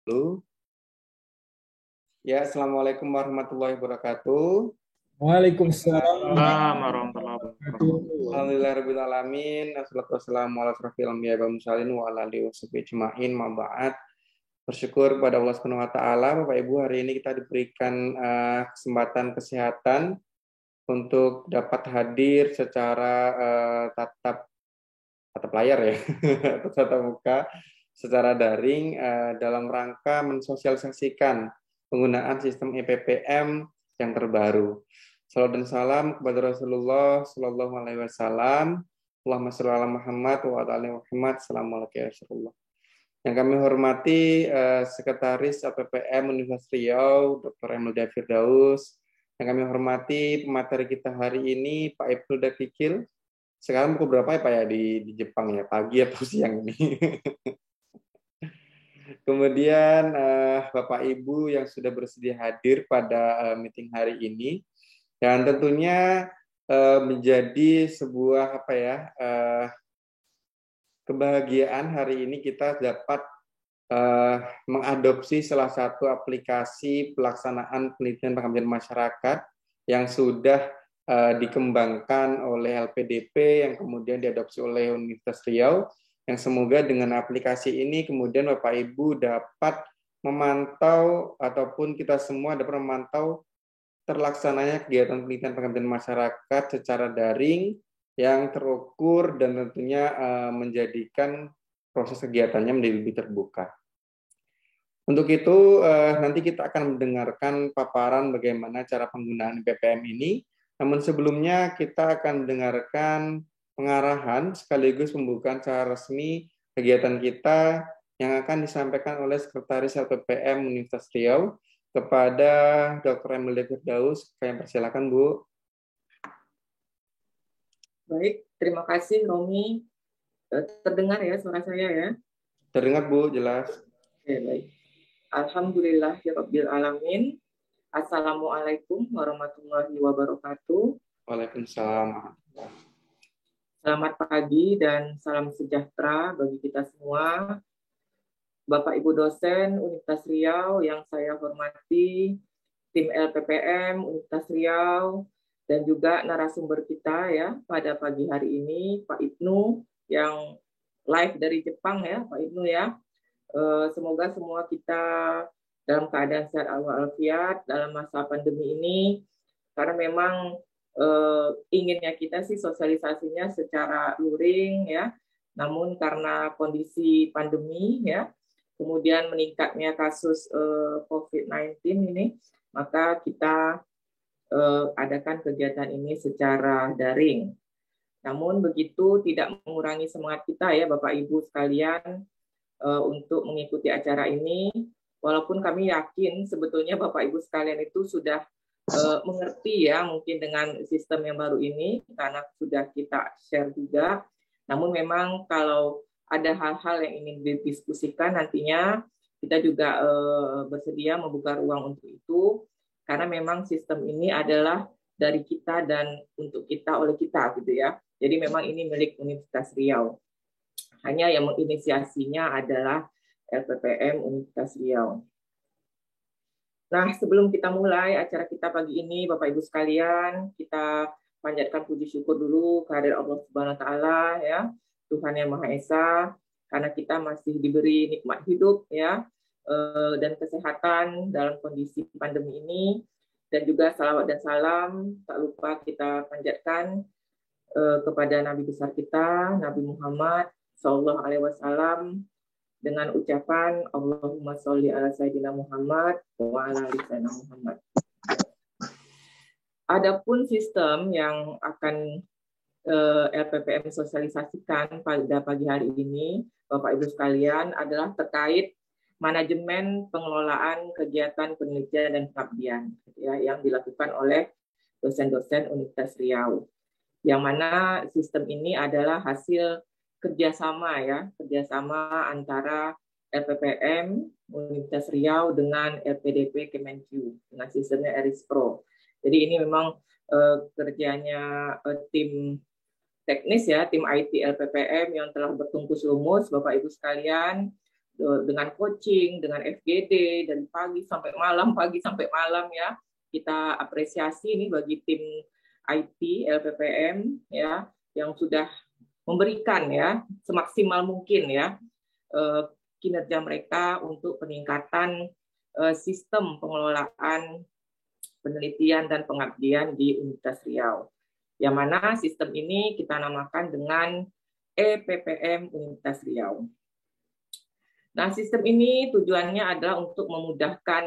Halo. Ya, Assalamualaikum warahmatullahi wabarakatuh. Waalaikumsalam Warahmatullahi wabarakatuh. warahmatullahi Alhamdulillahirrahmanirrahim. Wassalatu wassalamu ala asrofil anbiya'i wal mursalin wa ala alihi washabihi ajma'in. Ma ba'd. Bersyukur kepada Allah Subhanahu wa taala, Bapak Ibu, hari ini kita diberikan kesempatan kesehatan untuk dapat hadir secara tatap layar ya, atau tatap muka secara daring dalam rangka mensosialisasikan penggunaan sistem EPPM yang terbaru. Salam dan salam kepada Rasulullah Sallallahu Alaihi Wasallam. Allahumma sholli ala Muhammad wa ala ali Muhammad. Assalamualaikum warahmatullahi wabarakatuh. Yang kami hormati Sekretaris APPM Universitas Riau, Dr. Emil Firdaus. Yang kami hormati pemateri kita hari ini, Pak Ibnu Dakikil. Sekarang pukul berapa ya Pak ya di Jepang ya? Pagi atau siang ini? Kemudian Bapak Ibu yang sudah bersedia hadir pada meeting hari ini. Dan tentunya menjadi sebuah kebahagiaan hari ini kita dapat mengadopsi salah satu aplikasi pelaksanaan penelitian pengabdian masyarakat yang sudah dikembangkan oleh LPDP yang kemudian diadopsi oleh Universitas Riau, yang semoga dengan aplikasi ini kemudian Bapak Ibu dapat memantau ataupun kita semua dapat memantau terlaksananya kegiatan penelitian pengabdian masyarakat secara daring yang terukur dan tentunya menjadikan proses kegiatannya menjadi lebih terbuka. Untuk itu nanti kita akan mendengarkan paparan bagaimana cara penggunaan PPM ini. Namun sebelumnya kita akan mendengarkan pengarahan sekaligus pembukaan secara resmi kegiatan kita yang akan disampaikan oleh Sekretaris LPPM Universitas Riau kepada Dr. Emil Firdaus. Kami persilakan, Bu. Baik, terima kasih Romi. Terdengar ya suara saya ya? Terdengar, Bu, jelas. Oke, baik. Alhamdulillahirabbil alamin. Assalamualaikum warahmatullahi wabarakatuh. Waalaikumsalam. Selamat pagi dan salam sejahtera bagi kita semua. Bapak Ibu dosen Universitas Riau yang saya hormati, tim LPPM Universitas Riau, dan juga narasumber kita ya pada pagi hari ini, Pak Ibnu yang live dari Jepang ya, Pak Ibnu ya. Semoga semua kita dalam keadaan sehat walafiat dalam masa pandemi ini, karena memang inginnya kita sih sosialisasinya secara luring ya, namun karena kondisi pandemi ya, kemudian meningkatnya kasus COVID-19 ini, maka kita adakan kegiatan ini secara daring. Namun begitu tidak mengurangi semangat kita ya Bapak Ibu sekalian untuk mengikuti acara ini, walaupun kami yakin sebetulnya Bapak Ibu sekalian itu sudah mengerti ya mungkin dengan sistem yang baru ini karena sudah kita share juga. Namun memang kalau ada hal-hal yang ingin didiskusikan nantinya kita juga bersedia membuka ruang untuk itu, karena memang sistem ini adalah dari kita dan untuk kita oleh kita gitu ya. Jadi memang ini milik Universitas Riau. Hanya yang menginisiasinya adalah LPPM Universitas Riau. Nah, sebelum kita mulai acara kita pagi ini, Bapak Ibu sekalian, kita panjatkan puji syukur dulu kehadirat Allah Subhanahu wa taala ya, Tuhan yang Maha Esa, karena kita masih diberi nikmat hidup ya dan kesehatan dalam kondisi pandemi ini, dan juga salawat dan salam tak lupa kita panjatkan kepada Nabi besar kita, Nabi Muhammad Sallallahu Alaihi Wasallam, dengan ucapan Allahumma sholli ala sayyidina Muhammad wa ala ali sayyidina Muhammad. Adapun sistem yang akan LPPM sosialisasikan pada pagi hari ini, Bapak Ibu sekalian, adalah terkait manajemen pengelolaan kegiatan penelitian dan pengabdian ya, yang dilakukan oleh dosen-dosen Universitas Riau. Yang mana sistem ini adalah hasil kerjasama antara LPPM Universitas Riau dengan LPDP Kemenq dengan sistemnya ERIS Pro. Jadi ini memang kerjanya tim teknis ya, tim IT LPPM yang telah bertungkus lumus, Bapak Ibu sekalian, dengan coaching, dengan FGD dari pagi sampai malam ya. Kita apresiasi ini bagi tim IT LPPM ya yang sudah memberikan ya semaksimal mungkin ya kinerja mereka untuk peningkatan sistem pengelolaan penelitian dan pengabdian di Universitas Riau. Yang mana sistem ini kita namakan dengan EPPM Universitas Riau. Nah, sistem ini tujuannya adalah untuk memudahkan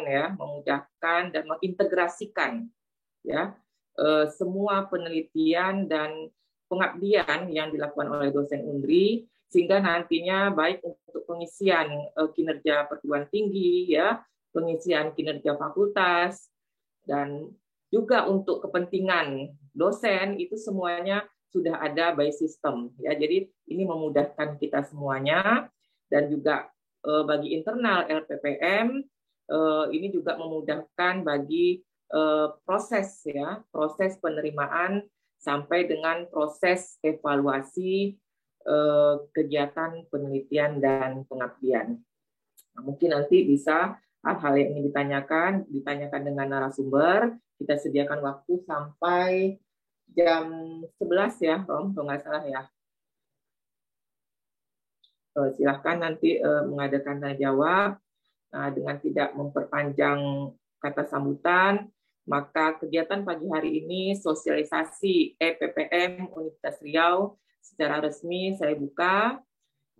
dan mengintegrasikan ya semua penelitian dan pengabdian yang dilakukan oleh dosen Unri sehingga nantinya baik untuk pengisian kinerja perguruan tinggi ya, pengisian kinerja fakultas dan juga untuk kepentingan dosen itu semuanya sudah ada by system ya. Jadi ini memudahkan kita semuanya dan juga bagi internal LPPM ini juga memudahkan bagi proses penerimaan sampai dengan proses evaluasi kegiatan penelitian dan pengabdian. Nah, mungkin nanti bisa hal-hal yang ingin ditanyakan dengan narasumber. Kita sediakan waktu sampai jam 11 ya, Rom, kalau nggak salah ya. Silahkan nanti mengadakan tanya jawab. Nah, dengan tidak memperpanjang kata sambutan, maka kegiatan pagi hari ini sosialisasi EPPM Universitas Riau secara resmi saya buka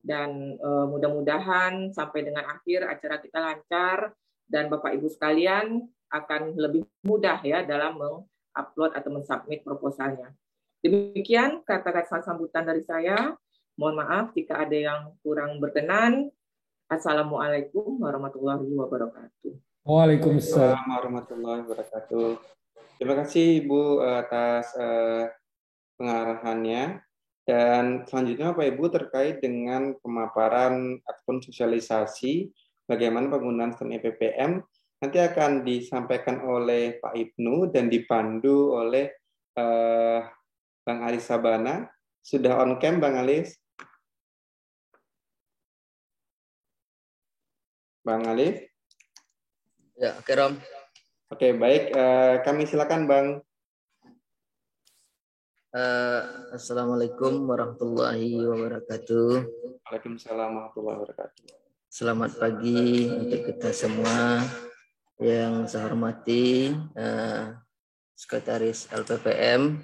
dan mudah-mudahan sampai dengan akhir acara kita lancar dan Bapak Ibu sekalian akan lebih mudah ya dalam mengupload atau mensubmit proposalnya. Demikian kata-kata sambutan dari saya. Mohon maaf jika ada yang kurang berkenan. Assalamualaikum warahmatullahi wabarakatuh. Waalaikumsalam warahmatullahi wabarakatuh. Terima kasih Ibu atas pengarahannya. Dan selanjutnya Bapak Ibu terkait dengan pemaparan ataupun sosialisasi bagaimana penggunaan sistem EPPM nanti akan disampaikan oleh Pak Ibnu dan dipandu oleh Bang Alis Sabana. Sudah on cam Bang Alis? Bang Alif? Ya, oke Rom. Oke, baik. Kami silakan Bang. Assalamualaikum warahmatullahi wabarakatuh. Waalaikumsalam warahmatullahi wabarakatuh. Selamat pagi untuk kita semua. Yang saya hormati Sekretaris LPPM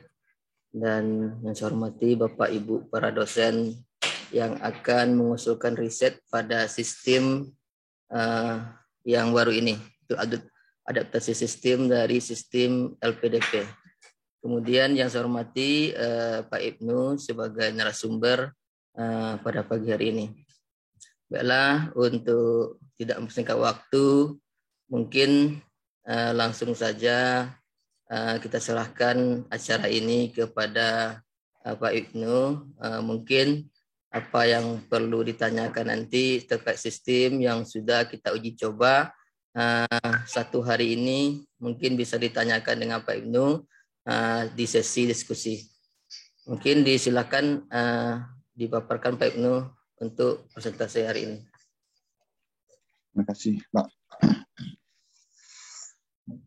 dan yang saya hormati Bapak Ibu para dosen yang akan mengusulkan riset pada sistem yang baru ini, itu adaptasi sistem dari sistem LPDP. Kemudian yang saya hormati Pak Ibnu sebagai narasumber pada pagi hari ini. Baiklah, untuk tidak mempersingkat waktu, mungkin langsung saja kita serahkan acara ini kepada Pak Ibnu. Mungkin apa yang perlu ditanyakan nanti terkait sistem yang sudah kita uji coba satu hari ini mungkin bisa ditanyakan dengan Pak Ibnu di sesi diskusi. Mungkin disilakan dipaparkan Pak Ibnu untuk presentasi hari ini. Terima kasih, Pak.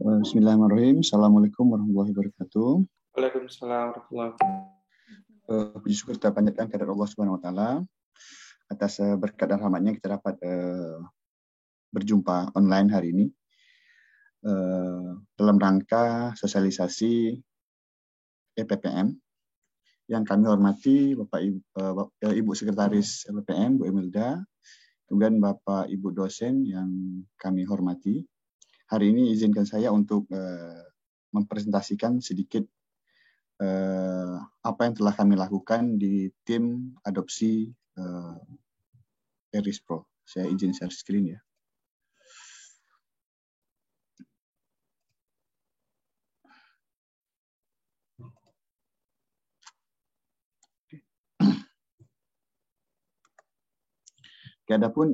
Bismillahirrahmanirrahim. Assalamualaikum warahmatullahi wabarakatuh. Waalaikumsalam warahmatullahi wabarakatuh. Puji syukur kita panjatkan kepada Allah Subhanahu wa taala atas berkat dan rahmatnya kita dapat berjumpa online hari ini dalam rangka sosialisasi EPPM yang kami hormati Bapak Ibu Sekretaris EPPM Bu Emilda, kemudian Bapak Ibu dosen yang kami hormati. Hari ini izinkan saya untuk mempresentasikan sedikit apa yang telah kami lakukan di tim adopsi Eris Pro. Saya izin share screen ya. Adapun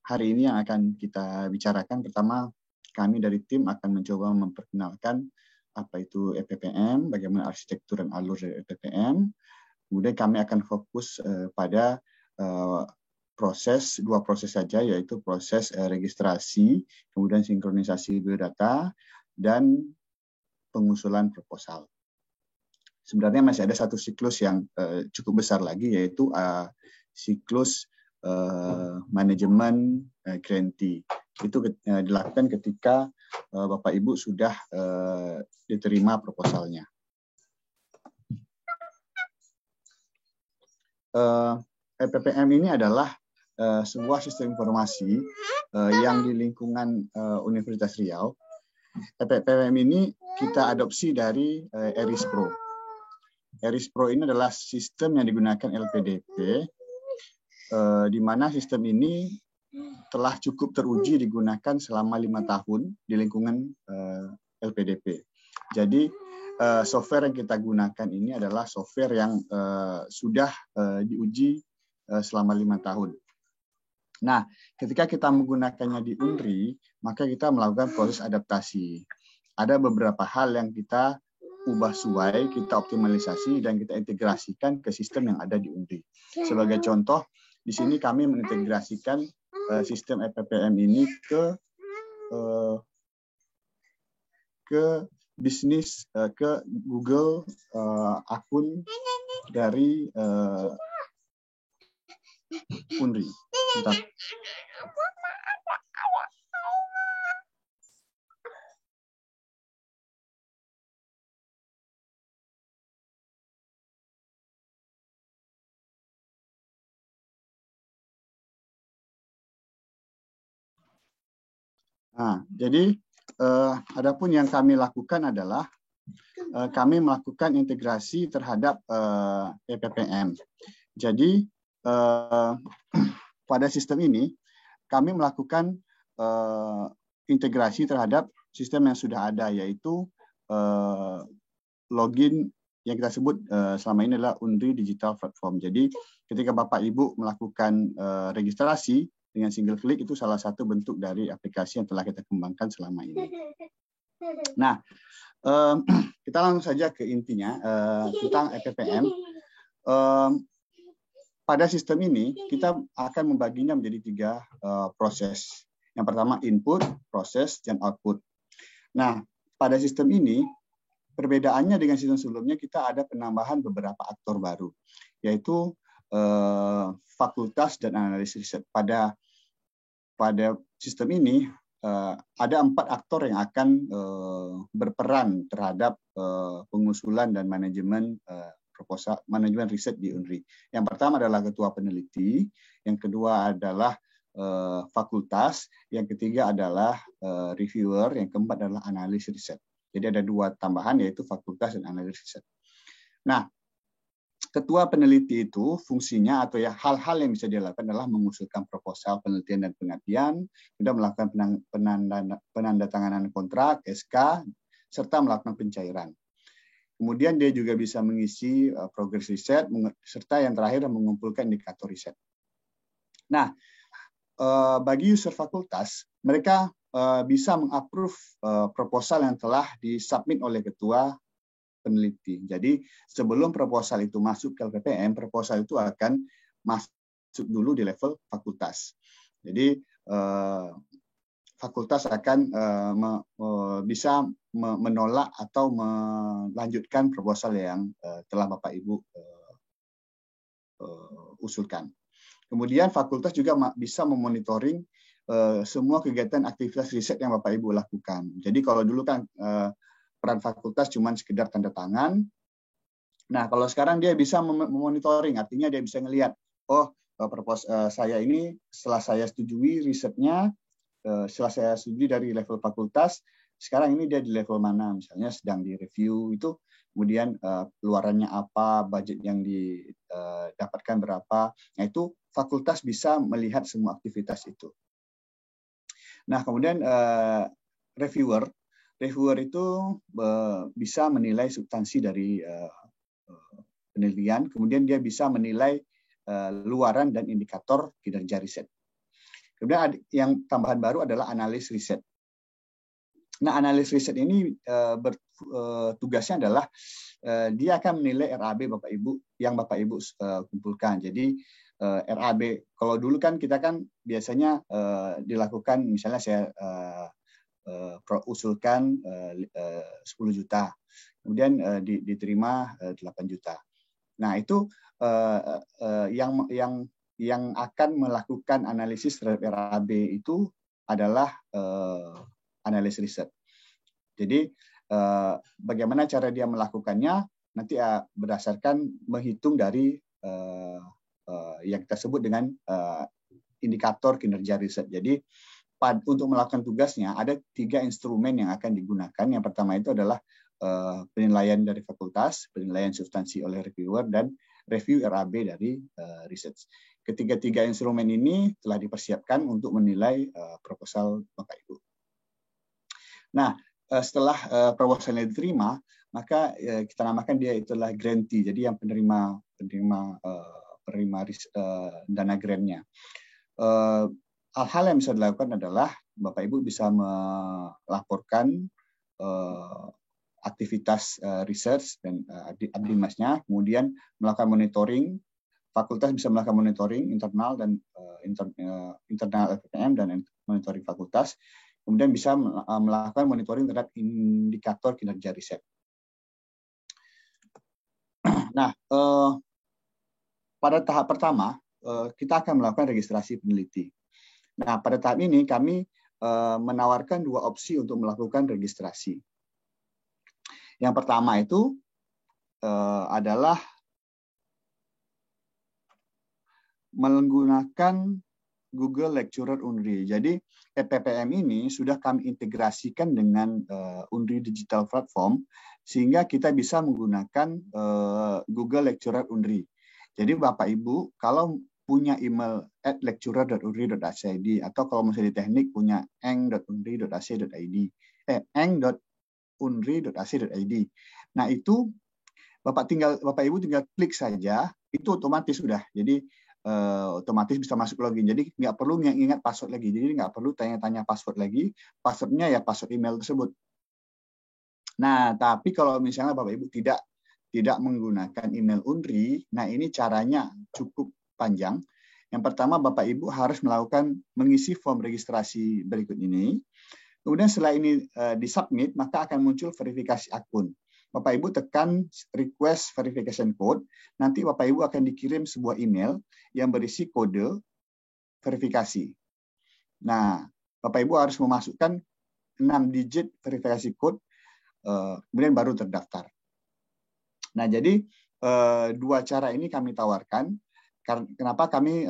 hari ini yang akan kita bicarakan, pertama kami dari tim akan mencoba memperkenalkan apa itu EPPM, bagaimana arsitektur dan alur dari EPPM. Kemudian kami akan fokus pada dua proses saja, yaitu proses registrasi, kemudian sinkronisasi biodata, dan pengusulan proposal. Sebenarnya masih ada satu siklus yang cukup besar lagi, yaitu siklus manajemen grantee. Itu dilakukan ketika Bapak Ibu sudah diterima proposalnya. EPPM ini adalah sebuah sistem informasi yang di lingkungan Universitas Riau. EPPM ini kita adopsi dari ERIS Pro. ERIS Pro ini adalah sistem yang digunakan LPDP, di mana sistem ini telah cukup teruji digunakan selama 5 tahun di lingkungan LPDP. Jadi software yang kita gunakan ini adalah software yang sudah diuji selama 5 tahun. Nah, ketika kita menggunakannya di UNRI, maka kita melakukan proses adaptasi. Ada beberapa hal yang kita ubah suai, kita optimalisasi, dan kita integrasikan ke sistem yang ada di UNRI. Sebagai contoh, di sini kami mengintegrasikan sistem EPPM ini ke bisnis, ke Google akun dari UNRI. Bentar. Nah, jadi adapun yang kami lakukan adalah kami melakukan integrasi terhadap EPPM. Jadi pada sistem ini kami melakukan integrasi terhadap sistem yang sudah ada, yaitu login yang kita sebut selama ini adalah UNRI Digital Platform. Jadi ketika Bapak Ibu melakukan registrasi dengan single klik, itu salah satu bentuk dari aplikasi yang telah kita kembangkan selama ini. Nah, kita langsung saja ke intinya tentang EPPM. Pada sistem ini, kita akan membaginya menjadi 3 proses. Yang pertama input, proses, dan output. Nah, pada sistem ini, perbedaannya dengan sistem sebelumnya, kita ada penambahan beberapa aktor baru, yaitu fakultas dan analis riset. Pada sistem ini ada 4 aktor yang akan berperan terhadap pengusulan dan manajemen proposal, manajemen riset di UNRI. Yang pertama adalah ketua peneliti, yang kedua adalah fakultas, yang ketiga adalah reviewer, yang keempat adalah analis riset. Jadi ada 2 tambahan, yaitu fakultas dan analis riset. Nah, ketua peneliti itu fungsinya atau ya hal-hal yang bisa dilakukan adalah mengusulkan proposal penelitian dan pengabdian, kemudian melakukan penandatanganan kontrak, SK, serta melakukan pencairan. Kemudian dia juga bisa mengisi progres riset, serta yang terakhir mengumpulkan indikator riset. Nah, bagi user fakultas, mereka bisa mengapprove proposal yang telah disubmit oleh ketua peneliti. Jadi sebelum proposal itu masuk ke LPPM, proposal itu akan masuk dulu di level fakultas. Jadi fakultas akan bisa menolak atau melanjutkan proposal yang telah Bapak Ibu usulkan. Kemudian fakultas juga bisa memonitoring semua kegiatan aktivitas riset yang Bapak Ibu lakukan. Jadi kalau dulu kan peran fakultas cuma sekedar tanda tangan. Nah, kalau sekarang dia bisa memonitoring, artinya dia bisa ngelihat, oh, saya ini setelah saya setujui risetnya, setelah saya setujui dari level fakultas, sekarang ini dia di level mana, misalnya sedang direview itu, kemudian keluarannya apa, budget yang didapatkan berapa. Nah, itu fakultas bisa melihat semua aktivitas itu. Nah, kemudian reviewer itu bisa menilai substansi dari penelitian, kemudian dia bisa menilai luaran dan indikator kinerja riset. Kemudian yang tambahan baru adalah analis riset. Nah, analis riset ini tugasnya adalah dia akan menilai RAB Bapak Ibu yang Bapak Ibu kumpulkan. Jadi RAB. Kalau dulu kan kita kan biasanya dilakukan, misalnya saya usulkan 10 juta, kemudian diterima 8 juta. Nah, itu yang akan melakukan analisis terhadap RAB itu adalah analis riset. Jadi bagaimana cara dia melakukannya nanti berdasarkan menghitung dari yang kita sebut dengan indikator kinerja riset. Jadi untuk melakukan tugasnya ada 3 instrumen yang akan digunakan. Yang pertama itu adalah penilaian dari fakultas, penilaian substansi oleh reviewer, dan review RAB dari research. Ketiga-tiga instrumen ini telah dipersiapkan untuk menilai proposal Bapak Ibu. Nah, setelah proposalnya diterima, maka kita namakan dia itulah grantee. Jadi yang penerima dana grantnya. Hal-hal yang bisa dilakukan adalah Bapak Ibu bisa melaporkan aktivitas research dan abdimasnya, kemudian melakukan monitoring. Fakultas bisa melakukan monitoring internal dan internal LPPM dan monitoring fakultas. Kemudian bisa melakukan monitoring terhadap indikator kinerja riset. Nah, pada tahap pertama kita akan melakukan registrasi peneliti. Nah, pada tahap ini kami menawarkan 2 opsi untuk melakukan registrasi. Yang pertama itu adalah menggunakan Google Lecturer Unri. Jadi EPPM ini sudah kami integrasikan dengan Unri Digital Platform sehingga kita bisa menggunakan Google Lecturer Unri. Jadi Bapak Ibu kalau punya email @lecturer.unri.ac.id atau kalau misalnya di teknik punya eng.unri.ac.id, eng.unri.ac.id. Nah, itu Bapak Ibu tinggal klik saja, itu otomatis sudah. Jadi otomatis bisa masuk login. Jadi nggak perlu ingat password lagi. Jadi nggak perlu tanya-tanya password lagi. Passwordnya ya password email tersebut. Nah, tapi kalau misalnya Bapak Ibu tidak menggunakan email Unri, nah ini caranya cukup panjang. Yang pertama Bapak Ibu harus mengisi form registrasi berikut ini. Kemudian setelah ini disubmit, maka akan muncul verifikasi akun. Bapak Ibu tekan request verification code, nanti Bapak Ibu akan dikirim sebuah email yang berisi kode verifikasi. Nah, Bapak Ibu harus memasukkan 6 digit verifikasi code, kemudian baru terdaftar. Nah, jadi 2 cara ini kami tawarkan. Kenapa kami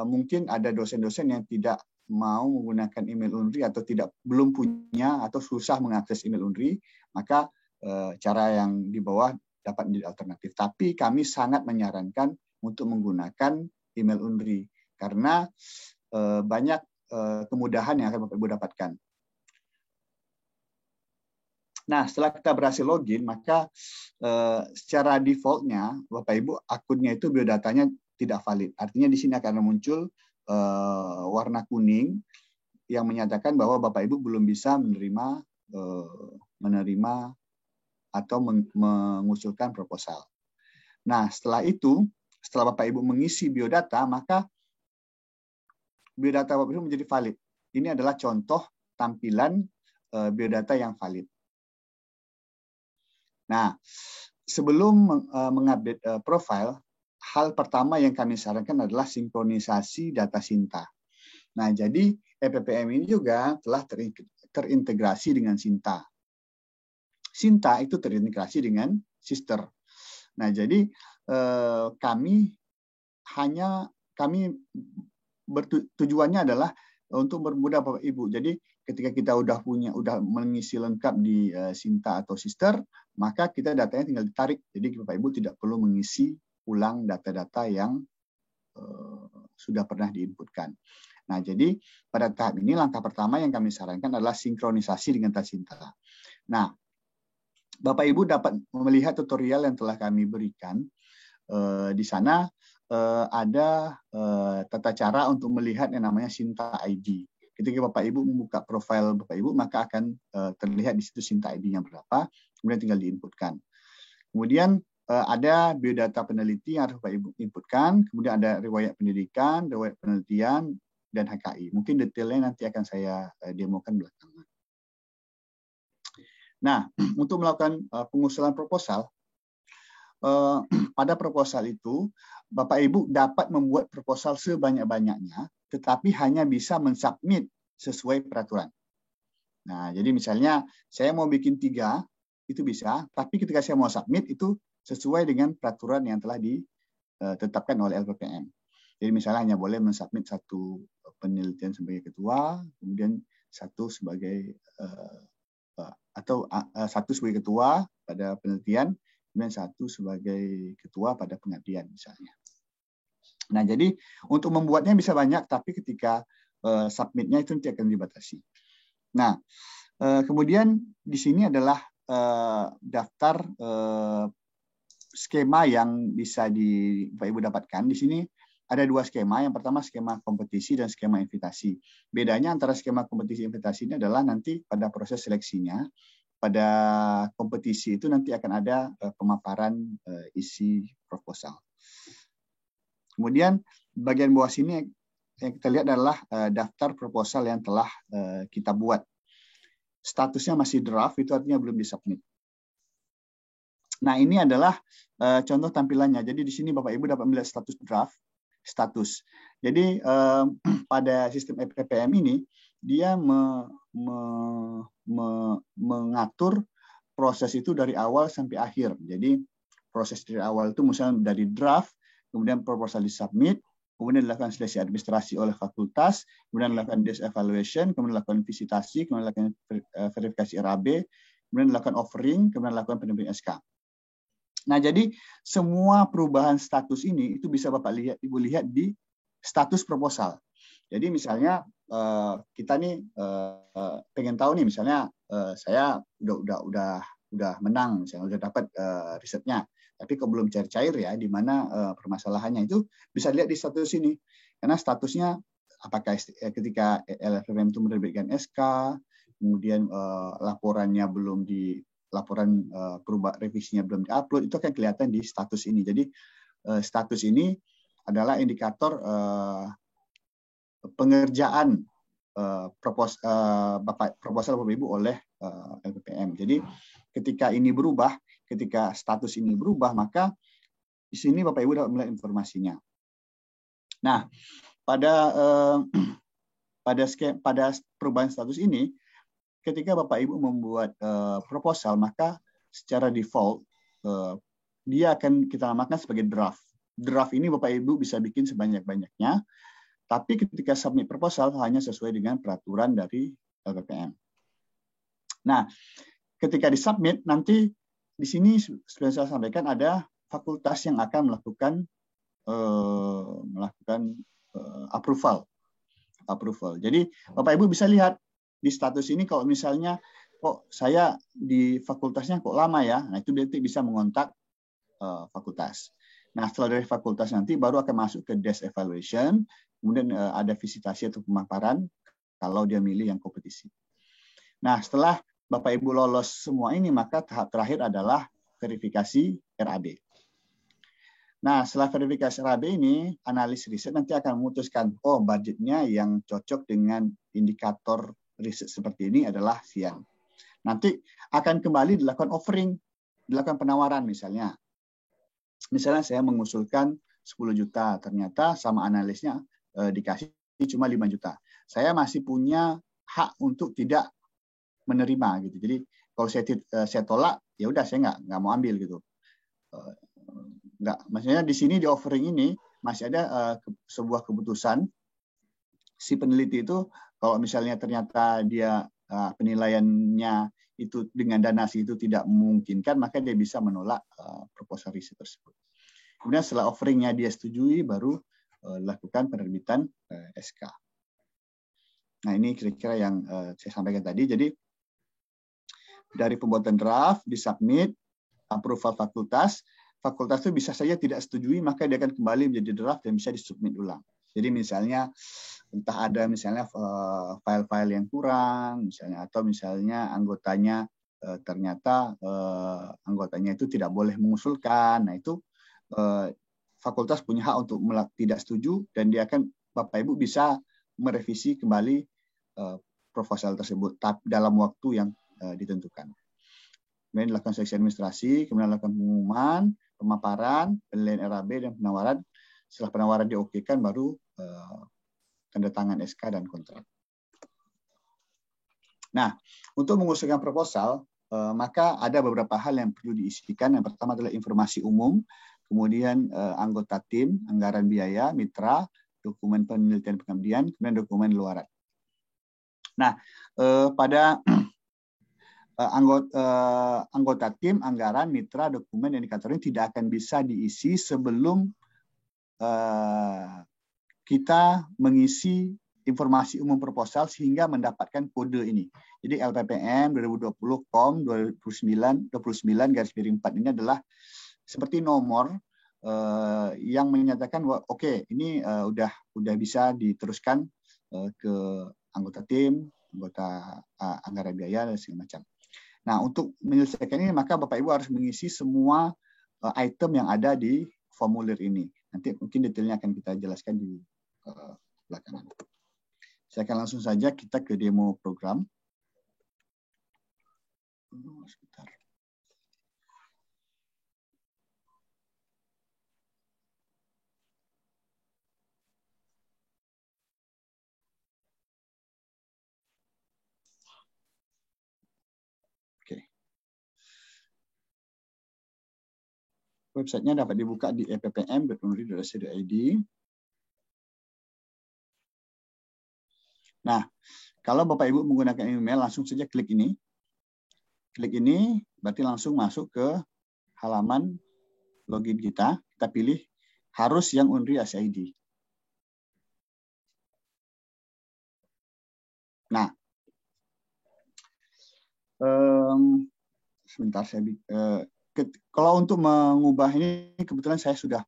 mungkin ada dosen-dosen yang tidak mau menggunakan email Unri atau belum punya atau susah mengakses email Unri, maka cara yang di bawah dapat menjadi alternatif. Tapi kami sangat menyarankan untuk menggunakan email Unri karena banyak kemudahan yang akan Bapak Ibu dapatkan. Nah, setelah kita berhasil login, maka secara default-nya Bapak Ibu akunnya itu biodatanya tidak valid. Artinya di sini akan muncul warna kuning yang menyatakan bahwa Bapak Ibu belum bisa menerima atau mengusulkan proposal. Nah, setelah Bapak Ibu mengisi biodata, maka biodata Bapak Ibu menjadi valid. Ini adalah contoh tampilan biodata yang valid. Nah, sebelum mengupdate profil, hal pertama yang kami sarankan adalah sinkronisasi data Sinta. Nah, jadi EPPM ini juga telah terintegrasi dengan Sinta. Sinta itu terintegrasi dengan Sister. Nah, jadi tujuannya adalah untuk mempermudah Bapak Ibu. Jadi ketika kita udah mengisi lengkap di Sinta atau Sister, maka kita datanya tinggal ditarik. Jadi Bapak Ibu tidak perlu mengisi ulang data-data yang sudah pernah diinputkan. Nah, jadi pada tahap ini langkah pertama yang kami sarankan adalah sinkronisasi dengan data Sinta. Nah, Bapak Ibu dapat melihat tutorial yang telah kami berikan. Di sana ada tata cara untuk melihat yang namanya Sinta ID. Ketika Bapak Ibu membuka profil Bapak Ibu, maka akan terlihat di situ Sinta ID-nya berapa, kemudian tinggal diinputkan. Kemudian ada biodata peneliti yang harus Bapak Ibu inputkan, kemudian ada riwayat pendidikan, riwayat penelitian, dan HKI. Mungkin detailnya nanti akan saya demokan belakangan. Nah, untuk melakukan pengusulan proposal, pada proposal itu Bapak Ibu dapat membuat proposal sebanyak-banyaknya, tetapi hanya bisa mensubmit sesuai peraturan. Nah, jadi misalnya saya mau bikin 3, itu bisa, tapi ketika saya mau submit itu sesuai dengan peraturan yang telah ditetapkan oleh LPPM. Jadi misalnya hanya boleh mensubmit 1 penelitian sebagai ketua, kemudian 1 sebagai atau 1 sebagai ketua pada penelitian, kemudian 1 sebagai ketua pada pengabdian misalnya. Nah, jadi untuk membuatnya bisa banyak, tapi ketika submitnya itu nanti akan dibatasi. Nah, kemudian di sini adalah daftar skema yang bisa Bapak Ibu dapatkan. Di sini ada 2 skema. Yang pertama skema kompetisi dan skema invitasi. Bedanya antara skema kompetisi dan invitasi ini adalah nanti pada proses seleksinya, pada kompetisi itu nanti akan ada pemaparan isi proposal. Kemudian bagian bawah sini yang kita lihat adalah daftar proposal yang telah kita buat. Statusnya masih draft, itu artinya belum disubmit. Nah, ini adalah contoh tampilannya. Jadi di sini Bapak Ibu dapat melihat status draft, status. Jadi pada sistem EPPM ini dia mengatur proses itu dari awal sampai akhir. Jadi proses dari awal itu misalnya dari draft, kemudian proposal disubmit, kemudian dilakukan seleksi administrasi oleh fakultas, kemudian dilakukan desk evaluation, kemudian dilakukan visitasi, kemudian dilakukan verifikasi RAB, kemudian dilakukan offering, kemudian dilakukan penerbitan SK. Nah, jadi semua perubahan status ini itu bisa Bapak Ibu lihat di status proposal. Jadi misalnya kita nih pengen tahu nih, misalnya saya udah menang, misalnya udah dapat risetnya, tapi kok belum cair-cair ya, di mana permasalahannya itu bisa lihat di status ini. Karena statusnya apakah ketika LFPM itu menerbitkan SK, kemudian laporannya belum laporan revisinya belum diupload, itu akan kelihatan di status ini. Jadi status ini adalah indikator pengerjaan proposal Bapak Ibu oleh LPPM. Jadi ketika ini berubah, ketika status ini berubah, maka di sini Bapak Ibu dapat melihat informasinya. Nah, pada perubahan status ini, ketika Bapak Ibu membuat proposal, maka secara default dia akan kita namakan sebagai draft. Draft ini Bapak Ibu bisa bikin sebanyak-banyaknya, tapi ketika submit proposal hanya sesuai dengan peraturan dari LPPM. Nah, ketika disubmit nanti di sini sudah saya sampaikan ada fakultas yang akan melakukan approval. Jadi Bapak Ibu bisa lihat di status ini kalau misalnya kok saya di fakultasnya kok lama ya, nah itu berarti bisa mengontak fakultas. Nah, setelah dari fakultas nanti baru akan masuk ke desk evaluation, kemudian ada visitasi atau pemaparan kalau dia milih yang kompetisi. Nah, setelah Bapak Ibu lolos semua ini, maka tahap terakhir adalah verifikasi RAB. Nah, setelah verifikasi RAB ini, analis riset nanti akan memutuskan, oh budgetnya yang cocok dengan indikator riset seperti ini adalah sekian. Nanti akan kembali dilakukan offering, dilakukan penawaran misalnya. Misalnya saya mengusulkan 10 juta, ternyata sama analisnya dikasih cuma 5 juta. Saya masih punya hak untuk tidak menerima gitu. Jadi kalau saya tolak, ya udah saya nggak mau ambil gitu. Nggak, maksudnya di sini di offering ini masih ada sebuah keputusan si peneliti itu kalau misalnya ternyata dia penilaiannya itu dengan donasi itu tidak memungkinkan, maka dia bisa menolak proposal riset tersebut. Kemudian setelah offeringnya dia setujui, baru lakukan penerbitan SK. Nah, ini kira-kira yang saya sampaikan tadi. Jadi dari pembuatan draft, disubmit, approval fakultas itu bisa saja tidak setujui, maka dia akan kembali menjadi draft dan bisa disubmit ulang. Jadi misalnya entah ada misalnya file-file yang kurang, misalnya atau misalnya anggotanya ternyata anggotanya itu tidak boleh mengusulkan. Nah itu fakultas punya hak untuk tidak setuju dan dia akan Bapak Ibu bisa merevisi kembali proposal tersebut dalam waktu yang ditentukan. Kemudian dilakukan seleksi administrasi, kemudian dilakukan pengumuman, pemaparan, penilaian RAB dan penawaran. Setelah penawaran diokekan baru tanda tangan SK dan kontrak. Nah, untuk mengusulkan proposal, maka ada beberapa hal yang perlu diisikan. Yang pertama adalah informasi umum, kemudian anggota tim, anggaran biaya, mitra, dokumen penelitian pengabdian, kemudian dokumen luaran. Nah, pada anggota tim, anggaran, mitra, dokumen, dan indikator ini tidak akan bisa diisi sebelum kita mengisi informasi umum proposal sehingga mendapatkan kode ini. Jadi LPPM 2020 29/4 ini adalah seperti nomor yang menyatakan bahwa oke, ini udah bisa diteruskan ke anggota tim, anggota anggaran biaya dan segala macam. Nah, untuk menyelesaikan ini maka Bapak Ibu harus mengisi semua item yang ada di formulir ini. Nanti mungkin detailnya akan kita jelaskan di belakangan. Saya akan langsung saja kita ke demo program. Sebentar. Websitenya dapat dibuka di eppm.unri.ac.id. Nah, kalau Bapak Ibu menggunakan email, langsung saja klik ini. Klik ini berarti langsung masuk ke halaman login kita. Kita pilih harus yang Unri AC.id. Nah, sebentar saya kalau untuk mengubah ini, kebetulan saya sudah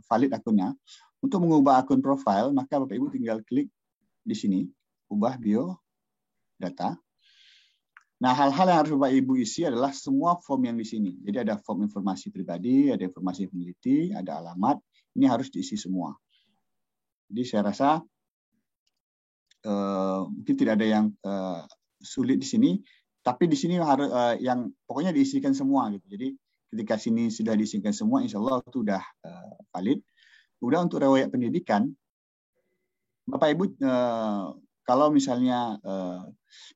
valid akunnya. Untuk mengubah akun profil, maka Bapak Ibu tinggal klik di sini, ubah bio data. Nah, hal-hal yang harus Bapak Ibu isi adalah semua form yang di sini. Jadi ada form informasi pribadi, ada informasi peneliti, ada alamat. Ini harus diisi semua. Jadi saya rasa mungkin tidak ada yang sulit di sini, tapi di sini harus yang pokoknya diisikan semua gitu. Jadi ketika sini sudah diisikan semua, insya Allah itu sudah valid. Udah untuk riwayat pendidikan, Bapak Ibu kalau misalnya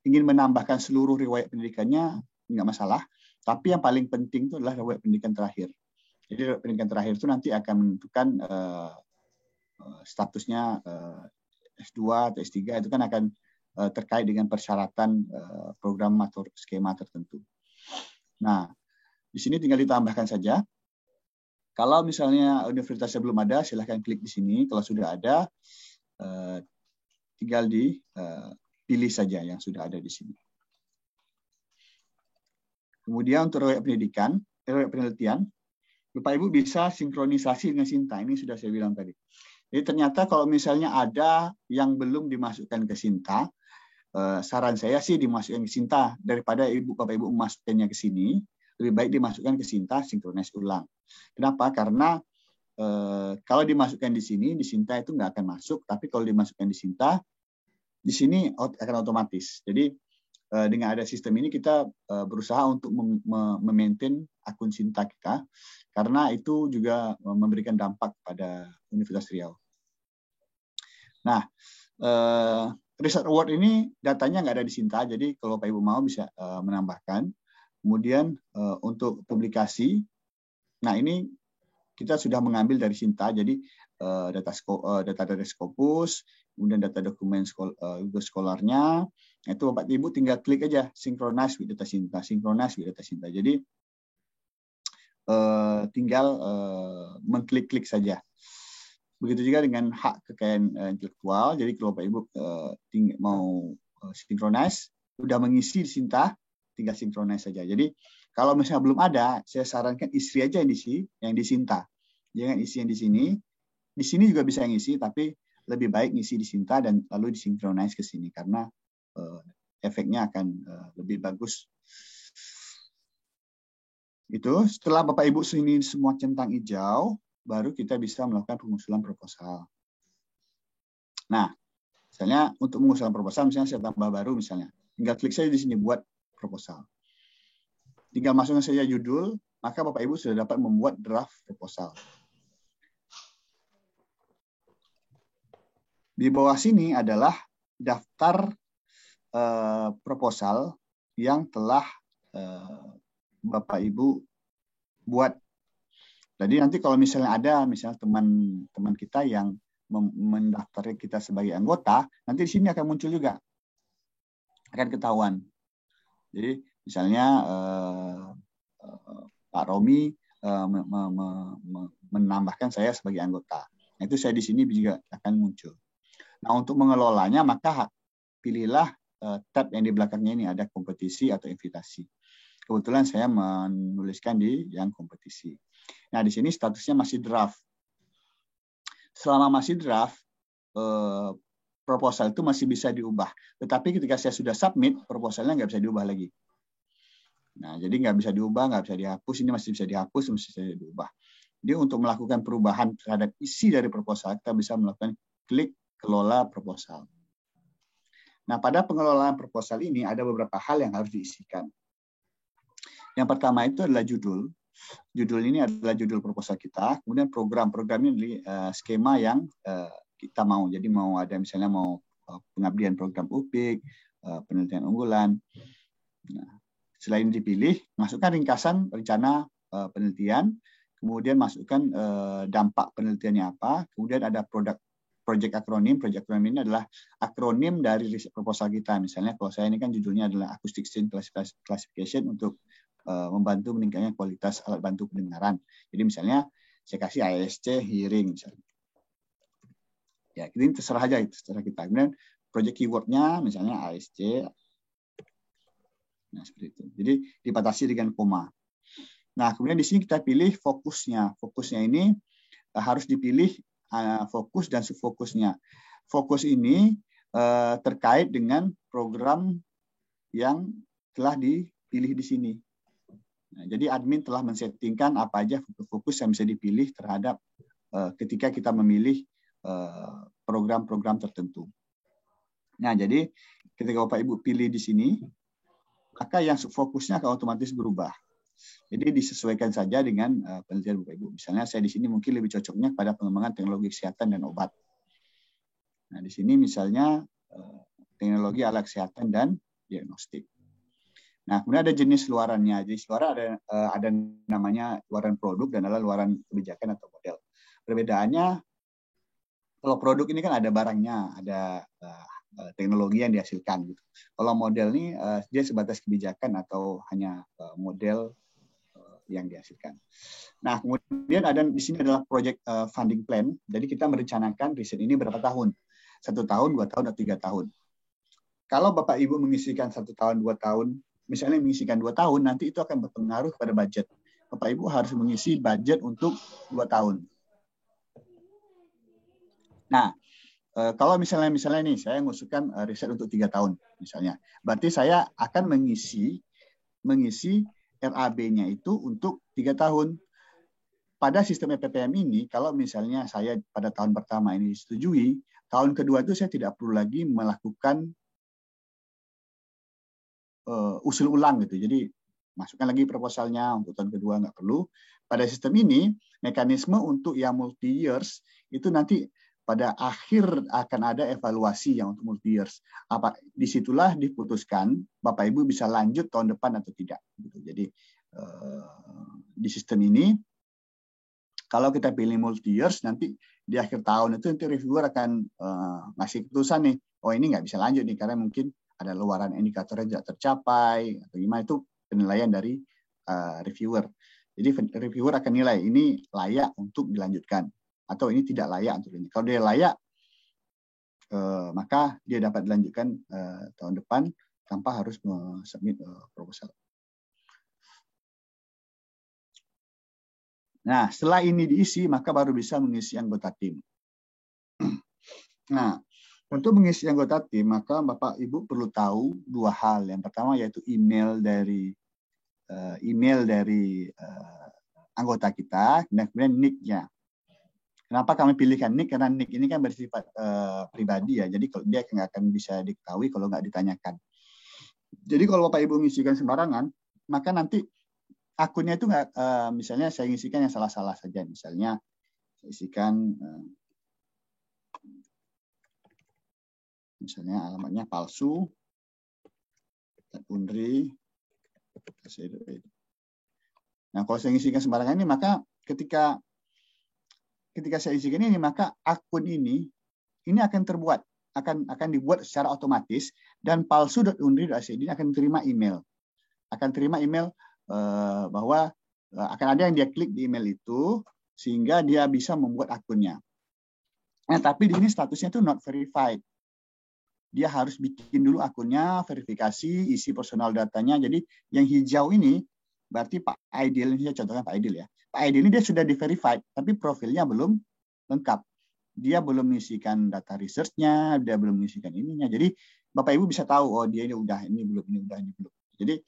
ingin menambahkan seluruh riwayat pendidikannya nggak masalah, tapi yang paling penting itu adalah riwayat pendidikan terakhir. Jadi riwayat pendidikan terakhir itu nanti akan menentukan statusnya S2 atau S3, itu kan akan terkait dengan persyaratan program atau skema tertentu. Nah, di sini tinggal ditambahkan saja. Kalau misalnya universitasnya belum ada, silahkan klik di sini. Kalau sudah ada, tinggal dipilih saja yang sudah ada di sini. Kemudian untuk riwayat pendidikan, riwayat penelitian, Bapak Ibu bisa sinkronisasi dengan Sinta. Ini sudah saya bilang tadi. Jadi ternyata kalau misalnya ada yang belum dimasukkan ke Sinta, saran saya sih dimasukkan ke Sinta daripada Bapak Ibu memasukkannya ke sini. Lebih baik dimasukkan ke Sinta, sinkronis ulang. Kenapa? Karena kalau dimasukkan di sini, di Sinta itu nggak akan masuk. Tapi kalau dimasukkan di Sinta, di sini akan otomatis. Jadi dengan ada sistem ini kita berusaha untuk memaintain akun Sinta kita, karena itu juga memberikan dampak pada Universitas Riau. Nah, Research Award ini datanya nggak ada di Sinta, jadi kalau Pak Ibu mau bisa menambahkan. Kemudian untuk publikasi, nah ini kita sudah mengambil dari Sinta, jadi data dari Scopus, kemudian data dokumen Scholar-nya, itu Bapak Ibu tinggal klik aja synchronize with data Sinta, synchronize with data Sinta. Jadi tinggal mengklik-klik saja. Begitu juga dengan hak kekayaan intelektual. Jadi kalau Bapak Ibu mau synchronize, sudah mengisi di Sinta, tinggal synchronize saja. Jadi kalau misalnya belum ada, saya sarankan isi aja yang di Sinta. Jangan isi yang di sini. Di sini juga bisa ngisi, tapi lebih baik ngisi di Sinta dan lalu disynchronize ke sini karena efeknya akan lebih bagus Itu setelah Bapak Ibu ini semua centang hijau, baru kita bisa melakukan pengusulan proposal. Nah, misalnya untuk pengusulan proposal, misalnya saya tambah baru misalnya, tinggal klik saja di sini buat proposal. Tinggal masukkan saja judul, maka Bapak Ibu sudah dapat membuat draft proposal. Di bawah sini adalah daftar proposal yang telah Bapak Ibu buat. Jadi nanti kalau misalnya ada teman-teman kita yang mendaftar kita sebagai anggota, nanti di sini akan muncul juga, akan ketahuan. Jadi misalnya Pak Romi menambahkan saya sebagai anggota. Nah, itu saya di sini juga akan muncul. Nah, untuk mengelolanya maka pilihlah tab yang di belakangnya ini ada kompetisi atau invitasi. Kebetulan saya menuliskan di yang kompetisi. Nah, di sini statusnya masih draft. Selama masih draft, proposal itu masih bisa diubah. Tetapi ketika saya sudah submit, proposalnya nggak bisa diubah lagi. Nah, jadi nggak bisa diubah, nggak bisa dihapus. Ini masih bisa dihapus, masih bisa diubah. Jadi untuk melakukan perubahan terhadap isi dari proposal, kita bisa melakukan klik kelola proposal. Nah, pada pengelolaan proposal ini ada beberapa hal yang harus diisikan. Yang pertama itu adalah judul. Judul ini adalah judul proposal kita. Kemudian program ini skema yang kita mau. Jadi mau ada misalnya mau pengabdian program UPIK, penelitian unggulan. Nah, selain dipilih, masukkan ringkasan rencana penelitian. Kemudian masukkan dampak penelitiannya apa. Kemudian ada project akronim. Project akronim ini adalah akronim dari riset proposal kita. Misalnya kalau saya ini kan judulnya adalah Acoustic Scene Classification untuk membantu meningkatnya kualitas alat bantu pendengaran. Jadi misalnya saya kasih ASC hearing misalnya. Ya, ini terserah aja itu, terserah kita. Kemudian project keywordnya misalnya ASC. Nah, seperti itu. Jadi dibatasi dengan koma. Nah, kemudian di sini kita pilih fokusnya. Fokusnya ini harus dipilih fokus dan subfokusnya. Fokus ini terkait dengan program yang telah dipilih di sini. Nah, jadi admin telah men-settingkan apa aja fokus yang bisa dipilih terhadap ketika kita memilih program-program tertentu. Nah, jadi ketika Bapak Ibu pilih di sini, maka yang subfokusnya akan otomatis berubah. Jadi disesuaikan saja dengan penelitian Bapak Ibu. Misalnya saya di sini mungkin lebih cocoknya pada pengembangan teknologi kesehatan dan obat. Nah, di sini misalnya teknologi alat kesehatan dan diagnostik. Nah, kemudian ada jenis luarannya. Jenis luaran ada namanya luaran produk dan ada luaran kebijakan atau model. Perbedaannya, kalau produk ini kan ada barangnya, ada teknologi yang dihasilkan. Gitu. Kalau model ini dia sebatas kebijakan atau hanya model yang dihasilkan. Nah, kemudian ada di sini adalah project funding plan. Jadi kita merencanakan riset ini berapa tahun? 1 tahun, 2 tahun, atau 3 tahun. Kalau Bapak Ibu mengisikan 1 tahun, 2 tahun, misalnya mengisikan 2 tahun, nanti itu akan berpengaruh pada budget. Bapak Ibu harus mengisi budget untuk 2 tahun. Nah, kalau misalnya nih, saya mengusulkan riset untuk 3 tahun, misalnya. Berarti saya akan mengisi RAB-nya itu untuk 3 tahun. Pada sistem EPPM ini, kalau misalnya saya pada tahun pertama ini disetujui, tahun kedua itu saya tidak perlu lagi melakukan usul ulang gitu. Jadi masukkan lagi proposalnya untuk tahun kedua nggak perlu. Pada sistem ini mekanisme untuk yang multi years itu nanti pada akhir akan ada evaluasi yang untuk multi years. Disitulah diputuskan Bapak Ibu bisa lanjut tahun depan atau tidak. Gitu. Jadi di sistem ini kalau kita pilih multi years nanti di akhir tahun itu nanti reviewer akan ngasih keputusan nih. Oh ini nggak bisa lanjut nih karena mungkin ada luaran indikatornya tidak tercapai atau gimana, itu penilaian dari reviewer. Jadi reviewer akan nilai ini layak untuk dilanjutkan atau ini tidak layak untuk ini. Kalau dia layak, maka dia dapat dilanjutkan tahun depan tanpa harus submit proposal. Nah, setelah ini diisi, maka baru bisa mengisi anggota tim. Nah, untuk mengisi anggota tim, maka Bapak Ibu perlu tahu 2 hal. Yang pertama yaitu email dari email dari anggota kita dan kemudian nick-nya. Kenapa kami pilihkan nick? Karena nick ini kan bersifat pribadi ya. Jadi kalau dia nggak akan bisa diketahui kalau nggak ditanyakan. Jadi kalau Bapak Ibu ngisikan sembarangan, maka nanti akunnya itu nggak, misalnya saya ngisikan yang salah-salah saja. Misalnya saya isikan, misalnya alamatnya palsu, Unri. Nah, kalau saya ngisikan sembarangan ini, maka ketika saya isikan ini, maka akun ini akan terbuat, akan dibuat secara otomatis, dan palsu.unri.ac ini akan terima email. Bahwa akan ada yang dia klik di email itu, sehingga dia bisa membuat akunnya. Nah, tapi di sini statusnya itu not verified. Dia harus bikin dulu akunnya, verifikasi, isi personal datanya. Jadi yang hijau ini berarti Pak Aidil, ini saya contohkan Pak Aidil ya. Pak Aidil ini dia sudah di-verified, tapi profilnya belum lengkap. Dia belum mengisikan data research-nya, dia belum mengisikan ininya. Jadi Bapak Ibu bisa tahu, oh dia ini udah, ini belum, ini udah, ini belum. Jadi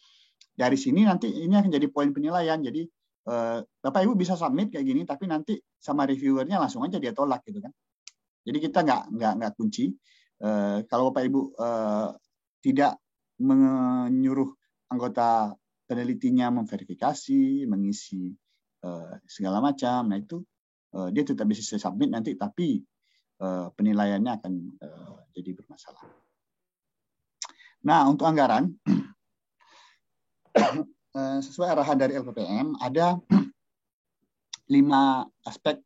dari sini nanti ini akan jadi poin penilaian. Jadi Bapak Ibu bisa submit kayak gini, tapi nanti sama reviewernya langsung aja dia tolak gitu kan. Jadi kita nggak kunci. Kalau Bapak Ibu tidak menyuruh anggota penelitinya memverifikasi, mengisi segala macam, nah itu dia tetap bisa submit nanti, tapi penilaiannya akan jadi bermasalah. Nah, untuk anggaran, sesuai arahan dari LPPM, ada 5 aspek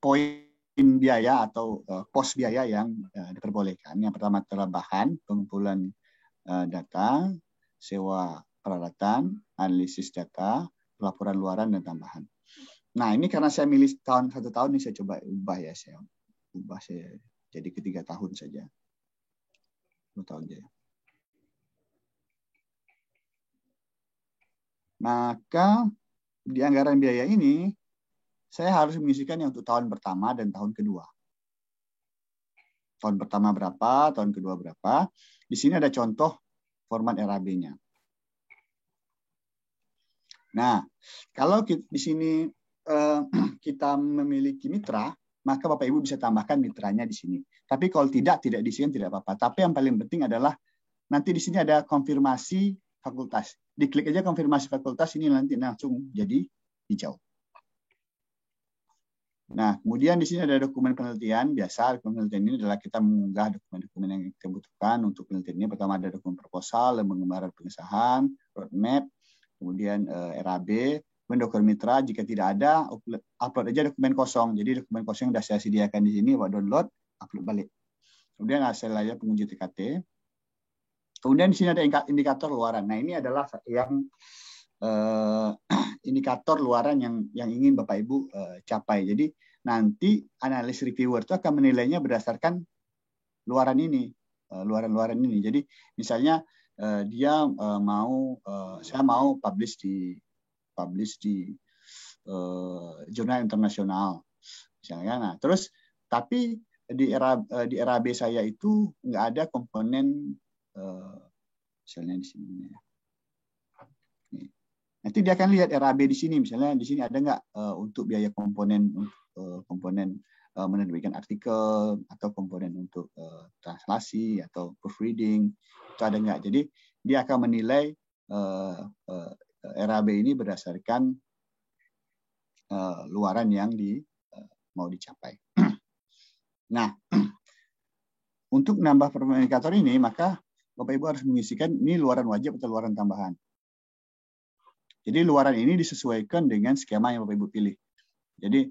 poin biaya atau pos biaya yang diperbolehkan. Yang pertama adalah bahan, pengumpulan data, sewa peralatan, analisis data, pelaporan luaran, dan tambahan. Nah, ini karena saya milih 1 tahun ini saya coba ubah ya, saya jadi ke 3 tahun saja. 2 tahun saja. Maka di anggaran biaya ini saya harus mengisikan yang untuk tahun pertama dan tahun kedua. Tahun pertama berapa, tahun kedua berapa. Di sini ada contoh format RAB-nya. Nah, kalau di sini kita memiliki mitra, maka Bapak Ibu bisa tambahkan mitranya di sini. Tapi kalau tidak diisikan tidak apa-apa. Tapi yang paling penting adalah nanti di sini ada konfirmasi fakultas. Diklik aja konfirmasi fakultas, ini nanti langsung jadi hijau. Nah, kemudian di sini ada dokumen penelitian. Biasa dokumen penelitian ini adalah kita mengunggah dokumen-dokumen yang kita butuhkan untuk penelitian ini. Pertama ada dokumen proposal, lembaga pengesahan, roadmap, kemudian RAB, kemudian dokumen mitra. Jika tidak ada, upload aja dokumen kosong. Jadi dokumen kosong yang sudah saya sediakan di sini, buat download, upload balik. Kemudian hasil layar penguji TKT. Kemudian di sini ada indikator luaran. Nah, ini adalah yang indikator luaran yang ingin Bapak Ibu capai. Jadi nanti analis reviewer itu akan menilainya berdasarkan luaran ini, luaran-luaran ini. Jadi misalnya dia saya mau publish di jurnal internasional, misalnya. Nah, terus tapi di RAB saya itu nggak ada komponen, misalnya di sini. Nanti dia akan lihat RAB di sini, misalnya di sini ada nggak untuk biaya komponen menerbitkan artikel atau komponen untuk translasi atau proofreading, itu ada nggak? Jadi dia akan menilai RAB ini berdasarkan luaran yang mau dicapai. Nah, untuk menambah indikator ini, maka Bapak Ibu harus mengisikan ini luaran wajib atau luaran tambahan. Jadi luaran ini disesuaikan dengan skema yang Bapak Ibu pilih. Jadi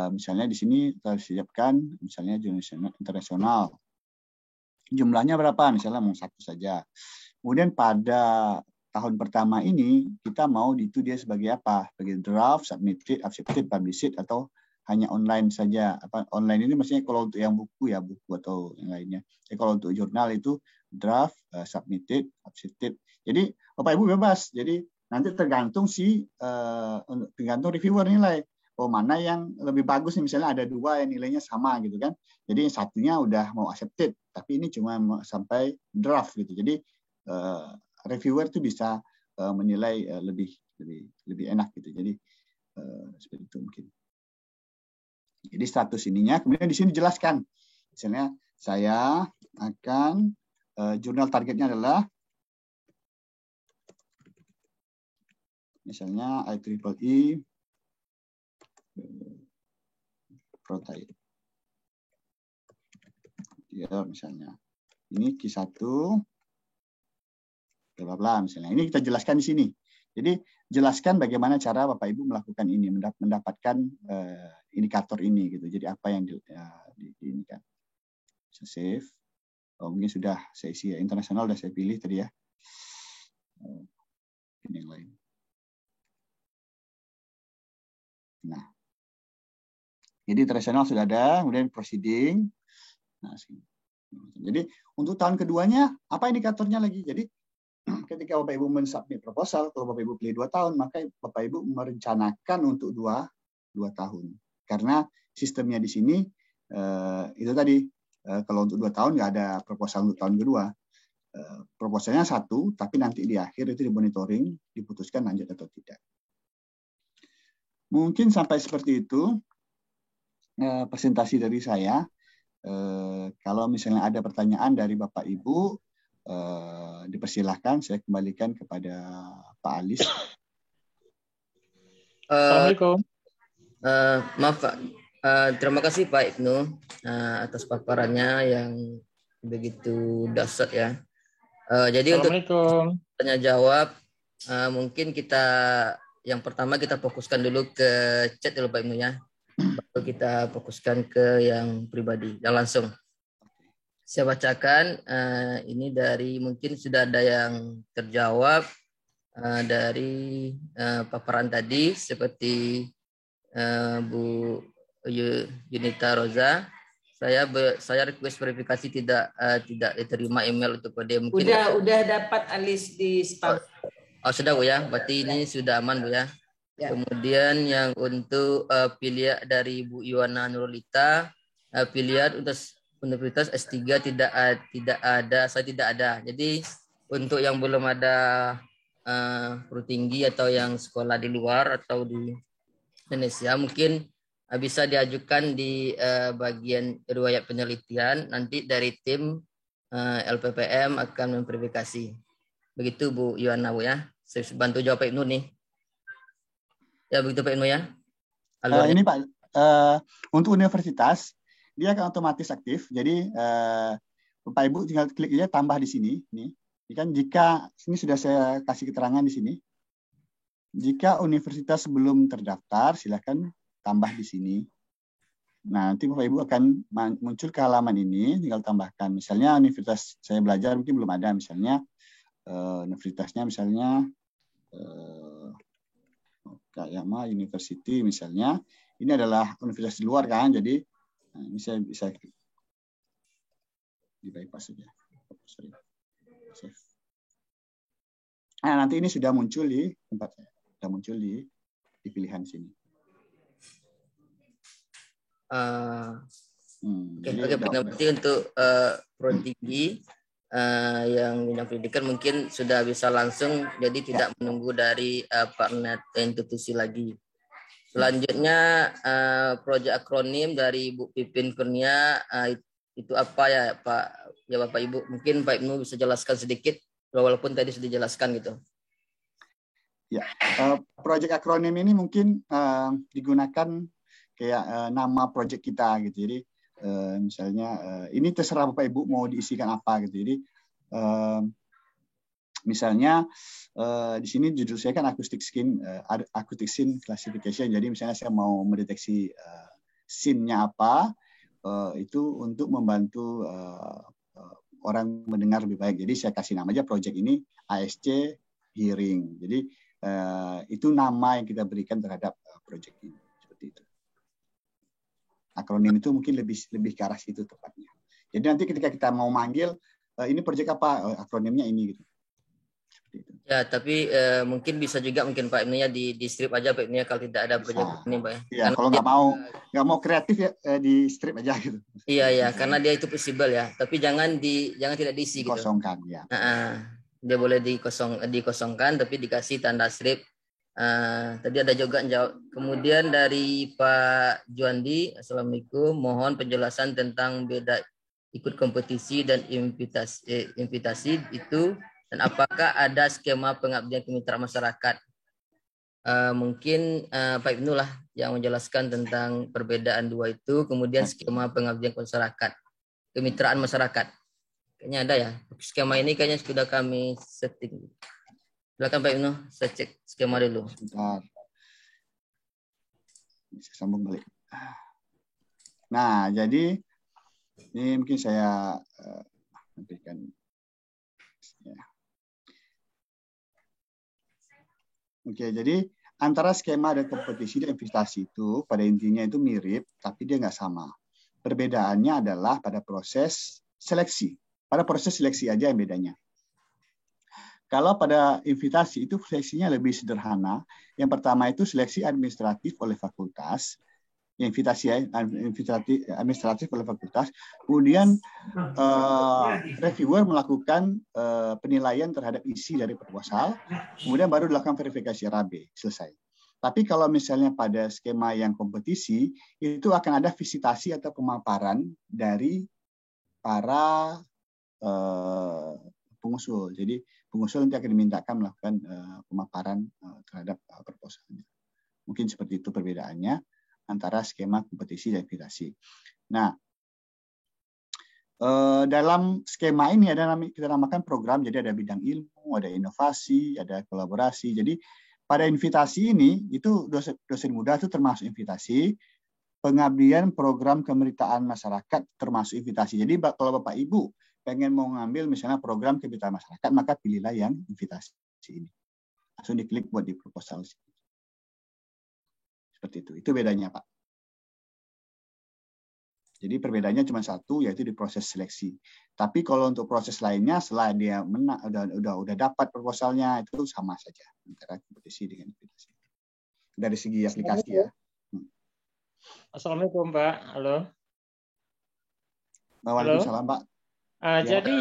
misalnya di sini kita siapkan misalnya jurnal internasional. Jumlahnya berapa? Misalnya mau 1 saja. Kemudian pada tahun pertama ini kita mau itu dia sebagai apa? Sebagai draft, submitted, accepted, published, atau hanya online saja. Online ini maksudnya kalau untuk yang buku ya buku atau yang lainnya. Jadi kalau untuk jurnal itu draft, submitted, accepted. Jadi Bapak Ibu bebas. Jadi nanti tergantung reviewer nilai. Oh, mana yang lebih bagus nih, misalnya ada 2 yang nilainya sama gitu kan. Jadi yang satunya udah mau accepted, tapi ini cuma sampai draft gitu. Jadi reviewer tuh bisa menilai lebih enak gitu. Jadi seperti itu mungkin. Jadi status ininya, kemudian di sini jelaskan, misalnya saya akan jurnal targetnya adalah misalnya IEEE protein. Ya, misalnya ini Q1 bla bla misalnya. Ini kita jelaskan di sini. Jadi jelaskan bagaimana cara Bapak Ibu melakukan ini, mendapatkan indikator ini gitu. Jadi apa yang ini kan. Save. Oh, mungkin sudah saya isi ya. Internasional sudah saya pilih tadi ya. Ini yang lain. Nah. Jadi internasional sudah ada, kemudian proceeding. Nah, jadi untuk tahun keduanya apa indikatornya lagi? Jadi ketika Bapak Ibu mensubmit proposal, kalau Bapak Ibu pilih 2 tahun, maka Bapak Ibu merencanakan untuk 2 tahun. Karena sistemnya di sini itu tadi, kalau untuk 2 tahun nggak ada proposal untuk tahun kedua. Proposalnya 1, tapi nanti di akhir itu dimonitoring, diputuskan lanjut atau tidak. Mungkin sampai seperti itu presentasi dari saya. Kalau misalnya ada pertanyaan dari Bapak Ibu, dipersilahkan, saya kembalikan kepada Pak Alis. Assalamualaikum. Maaf Pak, terima kasih Pak Ibnu atas paparannya yang begitu dahsyat ya. Jadi untuk tanya jawab, mungkin kita yang pertama kita fokuskan dulu ke chat dulu Pak Ibnu ya. Baru kita fokuskan ke yang pribadi, yang langsung. Saya bacakan, ini dari mungkin sudah ada yang terjawab dari paparan tadi, seperti Bu Yunita Roza. Saya request verifikasi tidak diterima email untuk kode. Mungkin udah dapat Alis di spam. Oh sudah Bu ya, berarti ini sudah aman Bu ya. Ya. Kemudian yang untuk pilihan dari Bu Iwana Nurlita, pilihan untuk Universitas S3 tidak ada, saya tidak ada. Jadi untuk yang belum ada perguruan tinggi atau yang sekolah di luar atau di Indonesia, mungkin bisa diajukan di bagian riwayat penelitian. Nanti dari tim LPPM akan memverifikasi. Begitu Bu Iwana Bu ya. Saya bantu jawab Pak Ibnu nih. Ya begitu Pak Ibnu ya. Ini Pak, untuk universitas dia akan otomatis aktif. Jadi Bapak Ibu tinggal klik aja tambah di sini. Nih, kan jika ini sudah saya kasih keterangan di sini. Jika universitas belum terdaftar, silakan tambah di sini. Nah, nanti Bapak Ibu akan muncul ke halaman ini, tinggal tambahkan. Misalnya universitas saya belajar mungkin belum ada, misalnya universitasnya misalnya Kayama University misalnya, ini adalah universitas di luar kan, jadi ini saya bisa di bypass saja. Nah, nanti ini sudah muncul di tempat saya, sudah muncul di pilihan sini. Oke, berarti untuk perguruan tinggi yang bidang pendidikan mungkin sudah bisa langsung, jadi tidak menunggu dari partner institusi lagi. Selanjutnya proyek akronim dari Bu Pipin Kurnia, itu apa ya Pak? Ya Bapak Ibu, mungkin Pak Ibnu bisa jelaskan sedikit, walaupun tadi sudah dijelaskan gitu. Ya, proyek akronim ini mungkin digunakan kayak nama proyek kita gitu. Jadi misalnya ini terserah Bapak Ibu mau diisikan apa gitu. Jadi misalnya di sini judul saya kan acoustic scene classification. Jadi misalnya saya mau mendeteksi scene-nya apa, itu untuk membantu orang mendengar lebih baik. Jadi saya kasih nama aja project ini ASC hearing. Jadi itu nama yang kita berikan terhadap project ini. Seperti itu. Akronim itu mungkin lebih ke arah situ tepatnya. Jadi nanti ketika kita mau manggil ini proyek apa, akronimnya ini gitu. Seperti itu. Ya, tapi mungkin bisa juga mungkin Pak Ibnu ya di strip aja Pak Ibnu ya kalau tidak ada proyek ini Pak ya. Iya, Karena kalau nggak mau kreatif ya di strip aja gitu. iya ya, karena dia itu visible ya. Tapi jangan tidak diisi gitu. Dikosongkan ya. Dia boleh dikosongkan tapi dikasih tanda strip. Tadi ada juga jawab. Kemudian dari Pak Juandi, Assalamualaikum, mohon penjelasan tentang beda ikut kompetisi dan invitasi itu, dan apakah ada skema pengabdian kemitraan masyarakat. Mungkin Pak Ibnu lah yang menjelaskan tentang perbedaan dua itu, kemudian skema pengabdian masyarakat, kemitraan masyarakat. Kayaknya ada ya. Skema ini kayaknya sudah kami setting. Silakan Pak Ibnu, saya cek skema dulu. Sebentar. Bisa sambung balik. Nah, jadi ini mungkin saya berikan. Ya. Oke, jadi antara skema dan kompetisi dan investasi itu pada intinya itu mirip, tapi dia nggak sama. Perbedaannya adalah pada proses seleksi. Pada proses seleksi aja yang bedanya. Kalau pada invitasi itu seleksinya lebih sederhana. Yang pertama itu seleksi administratif oleh fakultas. Invitasi administratif oleh fakultas. Kemudian reviewer melakukan penilaian terhadap isi dari proposal. Kemudian baru dilakukan verifikasi RAB. Selesai. Tapi kalau misalnya pada skema yang kompetisi, itu akan ada visitasi atau pemaparan dari para pengusul. Jadi pengusul nanti akan dimintakan melakukan pemaparan terhadap proposalnya. Mungkin seperti itu perbedaannya antara skema kompetisi dan invitasi. Nah, dalam skema ini ada kita namakan program. Jadi ada bidang ilmu, ada inovasi, ada kolaborasi. Jadi pada invitasi ini itu dosen muda itu termasuk invitasi. Pengabdian program kemiritaan masyarakat termasuk invitasi. Jadi kalau Bapak Ibu pengen mau ngambil misalnya program kemiritaan masyarakat, maka pilihlah yang invitasi ini. Langsung diklik buat di proposal. Seperti itu. Itu bedanya, Pak. Jadi perbedaannya cuma satu, yaitu di proses seleksi. Tapi kalau untuk proses lainnya, setelah dia menang, udah dapat proposalnya, itu sama saja antara kompetisi dengan invitasi. Dari segi aplikasi ya. Assalamualaikum Pak. Halo. Waalaikumsalam Pak. Ya. Jadi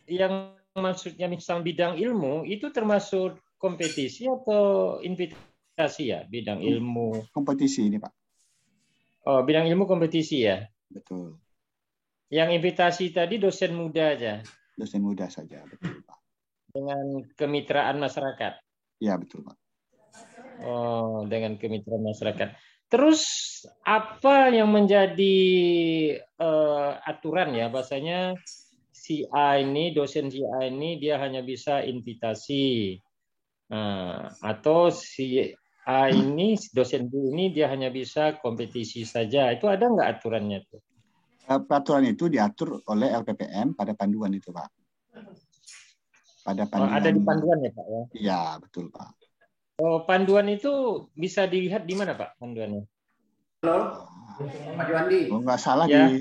yang maksudnya misal bidang ilmu itu termasuk kompetisi atau invitasi ya, bidang ilmu? Kompetisi ini Pak. Oh, bidang ilmu kompetisi ya? Betul. Yang invitasi tadi dosen muda aja? Dosen muda saja, betul Pak. Dengan kemitraan masyarakat? Ya, betul Pak. Oh, dengan kemitraan masyarakat. Terus apa yang menjadi aturan ya, bahasanya si A ini, dosen si A ini dia hanya bisa invitasi, atau si A ini, dosen B ini dia hanya bisa kompetisi saja. Itu ada nggak aturannya tuh? Peraturan itu diatur oleh LPPM pada panduan itu Pak. Pada panduan. Ada di panduan ya Pak ya? Iya, betul Pak. Oh, panduan itu bisa dilihat di mana Pak panduannya? Halo, Pak Juandi. Oh, nggak salah ya.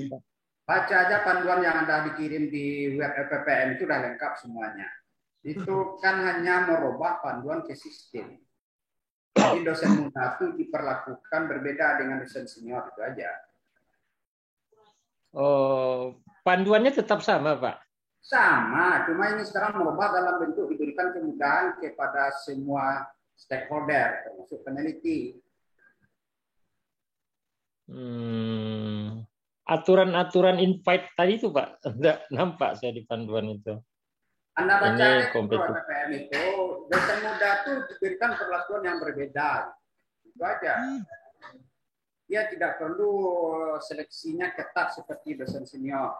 Baca aja panduan yang ada dikirim di web LPPM itu udah lengkap semuanya. Itu kan hanya merubah panduan ke sistem. Jadi dosen muda itu diperlakukan berbeda dengan dosen senior itu aja. Oh, panduannya tetap sama Pak? Sama, cuma ini sekarang merubah dalam bentuk diberikan kemudahan kepada semua stakeholder, termasuk peneliti. Aturan-aturan invite tadi itu Pak, enggak nampak saya di panduan itu. Anda baca PPM itu, dosen muda itu diberikan perlakuan yang berbeda. Itu aja. Dia tidak perlu seleksinya ketat seperti dosen senior.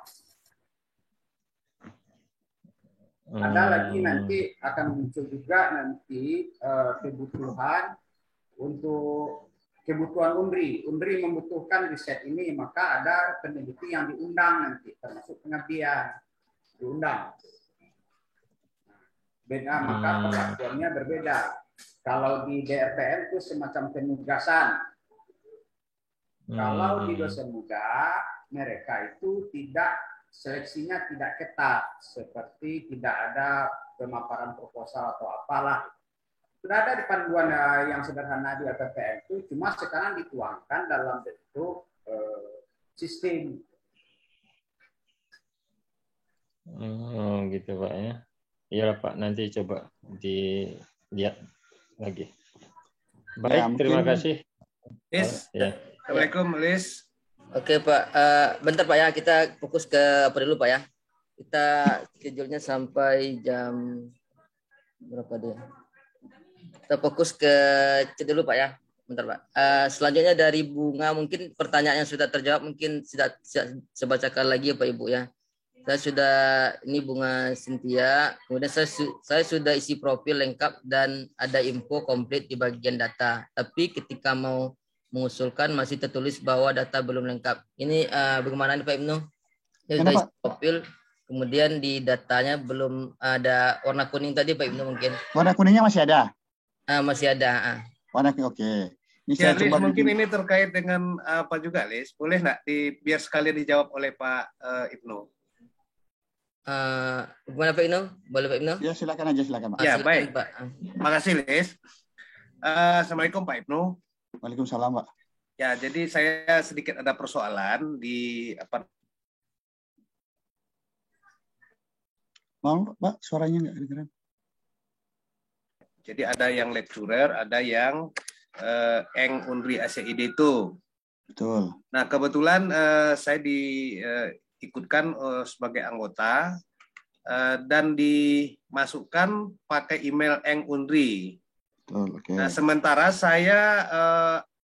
Ada lagi nanti akan muncul juga nanti kebutuhan untuk kebutuhan UNRI. UNRI membutuhkan riset ini, maka ada peneliti yang diundang nanti, termasuk pengabdian diundang. Beda, maka perlakuannya berbeda. Kalau di DRPM itu semacam penugasan. Kalau di dosen muda, mereka itu tidak seleksinya tidak ketat, seperti tidak ada pemaparan proposal atau apalah. Sudah ada di panduan yang sederhana di LPPM itu, cuma sekarang dituangkan dalam bentuk sistem. Oh, gitu Pak ya. Iya Pak, nanti coba dilihat lagi. Baik, mungkin- terima kasih. Lis, Ya. Assalamualaikum Lis. Oke Pak, bentar Pak ya, kita fokus ke apa dulu Pak ya. Kita schedule-nya sampai jam berapa dia? Kita fokus ke chat dulu Pak ya. Bentar Pak. Selanjutnya dari Bunga, mungkin pertanyaan yang sudah terjawab mungkin tidak saya bacakan lagi ya Pak Ibu ya. Saya sudah, ini Bunga Cynthia, kemudian saya sudah isi profil lengkap dan ada info komplit di bagian data. Tapi ketika mau mengusulkan masih tertulis bahwa data belum lengkap. Ini bagaimana nih Pak Ibnu? Saya sudah isi profil, kemudian di datanya belum ada warna kuning tadi Pak Ibnu mungkin. Warna kuningnya masih ada? Masih ada. Warna kuning, oke. Ini Ya, saya Lis, coba mungkin ini terkait dengan apa juga, Lis? Boleh nggak biar sekalian dijawab oleh Pak Ibnu? Gimana Pak Ibnu? Boleh Pak Ibnu? Ya silakan aja, silakan Pak. Ya, Silakan, baik. Pak. Makasih, Lis. Assalamualaikum Pak Ibnu. Waalaikumsalam Pak. Ya, jadi saya sedikit ada persoalan di apa? Mau Pak, suaranya nggak kedengeran? Jadi ada yang lecturer, ada yang Eng Unri ACID itu. Betul. Nah, kebetulan saya diikutkan sebagai anggota dan dimasukkan pakai email Eng Unri. Betul, oke. Nah, sementara saya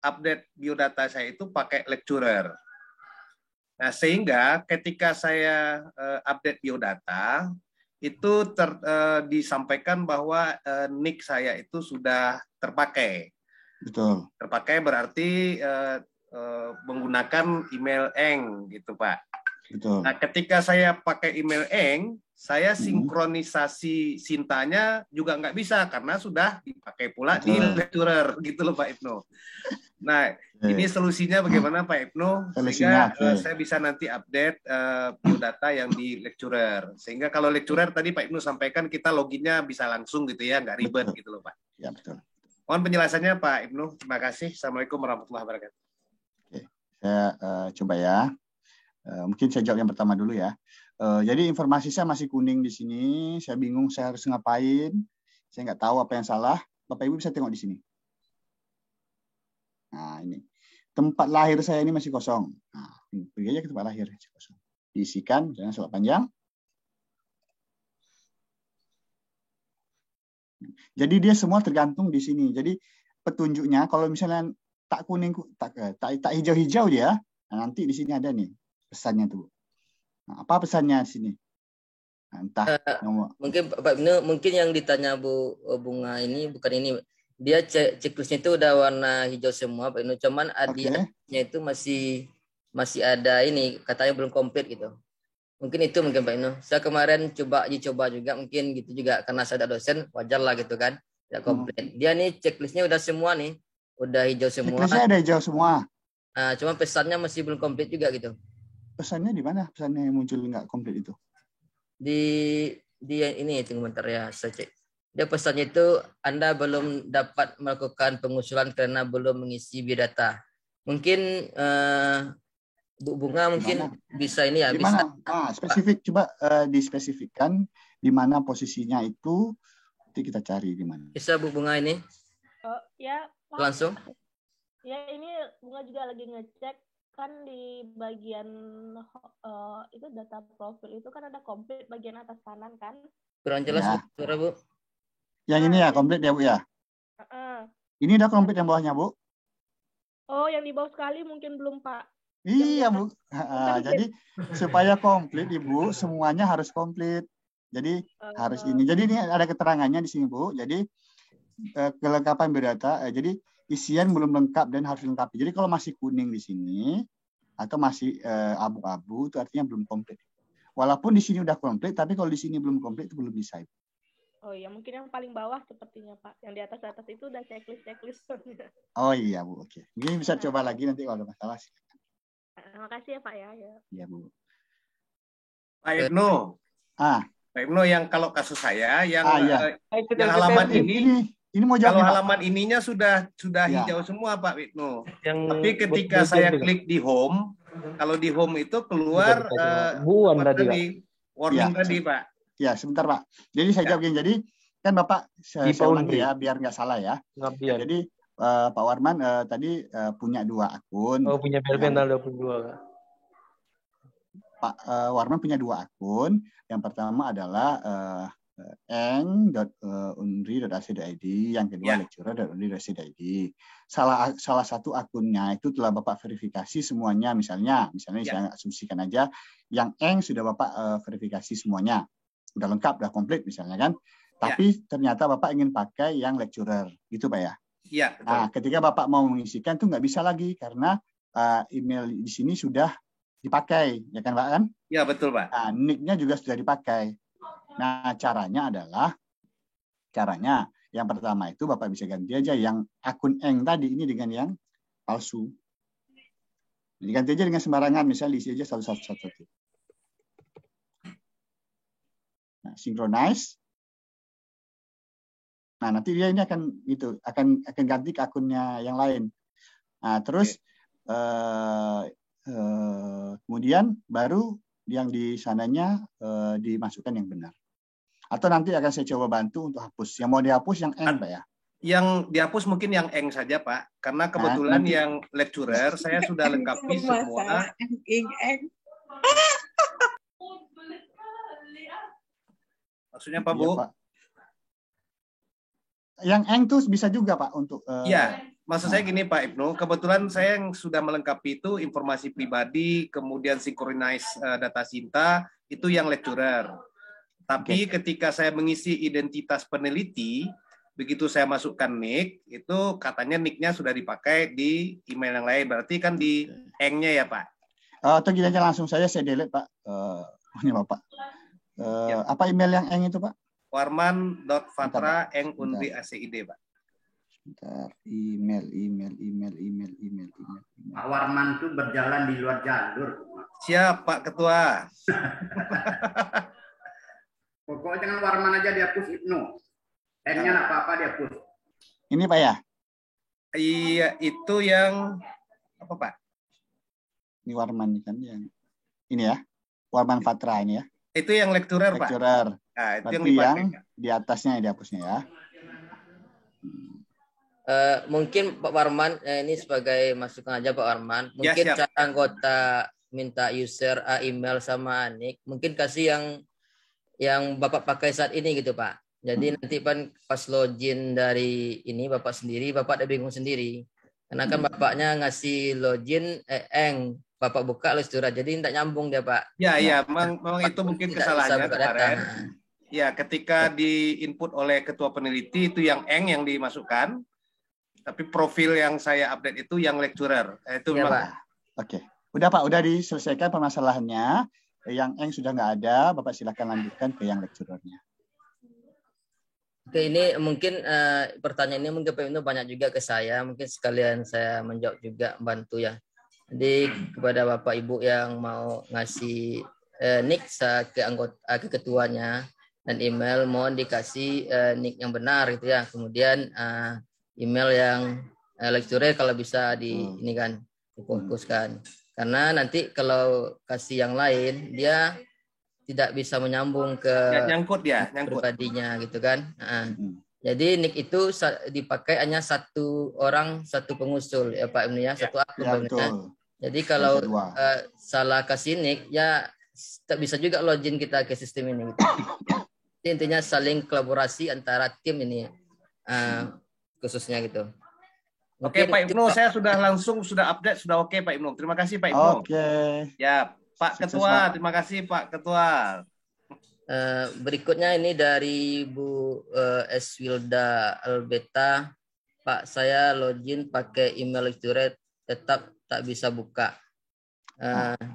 update biodata saya itu pakai lecturer. Nah, sehingga ketika saya update biodata, itu disampaikan bahwa nick saya itu sudah terpakai. Betul. Terpakai berarti menggunakan email Eng gitu Pak. Betul. Nah, ketika saya pakai email Eng, saya sinkronisasi Sintanya juga nggak bisa karena sudah dipakai pula di lecturer gitu loh Pak Ibnu. Nah, ini solusinya bagaimana Pak Ibnu? Sehingga saya bisa nanti update biodata yang di lecturer. Sehingga kalau lecturer tadi Pak Ibnu sampaikan kita loginnya bisa langsung gitu ya, nggak ribet gitu loh Pak. Ya, betul. Mohon penjelasannya Pak Ibnu. Terima kasih. Assalamualaikum warahmatullahi wabarakatuh. Oke, saya coba ya. Mungkin saya jawab yang pertama dulu ya. Jadi informasi saya masih kuning di sini. Saya bingung saya harus ngapain. Saya nggak tahu apa yang salah. Bapak Ibu bisa tengok di sini. Nah, ini. Tempat lahir saya ini masih kosong. Nah, pergi aja ke tempat lahir. Masih kosong. Diisikan, jangan salah panjang. Jadi dia semua tergantung di sini. Jadi petunjuknya kalau misalnya tak kuning, tak hijau-hijau dia, nah, nanti di sini ada nih pesannya tuh. Nah, apa pesannya di sini? Nah, entah nomor. Mungkin Pak Ibnu, mungkin yang ditanya Bu Bunga ini bukan ini. Dia checklistnya itu udah warna hijau semua Pak Ibnu. Cuman adanya itu masih ada ini katanya belum komplit gitu. Mungkin itu mungkin Pak Ibnu. Saya kemarin coba juga mungkin gitu juga karena saya ada dosen wajar lah gitu kan. Tidak komplit. Dia nih checklistnya udah semua nih. Udah hijau semua. Checklistnya ada hijau semua. Nah, cuma pesannya masih belum komplit juga gitu. Pesannya di mana? Pesannya yang muncul nggak komplit itu? Di ini tunggu bentar ya saya cek. Dia pesannya itu Anda belum dapat melakukan pengusulan karena belum mengisi biodata. Mungkin Bu Bunga mungkin bisa ini ya. Di mana? Spesifik coba dispesifikkan di mana posisinya itu. Nanti kita cari di mana. Bisa Bu Bunga ini? Ya. Langsung. Ya ini Bunga juga lagi ngecek kan di bagian itu data profil itu kan ada komplit bagian atas kanan kan? Kurang jelas ya. Suara Bu. Yang ini ya komplit ya Bu ya. Ini udah komplit yang bawahnya Bu. Oh yang di bawah sekali mungkin belum Pak. Iya Bu. Jadi supaya komplit Ibu semuanya harus komplit. Jadi harus ini. Jadi ini ada keterangannya di sini Bu. Jadi kelengkapan biodata. Jadi isian belum lengkap dan harus dilengkapi. Jadi kalau masih kuning di sini atau masih abu-abu itu artinya belum komplit. Walaupun di sini udah komplit, tapi kalau di sini belum komplit itu belum bisa. Oh iya, mungkin yang paling bawah sepertinya Pak. Yang di atas itu udah checklist. Oh iya Bu, oke. Mungkin bisa coba lagi nanti kalau ada masalah. Terima kasih ya Pak ya. Iya Bu. Pak Ibnu. Pak Ibnu, yang kalau kasus saya yang yang halaman ini mau jawab. Kalau halaman ininya sudah hijau semua Pak Ibnu. Tapi ketika saya klik di home, kalau di home itu keluar warning tadi Pak. Ya, sebentar Pak. Jadi saya jawab gini. Jadi kan Bapak saya ulangi ya biar nggak salah ya. Jadi Pak Warman tadi punya 2 akun. Oh, punya BLP tanggal 22. Pak Warman punya 2 akun. Yang pertama adalah eng.unri.ac.id, yang kedua lecturer.unri.ac.id. Salah satu akunnya itu telah Bapak verifikasi semuanya. Misalnya saya asumsikan aja yang eng sudah Bapak verifikasi semuanya. Udah lengkap, udah komplit misalnya kan. Tapi ternyata Bapak ingin pakai yang lecturer, gitu Pak ya? Iya. Nah, ketika Bapak mau mengisikan tuh nggak bisa lagi karena email di sini sudah dipakai, ya kan Pak kan? Iya betul Pak. Nah, nick-nya juga sudah dipakai. Nah, caranya yang pertama itu Bapak bisa ganti aja yang akun eng tadi ini dengan yang palsu. Diganti aja dengan sembarangan, misalnya diisi aja satu. Nah, synchronize. Nah, nanti dia ini akan ganti ke akunnya yang lain. Nah, terus kemudian baru yang di sananya dimasukkan yang benar. Atau nanti akan saya coba bantu untuk hapus. Yang mau dihapus yang eng Pak ya? Yang dihapus mungkin yang eng saja Pak, karena kebetulan yang lecturer saya sudah lengkapi semua. Maksudnya Pak Bu? Pak. Yang eng tuh bisa juga Pak untuk. Iya. Maksud saya gini Pak Ibnu, kebetulan saya yang sudah melengkapi itu informasi pribadi, kemudian synchronize data Sinta, itu yang lecturer. Tapi ketika saya mengisi identitas peneliti, begitu saya masukkan nick, itu katanya nicknya sudah dipakai di email yang lain. Berarti kan di eng-nya ya Pak? Atau gini aja langsung saya delete Pak. Ini Bapak. Apa email yang eng itu Pak? warman.fatra@unri.ac.id Pak. Bentar, email. Pak Warman tuh berjalan di luar jalur. Siap Pak Ketua. Pokoknya jangan Warman aja dihapus Ibnu. N-nya nggak apa-apa dihapus. Ini Pak ya? Iya, itu yang apa Pak? Ini Warman kan yang ini ya. Warman Fatra ini ya. Itu yang lecturer Pak. Lecturer. Nah, itu berarti yang di atasnya yang dihapusnya ya. Mungkin Pak Warman ini sebagai masukan aja Pak Warman. Mungkin cara anggota minta user email sama nick, mungkin kasih yang Bapak pakai saat ini gitu Pak. Jadi nanti kan pas login dari ini Bapak sendiri, Bapak udah bingung sendiri. Karena kan Bapaknya ngasih login eng, Bapak buka lecturer, jadi tidak nyambung dia Pak. Ya, memang itu mungkin kesalahannya kemarin. Ya, ketika di-input oleh ketua peneliti itu yang eng yang dimasukkan. Tapi profil yang saya update itu yang lecturer. Itu ya, Pak. Oke. Udah Pak, udah diselesaikan permasalahannya. Yang eng sudah nggak ada, Bapak silakan lanjutkan ke yang lecturernya. Oke, ini mungkin pertanyaan ini mungkin Pak Ibnu banyak juga ke saya. Mungkin sekalian saya menjawab juga, bantu ya. Jadi kepada Bapak Ibu yang mau ngasih nick ke anggota ke ketuanya dan email, mohon dikasih nick yang benar gitu ya. Kemudian email yang lecturer kalau bisa ini kan difokuskan, karena nanti kalau kasih yang lain dia tidak bisa menyambung ke nyangkut pribadinya gitu kan. Jadi nick itu dipakai hanya satu orang, satu pengusul ya Pak Ibnu ya, satu akun ya. Jadi kalau salah kasih nick ya tak bisa juga login kita ke sistem ini gitu. Jadi, intinya saling kolaborasi antara tim ini khususnya gitu. Oke Pak Ibnu, saya sudah update, sudah oke Pak Ibnu. Terima kasih Pak Ibnu. Oke. Ya Pak Ketua, terima kasih Pak Ketua. Berikutnya ini dari Bu Eswilda Albeta. Pak, saya login pakai email lecturer tetap tak bisa buka.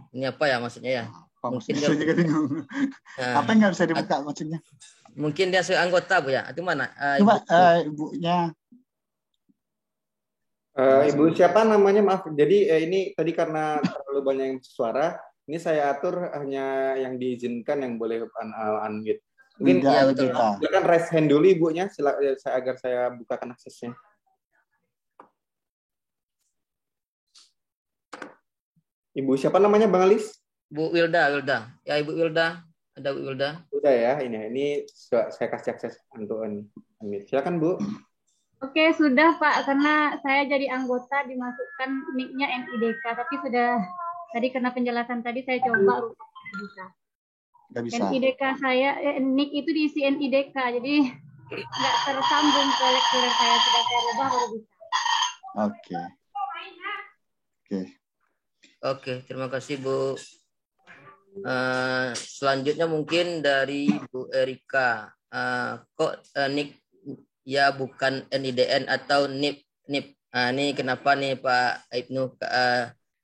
Ini apa ya maksudnya ya? Mungkin dia juga bingung. Apa yang nggak bisa dibuka maksudnya? Mungkin dia sebagai anggota Bu ya? Itu mana? Coba ibunya. Ibu siapa namanya? Maaf. Jadi ini tadi karena terlalu banyak yang suara, Ini saya atur hanya yang diizinkan yang boleh unmute. Mungkin Tidak, betul. silakan raise hand dulu ibunya, agar saya bukakan aksesnya. Ibu siapa namanya Bang Alis? Bu Wilda. Ya Ibu Wilda, ada Bu Wilda. Udah ya, ini saya kasih akses untuk unmute. Silakan Bu. Oke, sudah Pak, karena saya jadi anggota dimasukkan nick-nya NIDK, tapi sudah tadi karena penjelasan tadi saya coba rupanya bisa. Nggak bisa. NIDK saya, nick itu diisi NIDK, jadi nggak tersambung ke lecturer saya, sudah saya rubah baru bisa. Oke, terima kasih Bu. Selanjutnya mungkin dari Bu Erika. Kok nick ya bukan NIDN atau NIP? Ini kenapa nih Pak Ibnu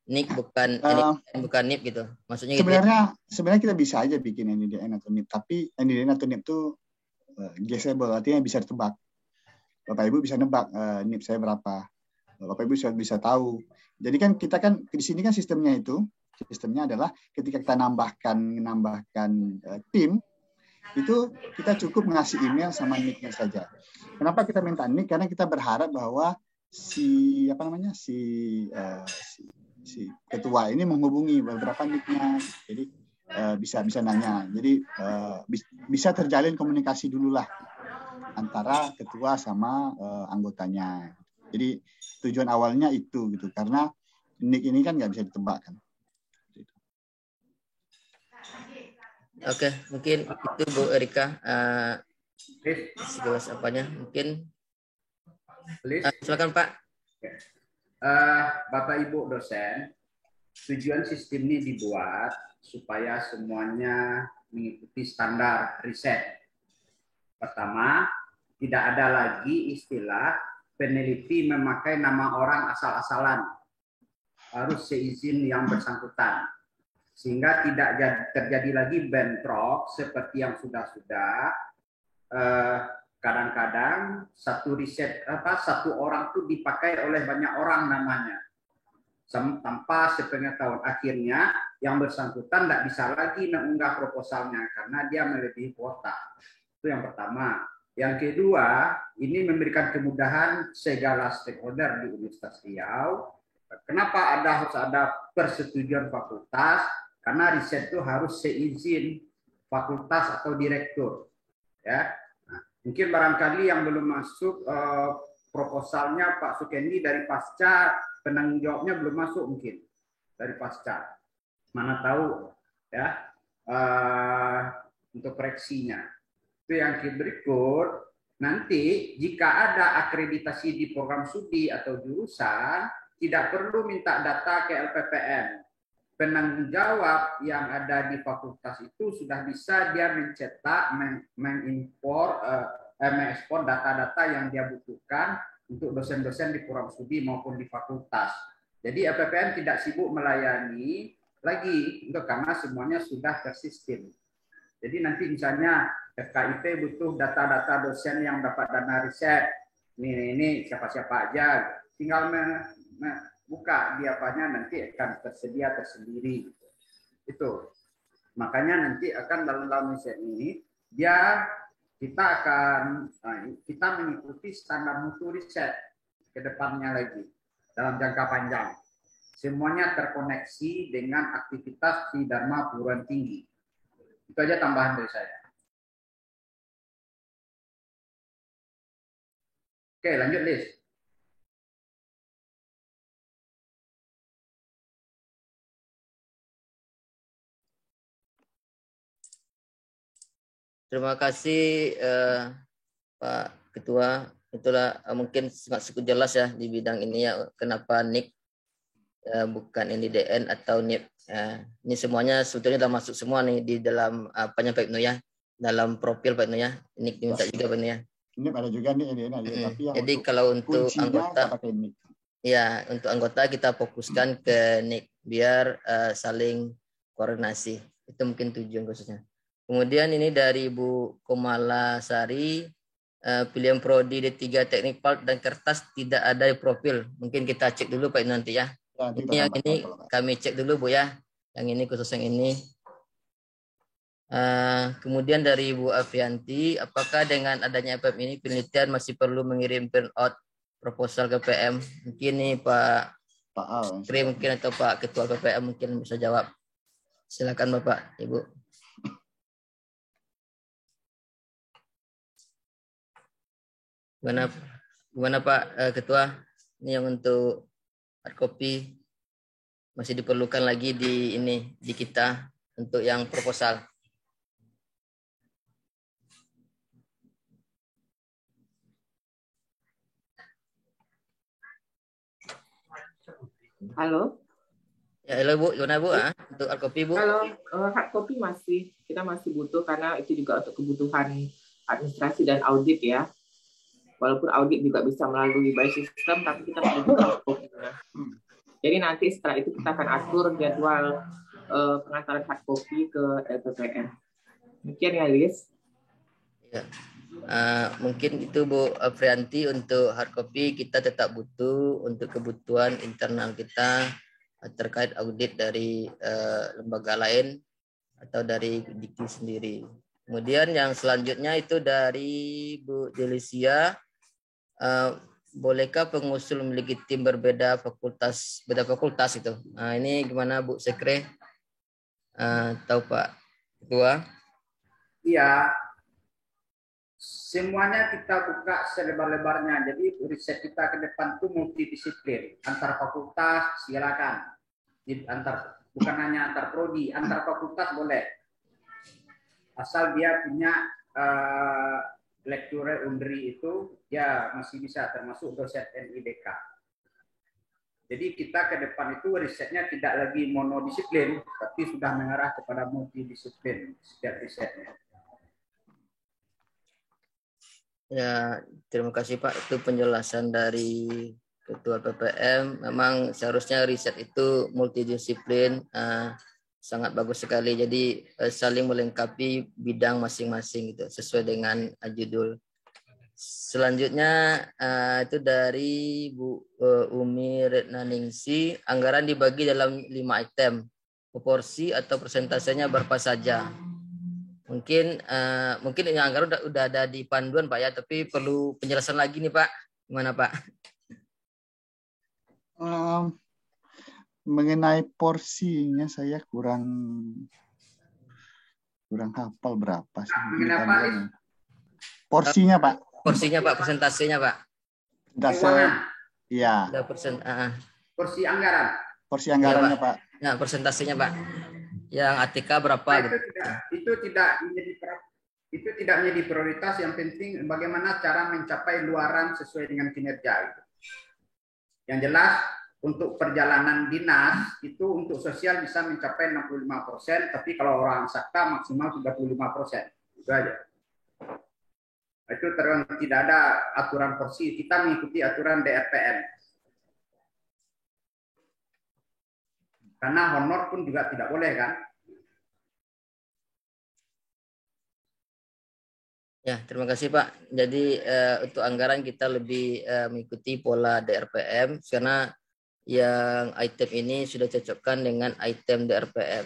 nick bukan NIDN bukan NIP gitu? Maksudnya sebenarnya kita bisa aja bikin NIDN atau NIP, tapi NIDN atau NIP itu guessable, artinya bisa ditebak. Bapak Ibu bisa nebak NIP saya berapa. Bapak Ibu bisa tahu. Jadi kan kita kan di sini kan sistemnya adalah ketika kita menambahkan tim, itu kita cukup ngasih email sama nick-nya saja. Kenapa kita minta nick? Karena kita berharap bahwa si ketua ini menghubungi beberapa nick-nya. Jadi bisa nanya. Jadi bisa terjalin komunikasi dulu lah antara ketua sama anggotanya. Jadi tujuan awalnya itu gitu, karena nick ini kan nggak bisa ditebak kan. Oke, mungkin itu Bu Erika. Sejelas apanya mungkin. Silakan Pak. Bapak Ibu dosen, tujuan sistem ini dibuat supaya semuanya mengikuti standar riset. Pertama, tidak ada lagi istilah peneliti memakai nama orang asal-asalan. Harus seizin yang bersangkutan. Sehingga tidak terjadi lagi bentrok seperti yang sudah-sudah. Kadang-kadang satu orang tuh dipakai oleh banyak orang namanya tanpa sepengetahuan. Akhirnya yang bersangkutan tidak bisa lagi mengunggah proposalnya karena dia melebihi kuota. Itu yang pertama. Yang kedua, ini memberikan kemudahan segala stakeholder di Universitas Riau. Kenapa harus ada persetujuan fakultas? Karena riset itu harus seizin fakultas atau direktur. Ya, nah, mungkin barangkali yang belum masuk proposalnya Pak Sukendi dari pasca, penanggung jawabnya belum masuk mungkin dari pasca. Mana tahu ya untuk koreksinya. Itu yang berikut. Nanti jika ada akreditasi di program studi atau jurusan, tidak perlu minta data ke LPPM. Penanggung jawab yang ada di fakultas itu sudah bisa dia mencetak, mengekspor data-data yang dia butuhkan untuk dosen-dosen di program studi maupun di fakultas. Jadi LPPM tidak sibuk melayani lagi karena semuanya sudah tersistem. Jadi nanti misalnya FKIP butuh data-data dosen yang dapat dana riset. Ini siapa-siapa aja, tinggal buka di apanya, nanti akan tersedia tersendiri. Itu makanya nanti akan dalam riset ini kita mengikuti standar mutu riset ke depannya lagi dalam jangka panjang. Semuanya terkoneksi dengan aktivitas di Dharma perguruan tinggi. Itu aja tambahan dari saya. Oke, lanjut Liz. Terima kasih Pak Ketua. Itulah mungkin sangat cukup jelas ya di bidang ini ya, kenapa NIK bukan NIDN atau NIP. Ini semuanya sebetulnya sudah masuk semua nih di dalam apanya Pak Ibnu ya, dalam profil Pak Ibnu ya. NIK diminta juga Pak Ibnu ya. NIP ada juga nih NIDN ada, tapi yang jadi kalau untuk anggota ya, untuk anggota kita fokuskan ke NIK biar saling koordinasi. Itu mungkin tujuan khususnya. Kemudian ini dari Bu Komala Sari, pilihan prodi D3 teknik pulp dan kertas tidak ada di profil. Mungkin kita cek dulu Pak nanti ya. Ini yang ini kami cek dulu Bu ya. Yang ini khusus yang ini. Kemudian dari Bu Afianti, apakah dengan adanya EPM ini penelitian masih perlu mengirim printout proposal ke PM? Mungkin nih Pak Al mungkin atau Pak Ketua PPM mungkin bisa jawab. Silakan Bapak, Ibu. Gimana Pak Ketua? Ini yang untuk hard copy masih diperlukan lagi di kita untuk yang proposal. Halo. Ya, halo Bu, gimana Bu? Untuk hard copy Bu? Kalau hard copy kita masih butuh karena itu juga untuk kebutuhan administrasi dan audit ya. Walaupun audit juga bisa melalui by system, tapi kita perlu hard copy. Jadi nanti setelah itu kita akan atur jadwal pengantaran hard copy ke LPPM. Demikian ya, Liz. Ya. Mungkin itu Bu Aprianti, untuk hard copy kita tetap butuh untuk kebutuhan internal kita terkait audit dari lembaga lain atau dari Dikti sendiri. Kemudian yang selanjutnya itu dari Bu Delicia, bolehkah pengusul memiliki tim beda fakultas itu? Ini gimana Bu Sekre? Tahu Pak Ketua? Iya. Semuanya kita buka selebar-lebarnya. Jadi riset kita ke depan itu multidisiplin. Antar fakultas silakan. Bukan hanya antar prodi, antar fakultas boleh. Asal dia punya lecturer UNRI itu, ya masih bisa termasuk dosen NIDK. Jadi kita ke depan itu risetnya tidak lagi monodisiplin, tapi sudah mengarah kepada multidisiplin setiap risetnya. Ya, terima kasih Pak. Itu penjelasan dari Ketua PPM. Memang seharusnya riset itu multidisiplin, sangat bagus sekali. Jadi saling melengkapi bidang masing-masing gitu, sesuai dengan judul. Selanjutnya itu dari Bu Umi Retnaningsi, anggaran dibagi dalam 5 item. Proporsi atau persentasenya berapa saja? Mungkin ini anggaran udah ada di panduan Pak ya, tapi perlu penjelasan lagi nih Pak. Gimana Pak? Mengenai porsinya saya kurang hafal berapa sih. Porsinya Pak. Porsinya Pak, persentasenya Pak. Iya. Porsi anggaran. Porsi anggarannya ya, Pak. Ya, persentasenya Pak. Yang ATK berapa? Nah, itu tidak menjadi prioritas. Yang penting bagaimana cara mencapai luaran sesuai dengan kinerja. Gitu. Yang jelas untuk perjalanan dinas itu untuk sosial bisa mencapai 65%, tapi kalau orang sakta maksimal 35%. Itu aja. Itu tidak ada aturan porsi. Kita mengikuti aturan DRPM. Karena honor pun juga tidak boleh kan? Ya, terima kasih Pak. Jadi untuk anggaran kita lebih mengikuti pola DRPM karena yang item ini sudah cocokkan dengan item DRPM.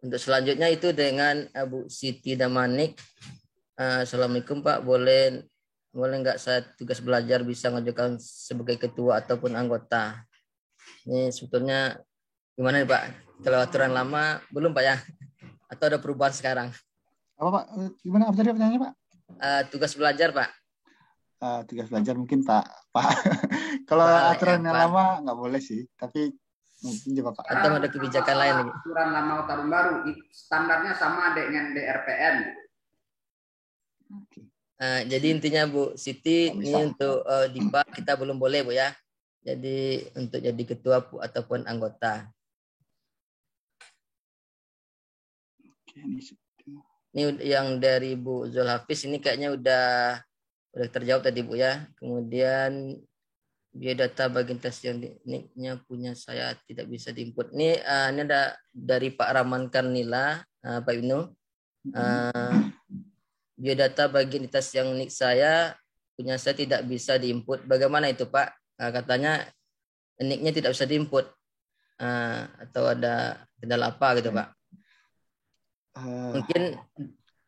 Untuk selanjutnya itu dengan Bu Siti Damanik. Assalamualaikum Pak, boleh nggak saya tugas belajar bisa mengajukan sebagai ketua ataupun anggota? Ini sebetulnya gimana nih Pak? Kalau aturan lama belum Pak ya? Atau ada perubahan sekarang? Apa Pak? Gimana tadi pertanyaannya Pak? Tugas belajar Pak. Tugas belajar mungkin Pak. Kalau aturannya lama nggak boleh sih, tapi mungkin juga Pak. Atau ada kebijakan lain lagi? Aturan lama tahun baru, standarnya sama dengan DRPM. Jadi intinya Bu Siti, ini untuk DIPA kita belum boleh Bu ya. Jadi untuk jadi ketua ataupun anggota. Ini yang dari Bu Zulhafiz ini kayaknya udah terjawab tadi Bu ya. Kemudian biodata bagian tes yang nicknya punya saya tidak bisa diinput. Ini ada dari Pak Rahman Karnila, Pak Ibnu. Biodata bagian tes yang nick saya punya saya tidak bisa diinput. Bagaimana itu Pak? Katanya nicknya tidak bisa diinput. atau ada kendala apa gitu Pak?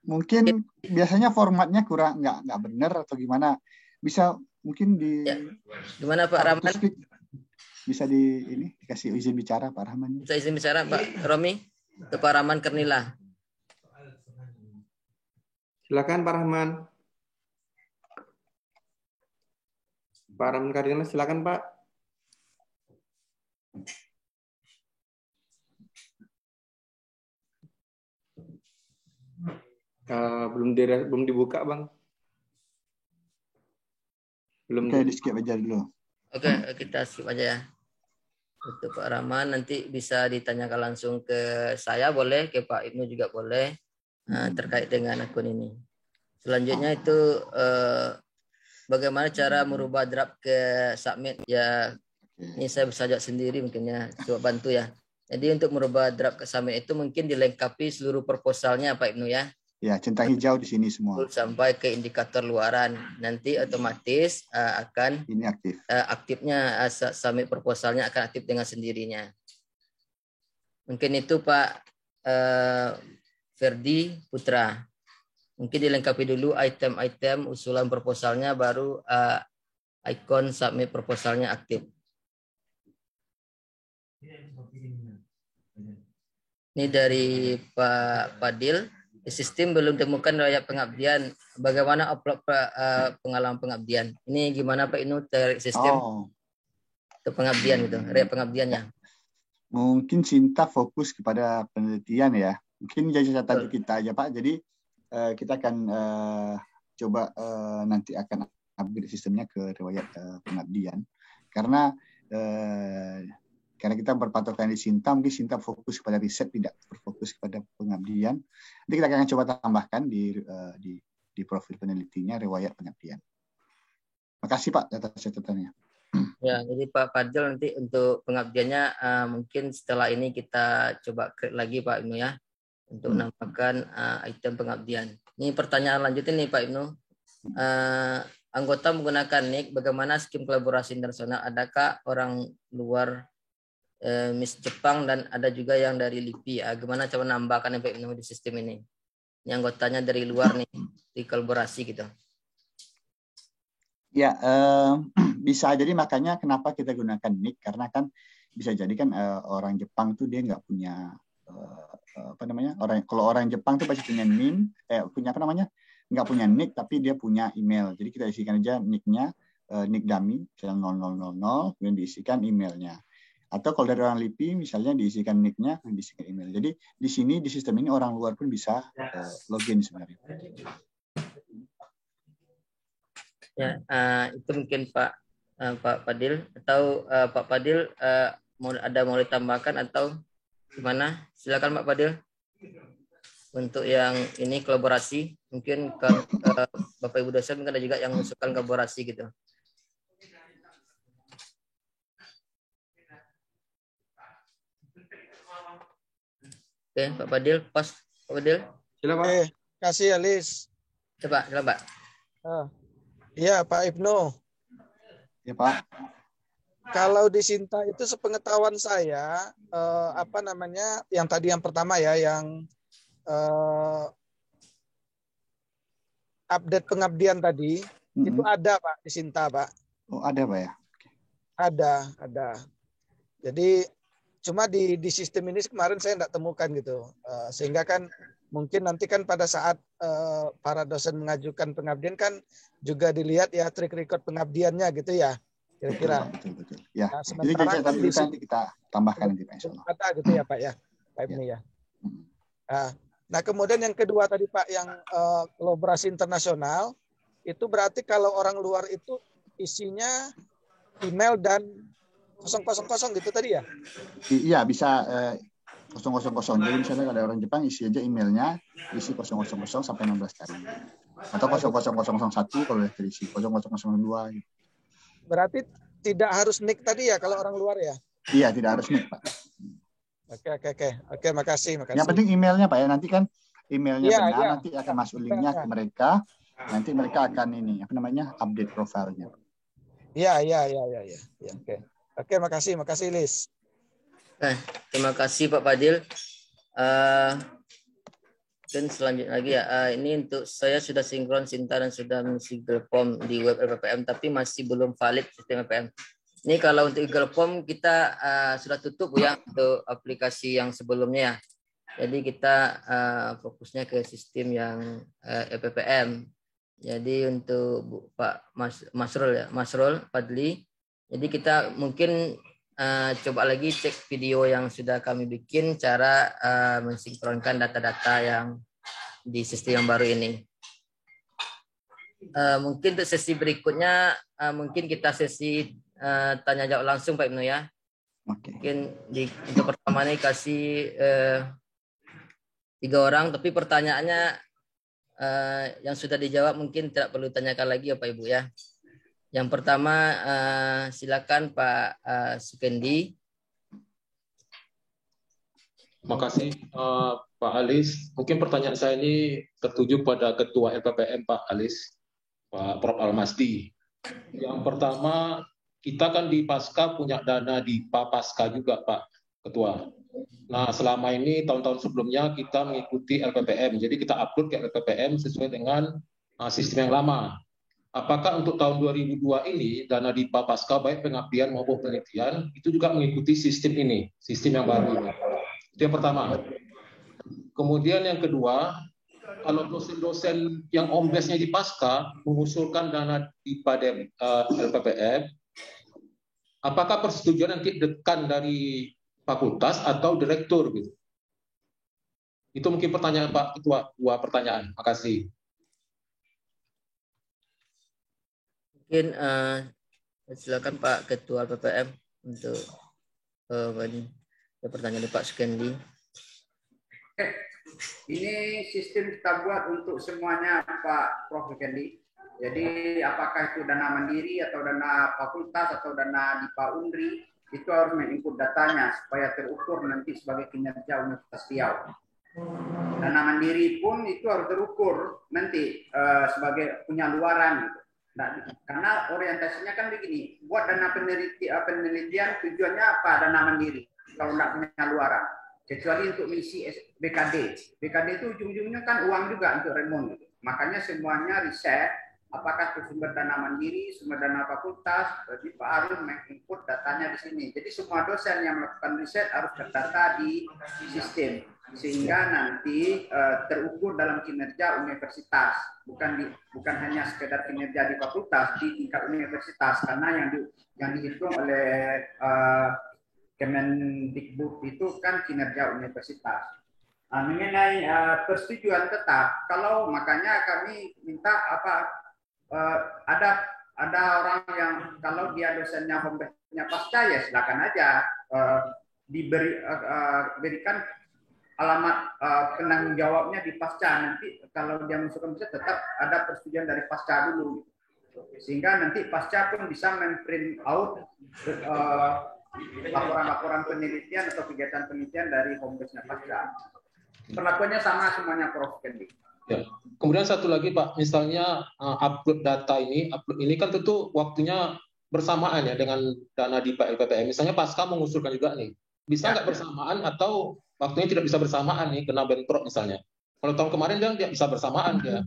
Mungkin biasanya formatnya kurang nggak benar atau gimana? Bisa mungkin gimana Pak Rahman? Bisa dikasih izin bicara Pak Rahman. Bisa izin bicara Pak Romi ke Pak Rahman Kernila. Silakan Pak Rahman. Pak Rahman Kernila, silakan Pak. Belum dibuka Bang. Belum. Oke, di skip aja dulu. Oke, kita skip aja ya. Untuk Pak Rahman nanti bisa ditanyakan langsung ke saya boleh, ke Pak Ibnu juga boleh terkait dengan akun ini. Selanjutnya itu bagaimana cara merubah draft ke submit ya. Ini saya bisa ajak sendiri mungkin ya, coba bantu ya. Jadi untuk merubah draft ke submit itu mungkin dilengkapi seluruh proposalnya Pak Ibnu ya. Ya, centang hijau di sini semua. Sampai ke indikator luaran. Nanti otomatis akan ini aktifnya submit proposalnya akan aktif dengan sendirinya. Mungkin itu Pak Ferdi Putra. Mungkin dilengkapi dulu item-item usulan proposalnya, baru ikon submit proposalnya aktif. Ini dari Pak Fadil. Sistem belum temukan riwayat pengabdian. Bagaimana upload pengalaman pengabdian? Ini gimana Pak Inu dari sistem ke pengabdian gitu, riwayat pengabdiannya? Mungkin Sinta fokus kepada penelitian ya. Mungkin jadi catatan kita aja Pak. Jadi kita akan coba nanti akan upgrade sistemnya ke riwayat pengabdian. Karena kita berpatokan di Sinta, mungkin Sinta fokus kepada riset, tidak berfokus kepada pengabdian. Nanti kita akan coba tambahkan di profil penelitinya riwayat pengabdian. Makasih Pak atas catatannya. Ya, jadi Pak Fadil nanti untuk pengabdiannya mungkin setelah ini kita coba create lagi Pak Ibnu ya, untuk menambahkan item pengabdian. Ini pertanyaan lanjutin nih Pak Ibnu. Anggota menggunakan NIK, bagaimana skim kolaborasi internasional? Adakah orang luar Miss Jepang dan ada juga yang dari LIPI? Gimana cara menambahkan Pak Ibnu di sistem ini? Ini anggotanya dari luar nih, di kolaborasi gitu. Ya, bisa jadi makanya kenapa kita gunakan NIK, karena kan bisa jadi kan orang Jepang tuh dia nggak punya kalau orang Jepang tuh pasti punya NIM, punya nggak punya NIK tapi dia punya email. Jadi kita isikan aja NIK-nya, NIK dummy 0000, kemudian diisikan emailnya. Atau kalau dari orang LIPI misalnya diisikan NIK-nya, diisikan email. Jadi di sini di sistem ini orang luar pun bisa login sebenarnya. Ya, itu mungkin Pak Fadil atau Pak Fadil mau ditambahkan atau gimana? Silakan Pak Fadil. Untuk yang ini kolaborasi, mungkin Bapak Ibu dosen mungkin ada juga yang mengusulkan kolaborasi gitu. Oke, Pak Fadil, pas Pak Fadil. Silakan. Kasih Alis. Coba, Pak. Iya, Pak Ibnu. Ya, Pak. Kalau di Sinta itu sepengetahuan saya, yang tadi yang pertama ya, yang update pengabdian tadi, itu ada Pak di Sinta, Pak. Oh, ada Pak ya? Ada. Jadi cuma di sistem ini kemarin saya tidak temukan gitu, sehingga kan mungkin nanti kan pada saat para dosen mengajukan pengabdian kan juga dilihat ya track record pengabdiannya gitu ya, kira-kira. Betul. Ya. Nah, jadi nanti kita tambahkan nanti Pak Insyaallah. Ada gitu ya Pak ya, Pak Ibnu ya. Nah kemudian yang kedua tadi Pak yang kolaborasi internasional itu berarti kalau orang luar itu isinya email dan 000 gitu tadi ya? Iya bisa 000. Jadi misalnya ada orang Jepang isi aja emailnya isi 000 sampai 16 kali. Atau 00001 kalau terisi 0002 gitu. Berarti tidak harus nick tadi ya kalau orang luar ya? Iya, tidak harus nick, Pak. Oke, makasih. Yang penting emailnya Pak ya, nanti kan emailnya benar, nanti akan masuk linknya ke mereka, nanti mereka akan update profilnya. Iya. Oke, makasih Lis. Terima kasih Pak Fadil. Dan selanjutnya lagi ya, ini untuk saya sudah sinkron Sinta dan sudah mengisi Google Form di web LPPM, tapi masih belum valid sistem LPPM. Ini kalau untuk Google Form kita sudah tutup Bu ya, untuk aplikasi yang sebelumnya ya. Jadi kita fokusnya ke sistem yang LPPM. Jadi untuk Pak Masrul ya, Masrul Fadli. Jadi kita mungkin coba lagi cek video yang sudah kami bikin cara mensinkronkan data-data yang di sistem yang baru ini. Mungkin untuk sesi berikutnya mungkin kita sesi tanya jawab langsung Pak Ibnu ya. Mungkin untuk pertama ini kasih 3 orang, tapi pertanyaannya yang sudah dijawab mungkin tidak perlu tanyakan lagi ya Pak Ibu ya. Yang pertama silakan Pak Sukendi. Terima kasih Pak Alis. Mungkin pertanyaan saya ini tertuju pada Ketua LPPM Pak Alis, Pak Prof. Almasdi. Yang pertama, kita kan di Pasca punya dana di Pasca juga Pak Ketua. Nah, selama ini tahun-tahun sebelumnya kita mengikuti LPPM, jadi kita upload ke LPPM sesuai dengan sistem yang lama. Apakah untuk tahun 2002 ini dana di Pasca baik pengabdian maupun penelitian itu juga mengikuti sistem ini, sistem yang baru ini? Itu yang pertama. Kemudian yang kedua, kalau dosen-dosen yang omblesnya di Pasca mengusulkan dana di LPPM, apakah persetujuan nanti dekan dari fakultas atau direktur gitu? Itu mungkin pertanyaan Pak Ketua, 2 pertanyaan. Makasih. Mungkin silakan Pak Ketua LPPM untuk pertanyaan dari Pak Sukendi. Ini sistem kita buat untuk semuanya Pak Prof. Sukendi. Jadi apakah itu dana mandiri atau dana fakultas atau dana DIPA Unri, itu harus menginput datanya supaya terukur nanti sebagai kinerja Universitas Riau. Dana mandiri pun itu harus terukur nanti sebagai penyaluran gitu. Nah, karena orientasinya kan begini, buat dana penelitian tujuannya apa dana mandiri kalau tidak penyaluran, kecuali untuk misi BKD. BKD itu ujung-ujungnya kan uang juga untuk remon. Makanya semuanya riset, apakah itu sumber dana mandiri, sumber dana fakultas, jadi Pak harus menginput datanya di sini. Jadi semua dosen yang melakukan riset harus terdata di sistem, sehingga nanti terukur dalam kinerja universitas, bukan hanya sekedar kinerja di fakultas, di tingkat universitas, karena yang dihitung oleh Kemendikbud itu kan kinerja universitas. Mengenai persetujuan tetap, kalau makanya kami minta ada orang yang kalau dia dosennya homebase-nya Pasca ya silakan aja diberikan alamat penanggung jawabnya di Pasca. Nanti kalau dia masukkan bisa tetap ada persetujuan dari Pasca dulu, sehingga nanti Pasca pun bisa memprint out laporan-laporan penelitian atau kegiatan penelitian dari homebase-nya Pasca. Perlakuannya sama semuanya Prof. Kendi. Ya. Kemudian satu lagi Pak, misalnya upload data ini kan tentu waktunya bersamaan ya dengan dana di LPPM. Misalnya Pasca mengusulkan juga nih, bisa nggak bersamaan atau waktunya tidak bisa bersamaan nih kena bentrok misalnya. Kalau tahun kemarin dia tidak bisa bersamaan dia.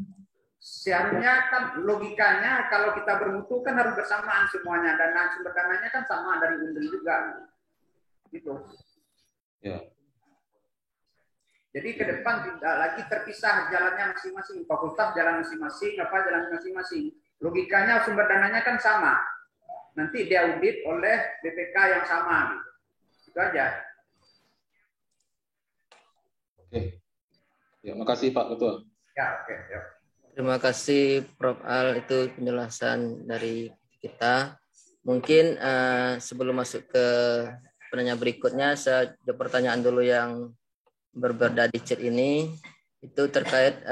Seharusnya kan logikanya kalau kita bermutu kan harus bersamaan semuanya, dan sumber dananya kan sama dari Unri juga, gitu. Ya. Jadi ke depan tidak lagi terpisah jalannya masing-masing, fakultas jalan masing-masing, jalan masing-masing. Logikanya sumber dananya kan sama. Nanti diaudit oleh BPK yang sama. Gitu. Itu aja. Oke. Ya, makasih Pak Ketua. Ya, oke. Ya. Terima kasih Prof. Al, itu penjelasan dari kita. Mungkin sebelum masuk ke penanya berikutnya, saya ada pertanyaan dulu yang berbeda di chat ini. Itu terkait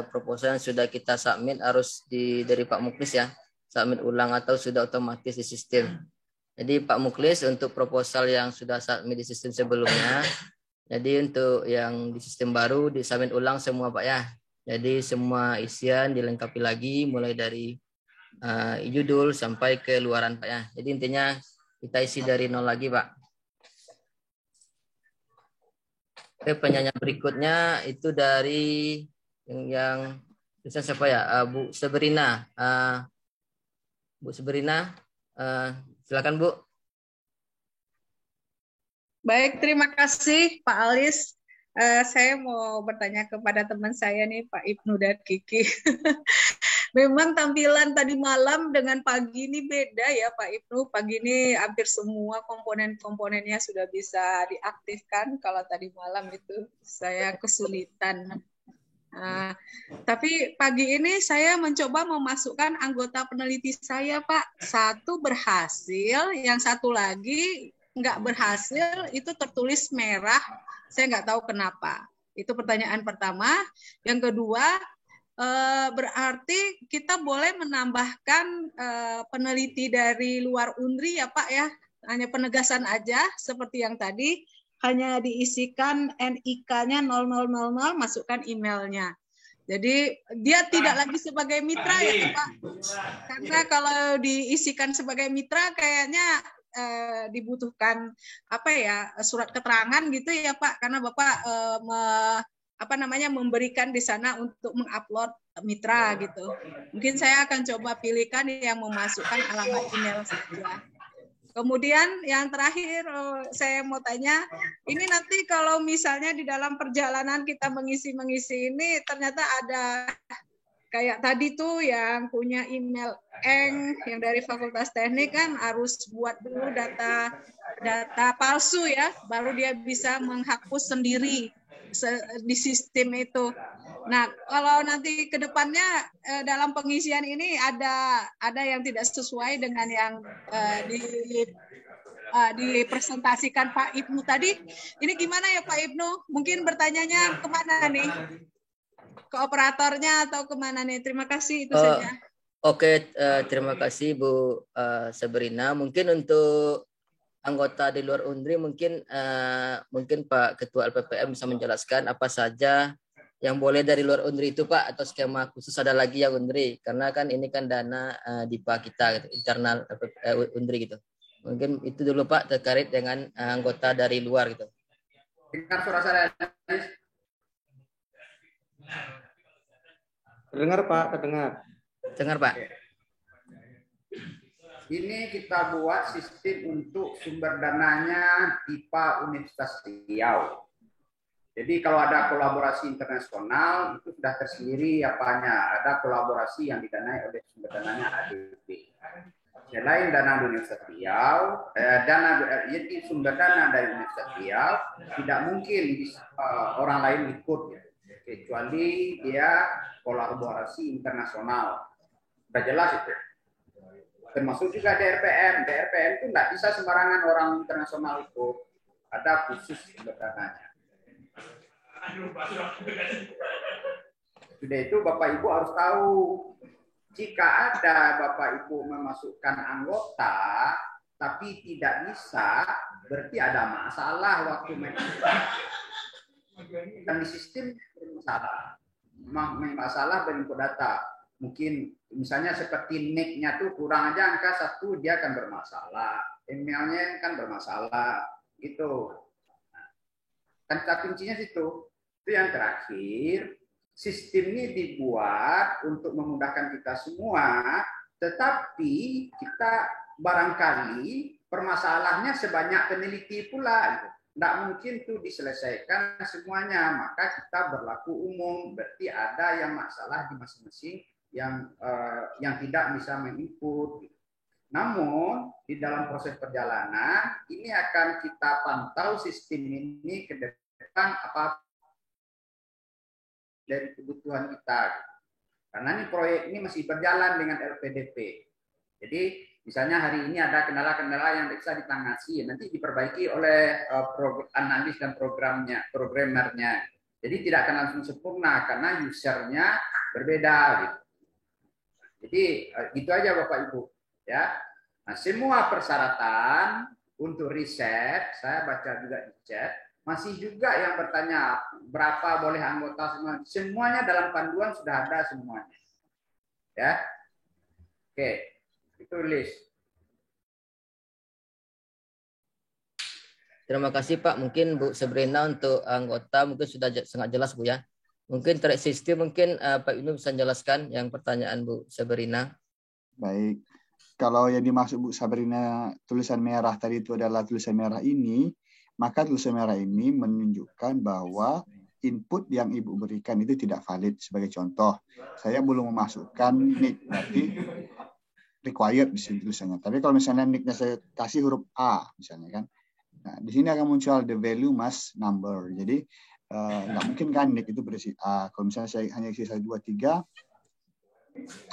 proposal yang sudah kita submit harus dari Pak Muklis ya, submit ulang atau sudah otomatis di sistem. Jadi Pak Muklis untuk proposal yang sudah submit di sistem sebelumnya, jadi untuk yang di sistem baru disubmit ulang semua Pak ya. Jadi semua isian dilengkapi lagi mulai dari judul sampai ke luaran Pak ya. Jadi intinya kita isi dari nol lagi Pak. Oke, penyanyi berikutnya itu dari yang tulisan siapa ya? Bu Seberina. Bu Seberina, silakan Bu. Baik, terima kasih Pak Alis. Saya mau bertanya kepada teman saya nih, Pak Ibnu dan Kiki. Memang tampilan tadi malam dengan pagi ini beda ya Pak Ibnu. Pagi ini hampir semua komponen-komponennya sudah bisa diaktifkan. Kalau tadi malam itu saya kesulitan. Tapi pagi ini saya mencoba memasukkan anggota peneliti saya Pak. Satu berhasil, yang satu lagi nggak berhasil, itu tertulis merah. Saya nggak tahu kenapa. Itu pertanyaan pertama. Yang kedua, berarti kita boleh menambahkan peneliti dari luar UNRI ya Pak ya, hanya penegasan aja seperti yang tadi, hanya diisikan NIK-nya 0000, masukkan emailnya. Jadi dia tidak lagi sebagai mitra ya Pak, karena kalau diisikan sebagai mitra kayaknya dibutuhkan apa ya, surat keterangan gitu ya Pak, karena Bapak memberikan di sana untuk mengupload mitra gitu. Mungkin saya akan coba pilihkan yang memasukkan alamat email saja. Kemudian yang terakhir saya mau tanya, ini nanti kalau misalnya di dalam perjalanan kita mengisi ini ternyata ada kayak tadi tuh yang punya email yang dari Fakultas Teknik kan harus buat dulu data palsu ya, baru dia bisa menghapus sendiri di sistem itu. Nah, kalau nanti ke depannya dalam pengisian ini ada yang tidak sesuai dengan yang dipresentasikan Pak Ibnu tadi. Ini gimana ya Pak Ibnu? Mungkin bertanyanya kemana nih? Ke operatornya atau kemana nih? Terima kasih, itu saja. Oke, terima kasih Bu Seberina. Mungkin untuk anggota di luar UNRI mungkin Pak Ketua LPPM bisa menjelaskan apa saja yang boleh dari luar UNRI itu Pak, atau skema khusus ada lagi yang UNRI, karena kan ini kan dana DIPA kita gitu, internal UNRI gitu. Mungkin itu dulu Pak terkait dengan anggota dari luar gitu. Dengar suara saya? Terdengar Pak, terdengar. Dengar Pak. Ini kita buat sistem untuk sumber dananya DIPA Universitas Riau. Jadi kalau ada kolaborasi internasional itu sudah tersendiri apanya. Ada kolaborasi yang didanai oleh sumber dananya ADB. Selain dana Universitas Riau, jadi sumber dana dari Universitas Riau tidak mungkin orang lain ikut, kecuali dia kolaborasi internasional. Sudah jelas itu. Termasuk juga DRPM. DRPM itu tidak bisa sembarangan orang internasional ikut. Ada khusus sumber dananya. Sudah itu Bapak Ibu harus tahu, jika ada Bapak Ibu memasukkan anggota tapi tidak bisa, berarti ada masalah waktu dan di sistem bermasalah. Masalah berinput data. Mungkin misalnya seperti NIK-nya tuh kurang aja angka 1, dia akan bermasalah. Emailnya kan bermasalah gitu. Kan kuncinya situ. Itu yang terakhir. Sistem ini dibuat untuk memudahkan kita semua, tetapi kita barangkali permasalahannya sebanyak peneliti pula. Tidak mungkin itu diselesaikan semuanya, maka kita berlaku umum. Berarti ada yang masalah di masing-masing yang tidak bisa menginput. Namun di dalam proses perjalanan ini akan kita pantau sistem ini ke depan apa dari kebutuhan kita. Karena ini proyek ini masih berjalan dengan LPDP. Jadi misalnya hari ini ada kendala-kendala yang bisa ditangani, nanti diperbaiki oleh analis dan programmernya. Jadi tidak akan langsung sempurna karena usernya berbeda. Gitu. Jadi gitu aja Bapak Ibu. Ya. Nah, semua persyaratan untuk riset, saya baca juga di chat, masih juga yang bertanya berapa boleh anggota semua. Semuanya dalam panduan sudah ada semuanya. Ya. Oke. Itu list. Terima kasih Pak. Mungkin Bu Sabrina untuk anggota mungkin sudah sangat jelas Bu ya. Mungkin track system mungkin Pak Ibnu bisa jelaskan yang pertanyaan Bu Sabrina. Baik. Kalau yang dimaksud Bu Sabrina tulisan merah tadi itu adalah tulisan merah ini, maka tulisan merah ini menunjukkan bahwa input yang Ibu berikan itu tidak valid. Sebagai contoh, saya belum memasukkan nick, berarti required di sini tulisannya. Tapi kalau misalnya nicknya saya kasih huruf A misalnya kan, nah di sini akan muncul the value must number. Jadi nggak mungkin kan nick itu berisi A. Kalau misalnya saya hanya isi 1, 2, 3,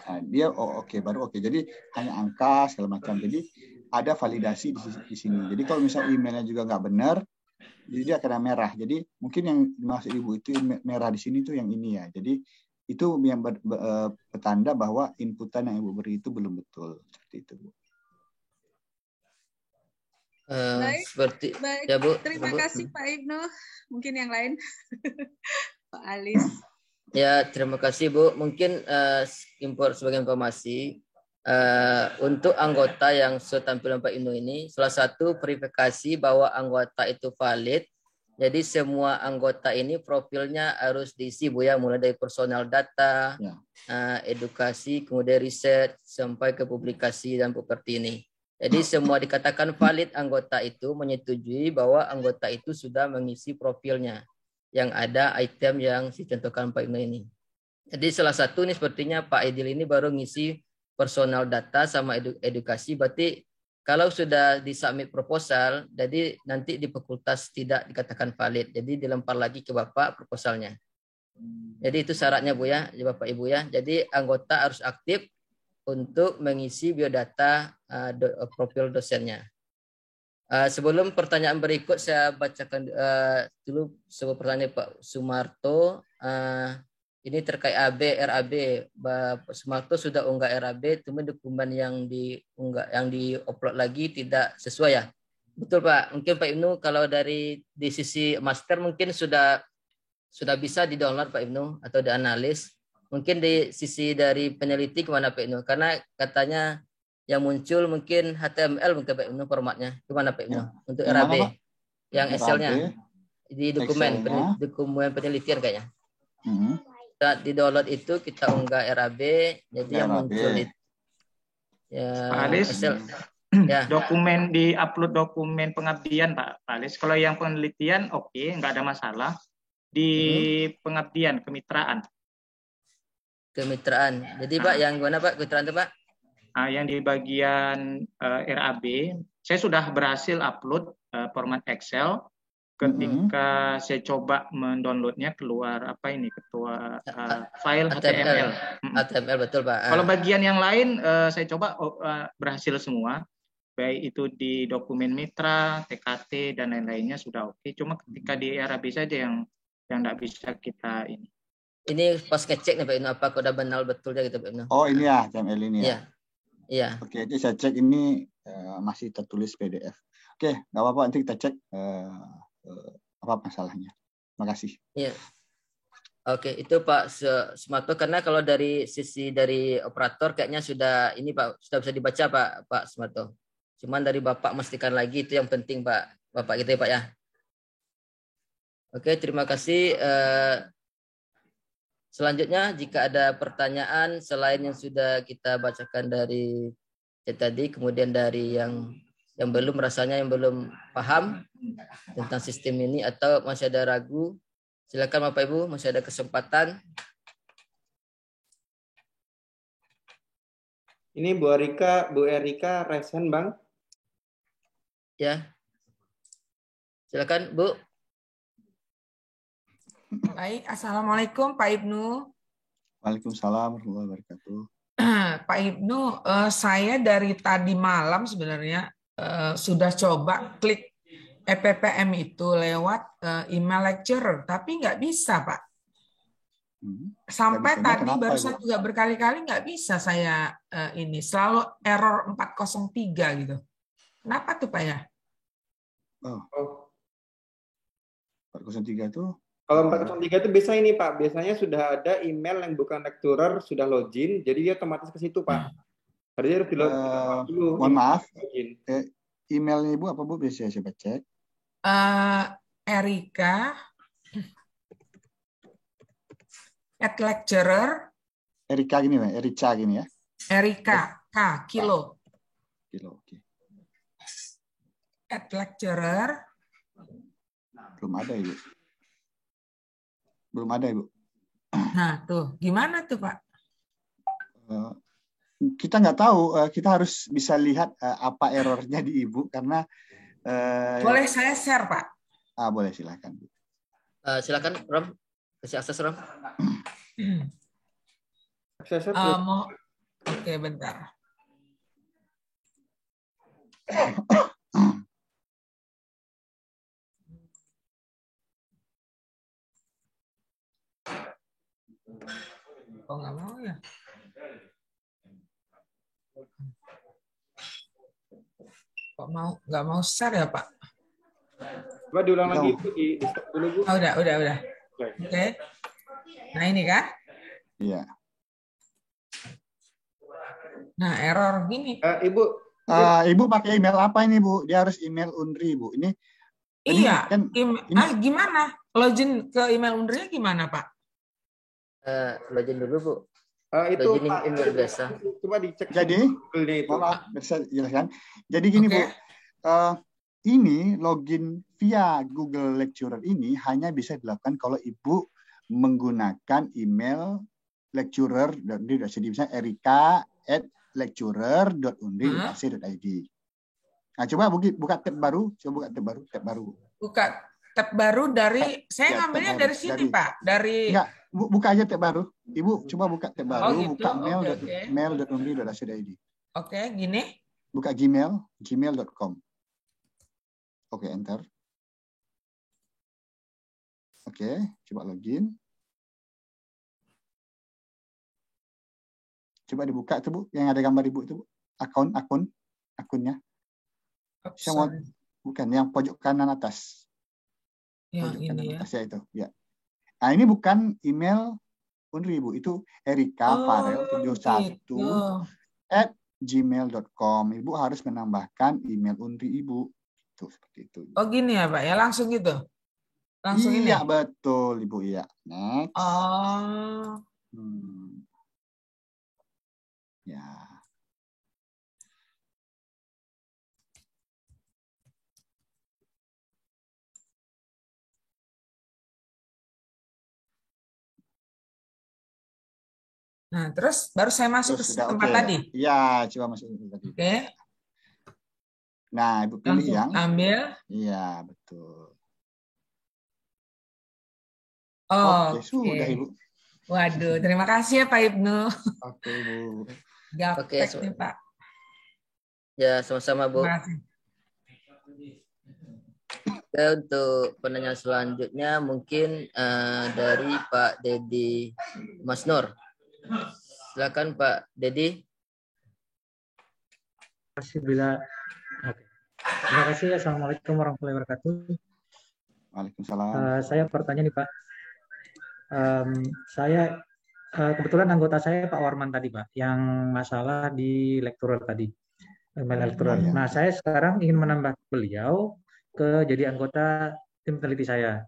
nah, dia oke, baru oke. Jadi hanya angka segala macam. Jadi ada validasi di sini. Jadi kalau misalnya emailnya juga nggak benar, jadi dia akan merah. Jadi mungkin yang dimaksud Ibu itu merah di sini tuh yang ini ya. Jadi itu yang bertanda bahwa inputan yang Ibu beri itu belum betul. Seperti itu, Bu. Baik, ya Bu. Terima kasih Pak Ibnu. Mungkin yang lain, Pak Alis. Ya, terima kasih Bu. Mungkin sebagai informasi untuk anggota yang setampilan Pak Ibnu ini, salah satu verifikasi bahwa anggota itu valid. Jadi semua anggota ini profilnya harus diisi Bu ya, mulai dari personal data, edukasi, kemudian riset sampai ke publikasi dan properti ini. Jadi semua dikatakan valid anggota itu menyetujui bahwa anggota itu sudah mengisi profilnya yang ada item yang dicontohkan Pak Ibnu ini. Jadi salah satu ini sepertinya Pak Idil ini baru ngisi personal data sama edukasi, berarti kalau sudah disubmit proposal, jadi nanti di fakultas tidak dikatakan valid, jadi dilempar lagi ke Bapak proposalnya. Jadi itu syaratnya Bu ya, Bapak Ibu ya. Jadi anggota harus aktif untuk mengisi biodata profil dosennya. Sebelum pertanyaan berikut, saya bacakan dulu sebuah pertanyaan Pak Sumarto. Ini terkait RAB. Pak Sumarto sudah unggah RAB, cuma dokumen yang di-upload lagi tidak sesuai ya. Betul Pak. Mungkin Pak Ibnu kalau di sisi master mungkin sudah bisa di-download Pak Ibnu atau dianalis. Mungkin di sisi dari peneliti kemana Pak Ibnu? Karena katanya yang muncul mungkin HTML mungkin Pak Ibnu formatnya. Kemana Pak Ibnu? Untuk RAB. Yang Excel-nya. Di dokumen penelitian kayaknya. Di download itu kita unggah RAB, jadi yang muncul itu ya, Pak Alis, ya. Dokumen di upload dokumen pengabdian Pak Alis. Kalau yang penelitian oke, nggak ada masalah. Di pengabdian kemitraan. Jadi Pak yang mana Pak kemitraan itu Pak? Yang di bagian RAB, saya sudah berhasil upload format Excel. Ketika saya coba mendownloadnya keluar file HTML. HTML betul Pak. Kalau bagian yang lain saya coba berhasil semua, baik itu di dokumen mitra, TKT dan lain-lainnya sudah oke. Cuma ketika di RAB saja yang tidak bisa kita ini. Ini pas ngecek nih Pak Ibnu, apa udah benar betul ya gitu Pak Ibnu? Oh ini ya HTML ini ya. Iya. Oke, itu saya cek ini masih tertulis PDF. Oke, nggak apa-apa nanti kita cek. Apa masalahnya? Makasih. Iya. Oke, itu Pak Sumarto, karena kalau dari sisi dari operator kayaknya sudah ini Pak, sudah bisa dibaca Pak Sumarto. Cuman dari Bapak memastikan lagi, itu yang penting Bapak gitu ya Pak ya. Oke, terima kasih. Selanjutnya jika ada pertanyaan selain yang sudah kita bacakan dari tadi, kemudian dari yang belum rasanya yang belum paham tentang sistem ini atau masih ada ragu, silakan Bapak Ibu, masih ada kesempatan. Ini Bu Erika resen Bang. Ya. Silakan Bu. Baik, Assalamualaikum Pak Ibnu. Waalaikumsalam warahmatullahi wabarakatuh. Pak Ibnu, saya dari tadi malam sebenarnya sudah coba klik EPPM itu lewat email lecturer, tapi nggak bisa Pak. Sampai tadi barusan juga berkali-kali nggak bisa saya ini, selalu error 403 gitu. Kenapa tuh Pak ya? 403 itu? Kalau 403 itu biasa ini Pak, biasanya sudah ada email yang bukan lecturer sudah login, jadi dia otomatis ke situ Pak. Tadi harus di login dulu. Mohon maaf, emailnya Ibu apa Bu? Bisa saya cek? Erika @lecturer. Erika gini, Erica gini ya. Erika K kilo. Kilo, oke. @lecturer. Belum ada, Ibu. Belum ada, Ibu. Nah, tuh. Gimana tuh, Pak? Kita nggak tahu, kita harus bisa lihat apa errornya di Ibu, karena boleh saya share, Pak? Boleh, silakan. Silakan, Rom. Kasih akses, Rom. Oke, bentar. Oh, nggak mau ya? Kok nggak mau share ya, Pak? Coba diulang lagi, Bu. Di stop dulu, Bu. Oh, udah. Oke. Nah, ini kan? Iya. Nah, error gini. Ibu. Ibu pakai email apa ini, Bu? Dia harus email Unri, Bu. Iya. Gimana? Login ke email Unri gimana, Pak? Login dulu, Bu. Itu login Pak, email biasa. Coba dicek. Jadi, maaf, bisa jelaskan. Jadi gini, Bu. Ini login via Google Lecturer ini hanya bisa dilakukan kalau Ibu menggunakan email lecturer, misalnya erika@lecturer.undri.ac.id. Nah, coba buka tab baru, tab baru. Buka tab baru dari, saya ngambilnya dari sini, Pak. Dari enggak, buka aja tab baru. Ibu coba buka tab baru, gitu? buka mail.undri.ac.id. Oke, gini. Buka gmail.com. Oke, enter. Oke, coba login. Coba dibuka itu, Bu, yang ada gambar Ibu itu, Bu. Akunnya. Saya mau bukan yang pojok kanan atas. Yang pojok kanan ini atas ya itu, ya. Nah, ini bukan email Unri, Bu. Itu Erika Farel 71 @gmail.com. Ibu harus menambahkan email Unri Ibu. Tuh, seperti itu. Oh, gini ya, Pak. Ya, langsung gitu. Langsung ini. Iya, betul, Ibu. Iya. Next. Ya. Nah, terus baru saya masuk ke tempat tadi. Iya, coba masuk ke tadi. Oke. Nah, Ibu pilih yang ambil. Iya, betul. Oke, sudah, Ibu. Waduh, terima kasih ya Pak Ibnu. Oke, Bu. Gaptek nih, Pak. Ya, sama-sama, Bu. Terima kasih. Oke, untuk penanya selanjutnya mungkin dari Pak Dedi Mas Nur. Silakan Pak Dedi. Terima kasih. Assalamualaikum warahmatullahi wabarakatuh. Waalaikumsalam. Saya bertanya nih, Pak. Saya kebetulan anggota saya Pak Warman tadi, Pak, yang masalah di lecturer tadi, email lecturer. Nah, saya sekarang ingin menambah beliau jadi anggota tim peneliti saya.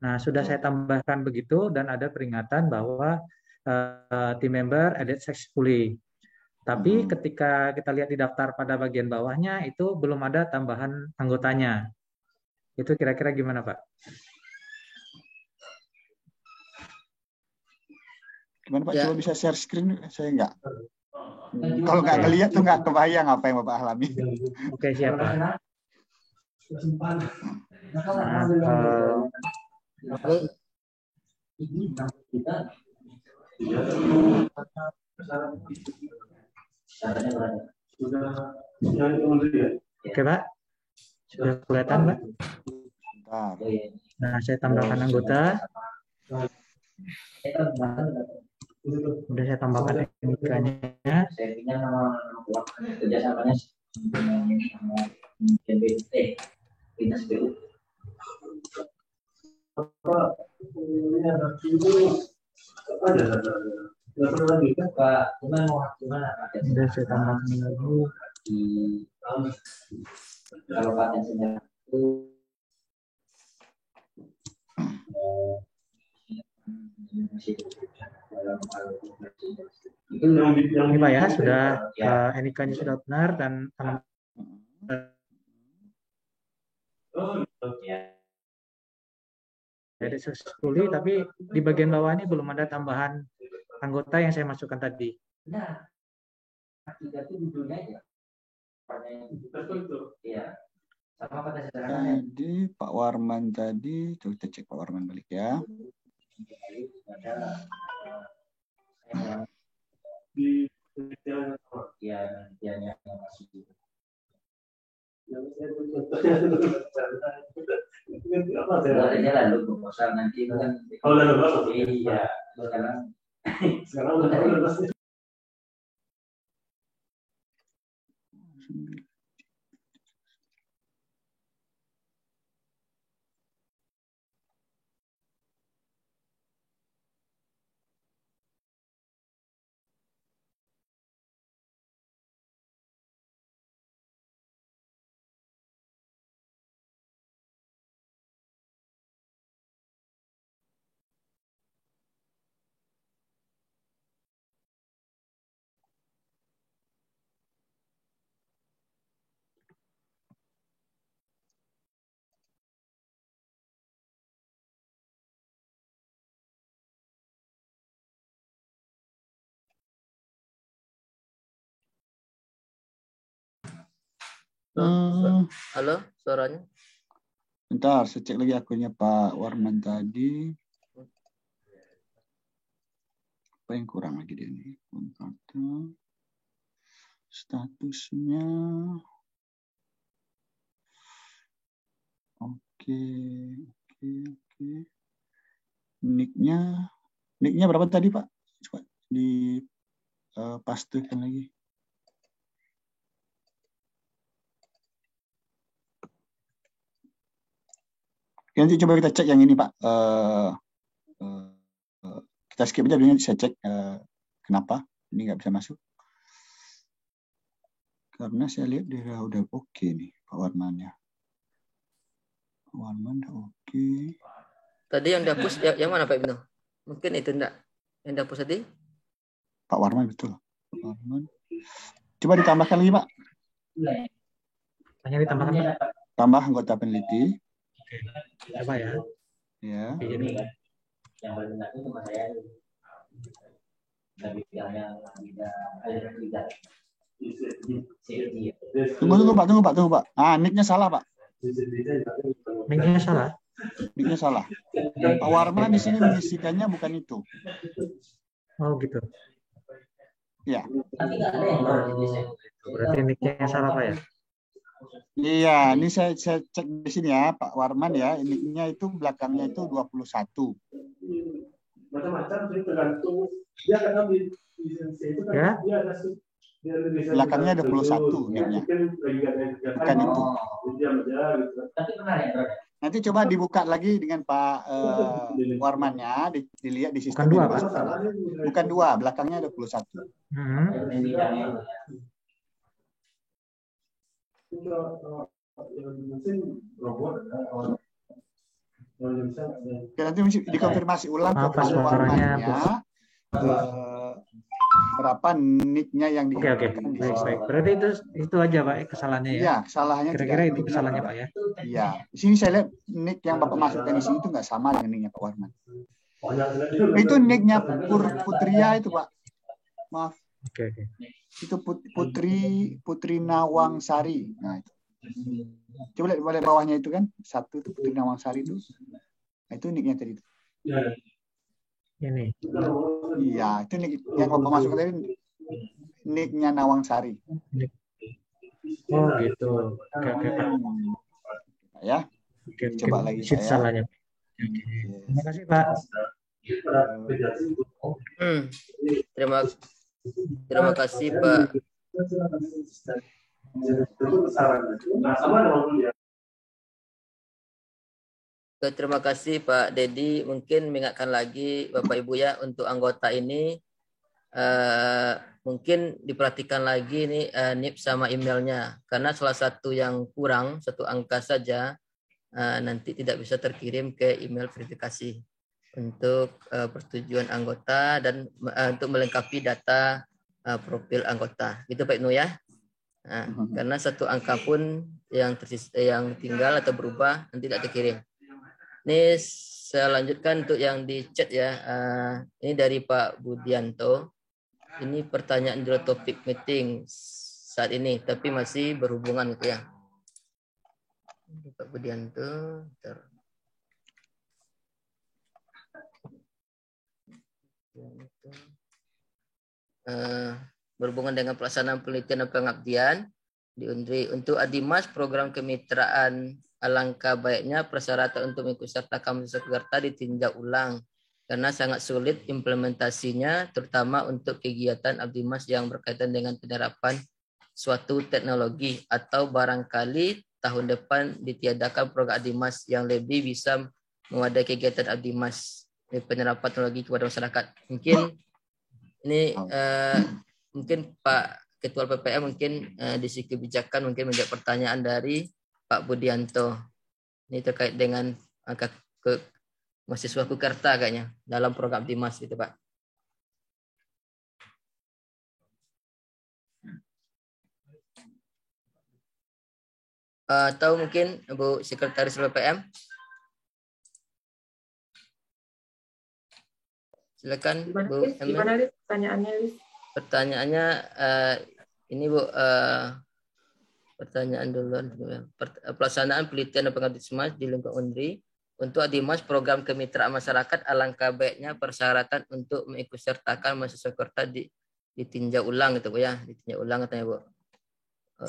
Nah, sudah saya tambahkan begitu dan ada peringatan bahwa team member added successfully. Tapi ketika kita lihat di daftar pada bagian bawahnya itu belum ada tambahan anggotanya. Itu kira-kira gimana, Pak? Gimana, Pak? Coba bisa share screen? Saya enggak. Kalau nggak ngelihat tuh nggak kebayang apa yang Bapak alami. Oke, siap, Pak. Oke, Pak. Sudah kelihatan, Pak? Nah, saya tambahkan anggota. Sudah saya tambahkan NIK-nya. Sudah saya tambahkan lagi. Ini Pak ya, sudah NIK-nya sudah benar dan ada successfully, tapi di bagian bawah ini belum ada tambahan anggota yang saya masukkan tadi. Nah, tiga itu judulnya aja. Iya. Sama pada sederhana. Jadi Pak Warman tadi, coba kita cek Pak Warman balik ya. Di penelitiannya masuk. Ada jalan lu proposal nanti kan. Oh, udah lulus. Iya, sekarang udah lulus. Halo, suaranya? Bentar, saya cek lagi akunnya Pak Warman tadi. Apa yang kurang lagi dia nih? Kontraktor. Statusnya. Oke. Nicknya berapa tadi Pak? Coba di pastekan lagi. Nanti coba kita cek yang ini Pak. Kita skip aja dulu, saya cek kenapa ini nggak bisa masuk. Karena saya lihat dia udah oke nih Pak Warman ya. Pak Warman udah oke. Tadi yang dihapus yang mana Pak Ibnu? Mungkin itu enggak. Yang dihapus tadi? Pak Warman betul. Pak Warman. Coba ditambahkan lagi Pak. Hanya ditambahkan Pak. Tambah anggota peneliti. Coba ya. Ya. Ini yang benar itu cuma saya. Lebih yang tidak. Tunggu Pak. Ah, nicknya salah Pak. Nicknya salah. Nicknya salah. Pak Warman di sini mengisikannya bukan itu. Oh gitu. Ya. Berarti nicknya salah Pak ya? Iya, ini saya cek di sini ya Pak Warman ya. Nicknya itu belakangnya itu 21. Macam-macam tergantung dia karena di itu kan ya? Dia ada belakangnya 21 nicknya. Bukan itu. Tapi benar ya, Bro? Nanti coba dibuka lagi dengan Pak Warmannya, dilihat di sistem. Bukan 2, Pak. Bukan 2, belakangnya 21. Oke, nanti dikonfirmasi ulang ke Pak Warmannya. Berapa nicknya yang digunakan. Oke. Baik. Berarti itu aja Pak kesalahannya ya? Iya, kesalahannya. Kira-kira itu kesalahannya Pak ya? Iya. Di sini saya lihat nick yang Bapak masukkan di sini itu nggak sama dengan nicknya Pak Warman. Itu nicknya Putria itu Pak. Maaf. Oke. Itu Putri Nawang Sari. Nah itu. Coba lihat bawahnya itu kan, satu itu Putri Nawang Sari itu. Nah, itu nicknya tadi itu. Ini. Iya, itu nick yang Bapak masukkan tadi nicknya Nawang Sari. Oh gitu. Oke Pak. Ya. Oke, coba lagi saya. Salahnya. Terima kasih Pak. Terima kasih Pak. Terima kasih Pak Dedi. Mungkin mengingatkan lagi Bapak Ibu ya untuk anggota ini mungkin diperhatikan lagi nih NIP sama emailnya karena salah satu yang kurang satu angka saja nanti tidak bisa terkirim ke email verifikasi untuk persetujuan anggota dan untuk melengkapi data profil anggota. Gitu Pak Ibnu ya. Nah, karena satu angka pun yang tinggal atau berubah nanti tidak terkirim. Ini saya lanjutkan untuk yang di chat ya. Ini dari Pak Budianto. Ini pertanyaan di topik meeting saat ini, tapi masih berhubungan gitu ya. Pak Budianto. Berhubungan dengan pelaksanaan penelitian dan pengabdian di UNDRI. Untuk Adimas, program kemitraan, alangkah baiknya persyaratan untuk mengikut sertakan mahasiswa peserta ditinjau ulang karena sangat sulit implementasinya, terutama untuk kegiatan Abdimas yang berkaitan dengan penerapan suatu teknologi, atau barangkali tahun depan ditiadakan program Abdimas yang lebih bisa mewadai kegiatan Abdimas penerapan teknologi kepada masyarakat. Mungkin ini mungkin Pak Ketua PPM mungkin di sisi kebijakan mungkin menjawab pertanyaan dari Pak Budianto. Ini terkait dengan angka mahasiswa Kukerta kayaknya dalam program Abdimas gitu Pak. Atau mungkin Bu Sekretaris PPM. Silakan Bu. Gimana Liz? Pertanyaannya Liz? Pertanyaannya ini Bu, pertanyaan duluan. Pelaksanaan penelitian dan pengabdian di lingkungan UNDRI untuk Adimas program kemitraan masyarakat, alangkah baiknya persyaratan untuk mengikutsertakan mahasiswa Kukerta ditinjau ulang gitu Bu ya, ditinjau ulang katanya Bu.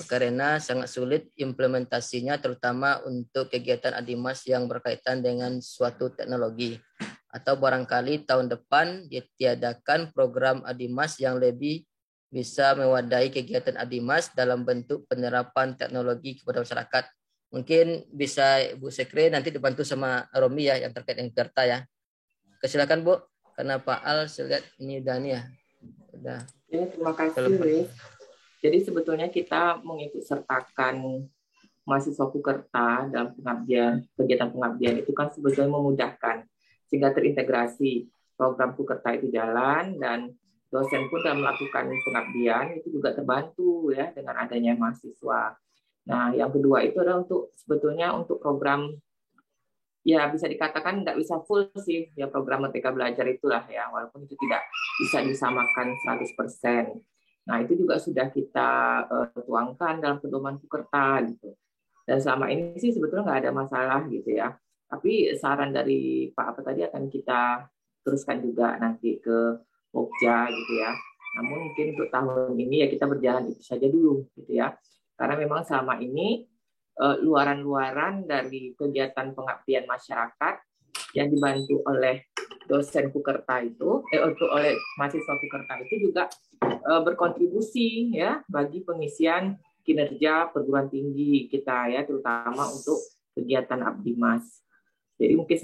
Karena sangat sulit implementasinya, terutama untuk kegiatan Adimas yang berkaitan dengan suatu teknologi. Atau barangkali tahun depan ditiadakan program Adimas yang lebih bisa mewadai kegiatan Adimas dalam bentuk penerapan teknologi kepada masyarakat. Mungkin bisa Bu Sekre nanti dibantu sama Romi ya yang terkait dengan Kukerta ya. Silakan Bu, karena Pak Al saya lihat ini udah nih ya. Udah. Ya, terima kasih. Jadi sebetulnya kita mengikut sertakan mahasiswa Kukerta dalam kegiatan pengabdian itu kan sebetulnya memudahkan sehingga terintegrasi program Kukerta itu jalan dan dosen pun dalam melakukan pengabdian itu juga terbantu ya dengan adanya mahasiswa. Nah, yang kedua itu adalah sebetulnya untuk program ya bisa dikatakan nggak bisa full sih ya program Merdeka Belajar itulah ya, walaupun itu tidak bisa disamakan 100%. Nah, itu juga sudah kita tuangkan dalam pedoman Kukerta gitu. Dan selama ini sih sebetulnya nggak ada masalah gitu ya. Tapi saran dari Pak apa tadi akan kita teruskan juga nanti ke Pokja gitu ya. Namun mungkin untuk tahun ini ya kita berjalan itu saja dulu gitu ya. Karena memang selama ini luaran-luaran dari kegiatan pengabdian masyarakat yang dibantu oleh dosen Kukerta itu, oleh mahasiswa Kukerta itu juga berkontribusi ya bagi pengisian kinerja perguruan tinggi kita ya, terutama untuk kegiatan Abdimas. Jadi mungkin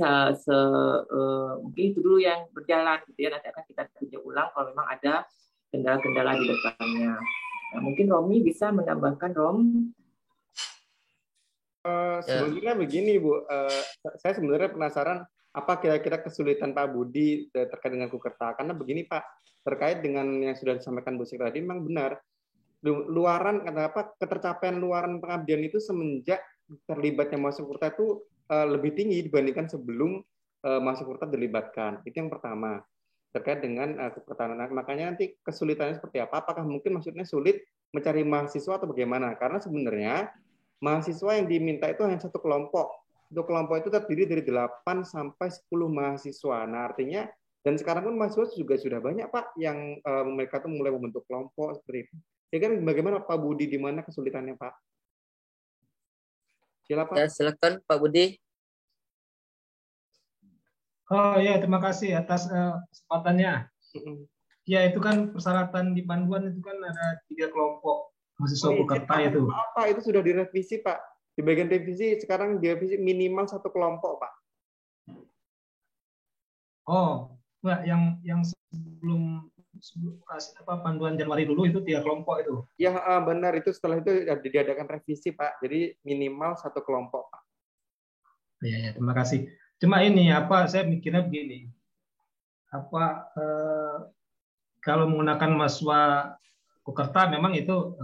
mungkin itu dulu yang berjalan gitu ya, nanti akan kita tinjau ulang kalau memang ada kendala-kendala di depannya. Nah, mungkin Romi bisa menambahkan Rom. Sebenarnya begini Bu, saya sebenarnya penasaran apa kira-kira kesulitan Pak Budi terkait dengan Kukerta, karena begini Pak, terkait dengan yang sudah disampaikan Bu Sik tadi memang benar, luaran ketercapaian luaran pengabdian itu semenjak terlibatnya mahasiswa Kukerta itu lebih tinggi dibandingkan sebelum mahasiswa Kukerta dilibatkan. Itu yang pertama terkait dengan Kukerta. Nah, makanya nanti kesulitannya seperti apa? Apakah mungkin maksudnya sulit mencari mahasiswa atau bagaimana? Karena sebenarnya mahasiswa yang diminta itu hanya satu kelompok. Untuk kelompok itu terdiri dari 8 sampai 10 mahasiswa. Nah, artinya dan sekarang pun mahasiswa juga sudah banyak Pak yang mereka tuh mulai membentuk kelompok seperti itu. Ya kan bagaimana Pak Budi, di mana kesulitannya Pak? Silakan Pak. Ya, silakan Pak Budi. Oh ya, terima kasih atas kesempatannya. Ya, itu kan persyaratan di panduan itu kan ada 3 kelompok mahasiswa Kukerta itu. Apa itu sudah direvisi Pak? Di bagian revisi sekarang direvisi minimal 1 kelompok Pak. Oh, enggak, yang sebelum panduan Januari dulu itu 3 kelompok itu. Ya benar, itu setelah itu diadakan revisi Pak. Jadi minimal 1 kelompok Pak. Ya, terima kasih. Cuma ini saya mikirnya begini. Kalau menggunakan mahasiswa Kukerta memang itu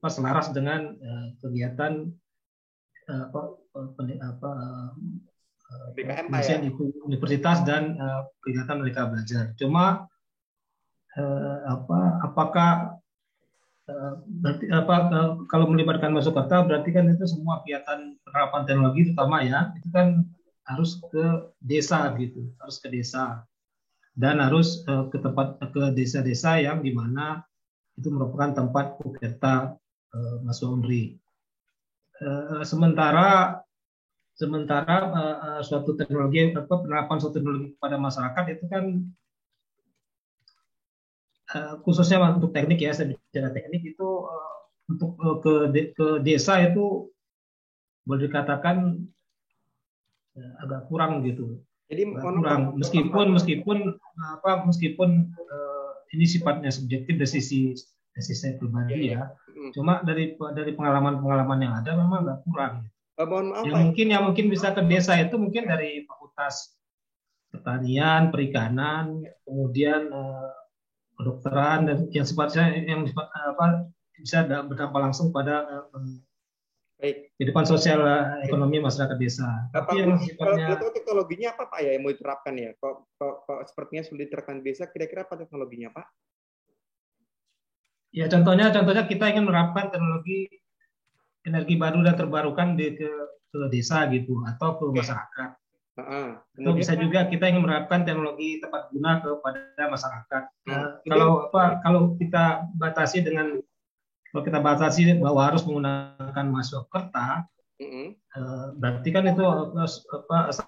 selaras dengan kegiatan BKM Pak ya? pengisian itu universitas dan kegiatan mereka belajar. Cuma apakah berarti kalau melibatkan masuk kota berarti kan itu semua kegiatan penerapan teknologi terutama ya itu kan harus ke desa gitu, harus ke desa dan harus ke desa-desa yang dimana itu merupakan tempat Kukerta mahasiswa UNRI. Sementara suatu teknologi penerapan suatu teknologi kepada masyarakat itu kan khususnya untuk teknik ya, saya bicara teknik itu untuk ke desa itu boleh dikatakan agak kurang gitu. Jadi kurang meskipun ini sifatnya subjektif dari sisi saya pribadi ya. Cuma dari pengalaman yang ada memang agak kurang. Mohon maaf, yang mungkin bisa ke desa itu mungkin dari Fakultas Pertanian, Perikanan, kemudian kedokteran dan yang bisa berdampak langsung pada kehidupan sosial ekonomi masyarakat desa. Tapi yang sifatnya teknologinya apa Pak ya yang mau diterapkan ya? Kok sepertinya sulit diterapkan di desa. Kira-kira apa teknologinya Pak? Ya contohnya kita ingin menerapkan teknologi energi baru dan terbarukan ke desa gitu atau ke masyarakat. Atau bisa juga kita ingin menerapkan teknologi tepat guna kepada masyarakat. Kalau kita batasi bahwa harus menggunakan mahasiswa Kukerta, berarti kan itu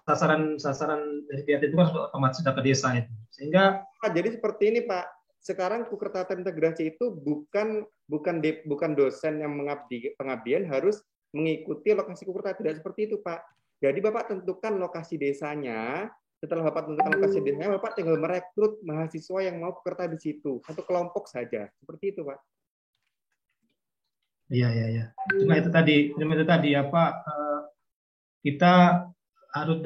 sasaran dari pihak itu kan otomatis sudah ke desa itu. Sehingga jadi seperti ini Pak. Sekarang Kukerta terintegrasi itu bukan dosen yang pengabdian harus mengikuti lokasi Kukerta, tidak seperti itu Pak. Jadi Bapak tentukan lokasi desanya. Setelah Bapak tentukan lokasi desanya, Bapak tinggal merekrut mahasiswa yang mau Kukerta di situ. Satu kelompok saja. Seperti itu Pak. Iya. Cuma itu tadi kita harus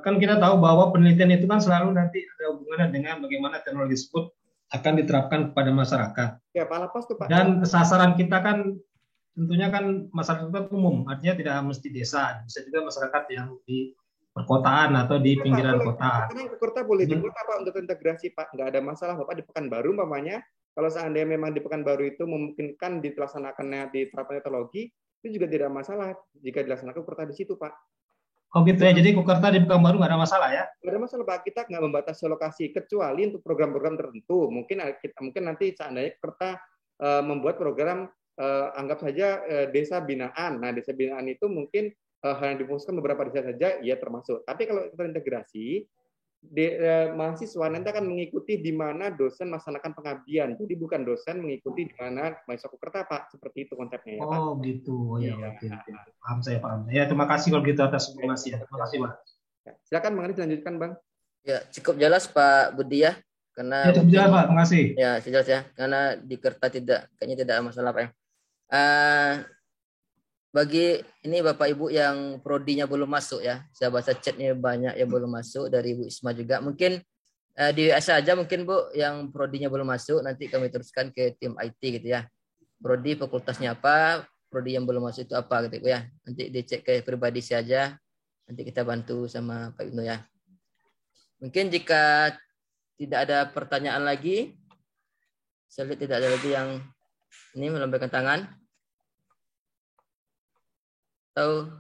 kan kita tahu bahwa penelitian itu kan selalu nanti ada hubungannya dengan bagaimana teknologi tersebut akan diterapkan kepada masyarakat. Ya, Pak Lapas tuh Pak. Dan sasaran kita kan tentunya kan masyarakat umum, artinya tidak mesti desa, bisa juga masyarakat yang di perkotaan atau di pinggiran kota. Karena Kukerta boleh dibuat Pak untuk integrasi Pak, nggak ada masalah Bapak di Pekanbaru umpamanya. Kalau seandainya memang di Pekanbaru itu memungkinkan dilaksanakannya di terapan teknologi, itu juga tidak masalah jika dilaksanakan Kukerta di situ Pak. Oh gitu ya, jadi Kukerta di Pekanbaru nggak ada masalah ya? Nggak ada masalah Pak, kita nggak membatasi lokasi kecuali untuk program-program tertentu. Mungkin nanti seandainya Kukerta membuat program anggap saja desa binaan. Nah, desa binaan itu mungkin hanya difokuskan beberapa desa saja, ya termasuk. Tapi kalau terintegrasi, mahasiswa nanti akan mengikuti di mana dosen melaksanakan pengabdian. Jadi bukan dosen mengikuti di mana mahasiswa Kukerta, Pak. Seperti itu konsepnya ya, Pak. Oh, gitu. Ya, oke. Paham saya, paham. Ya, terima kasih kalau gitu atas informasi ya. Terima kasih, Pak. Silakan Bang Anies lanjutkan, Bang. Ya, cukup jelas Pak Budi ya. Karena ya, cukup jelas, Pak. Terima kasih. Ya, jelas ya. Karena di Kerta kayaknya tidak ada masalah, Pak ya. Bagi ini Bapak Ibu yang prodinya belum masuk ya, saya baca chatnya banyak yang belum masuk, dari Bu Isma juga. Mungkin di WA aja mungkin Bu yang prodinya belum masuk, nanti kami teruskan ke tim IT gitu ya. Prodi fakultasnya apa, prodi yang belum masuk itu apa gitu ya. Nanti dicek ke pribadi saja, nanti kita bantu sama Pak Ibnu ya. Mungkin jika tidak ada pertanyaan lagi, saya lihat tidak ada lagi yang ini melambaikan tangan. Atau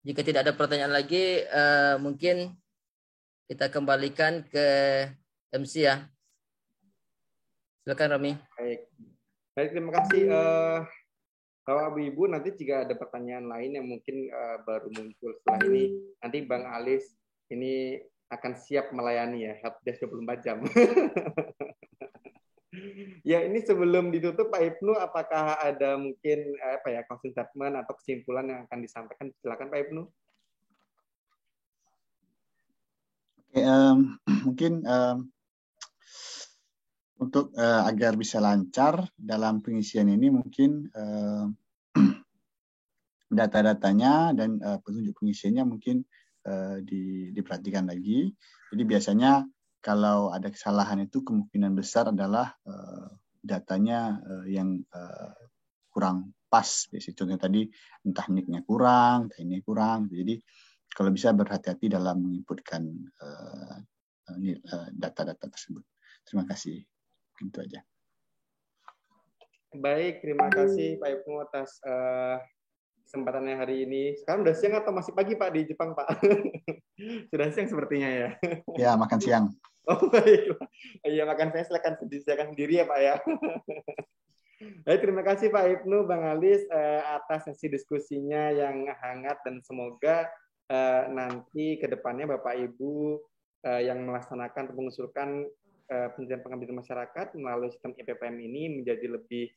jika tidak ada pertanyaan lagi, mungkin kita kembalikan ke MC ya. Silakan Rami. Baik, terima kasih. Bapak Ibu, nanti jika ada pertanyaan lain yang mungkin baru muncul setelah ini, nanti Bang Alis ini akan siap melayani ya, helpdesk 24 jam. Ya, ini sebelum ditutup Pak Ibnu, apakah ada mungkin closing statement atau kesimpulan yang akan disampaikan? Silakan Pak Ibnu. Oke, mungkin untuk agar bisa lancar dalam pengisian ini mungkin data-datanya dan petunjuk pengisiannya mungkin diperhatikan lagi. Jadi biasanya kalau ada kesalahan itu kemungkinan besar adalah datanya yang kurang pas. Contohnya tadi entah nick-nya kurang, entah ini kurang. Jadi kalau bisa berhati-hati dalam menginputkan data-data tersebut. Terima kasih. Itu aja. Baik, terima kasih Pak Ibnu atas kesempatannya hari ini. Sekarang udah siang atau masih pagi Pak di Jepang Pak? Sudah siang sepertinya ya. Ya, makan siang. Oh baik. Iya, makan siang silakan disediakan sendiri ya Pak ya. Baik, terima kasih Pak Ibnu, Bang Alis atas sesi diskusinya yang hangat dan semoga nanti ke depannya Bapak Ibu yang melaksanakan atau mengusulkan penelitian pengabdian masyarakat melalui sistem EPPM ini menjadi lebih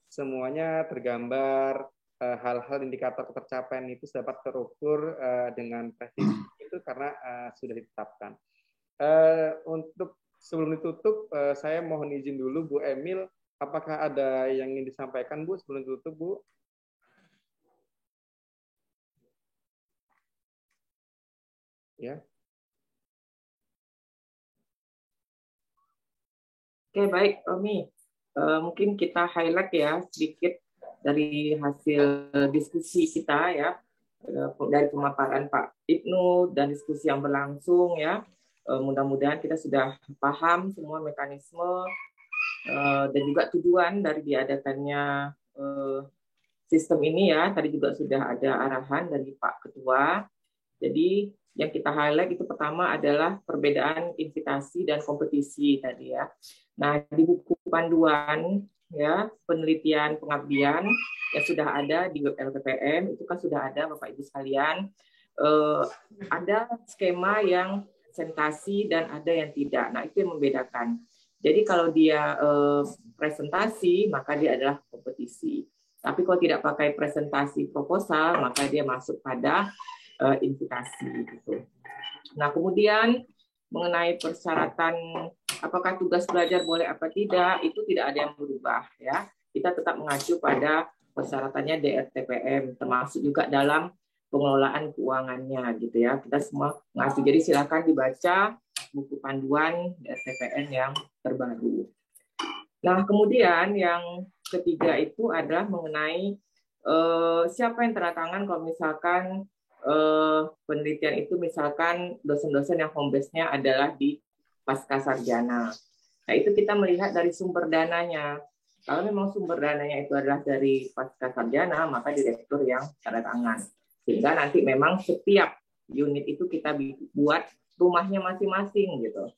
semuanya tergambar, hal-hal indikator ketercapaian itu dapat terukur dengan presisi itu karena sudah ditetapkan. Untuk sebelum ditutup, saya mohon izin dulu Bu Emil, apakah ada yang ingin disampaikan Bu sebelum ditutup Bu? Ya. Oke, baik, Romi. Mungkin kita highlight ya sedikit dari hasil diskusi kita ya, dari pemaparan Pak Ibnu dan diskusi yang berlangsung ya. Mudah-mudahan kita sudah paham semua mekanisme dan juga tujuan dari diadakannya sistem ini ya. Tadi juga sudah ada arahan dari Pak Ketua. Jadi yang kita highlight itu pertama adalah perbedaan invitasi dan kompetisi tadi ya. Nah, di buku panduan ya penelitian pengabdian yang sudah ada di web LPPM itu kan sudah ada Bapak Ibu sekalian, ada skema yang presentasi dan ada yang tidak. Nah, itu yang membedakan. Jadi kalau dia presentasi maka dia adalah kompetisi. Tapi kalau tidak pakai presentasi proposal maka dia masuk pada invitasi gitu. Nah, kemudian mengenai persyaratan apakah tugas belajar boleh apa tidak, itu tidak ada yang berubah ya. Kita tetap mengacu pada persyaratannya DRTPM, termasuk juga dalam pengelolaan keuangannya gitu ya. Kita semua mengacu. Jadi silakan dibaca buku panduan DRTPM yang terbaru. Nah, kemudian yang ketiga itu adalah mengenai siapa yang tanda tangan kalau misalkan penelitian itu misalkan dosen-dosen yang home base-nya adalah di pasca sarjana. Nah, itu kita melihat dari sumber dananya. Kalau memang sumber dananya itu adalah dari pasca sarjana, maka direktur yang tanda tangan. Sehingga nanti memang setiap unit itu kita buat rumahnya masing-masing gitu.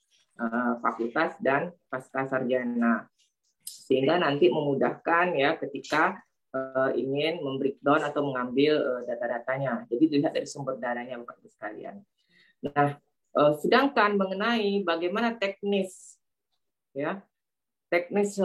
Fakultas dan pasca sarjana. Sehingga nanti memudahkan ya ketika ingin membreakdown atau mengambil data-datanya. Jadi dilihat dari sumber dananya Bapak Ibu sekalian. Nah, sedangkan mengenai bagaimana teknis ya, teknis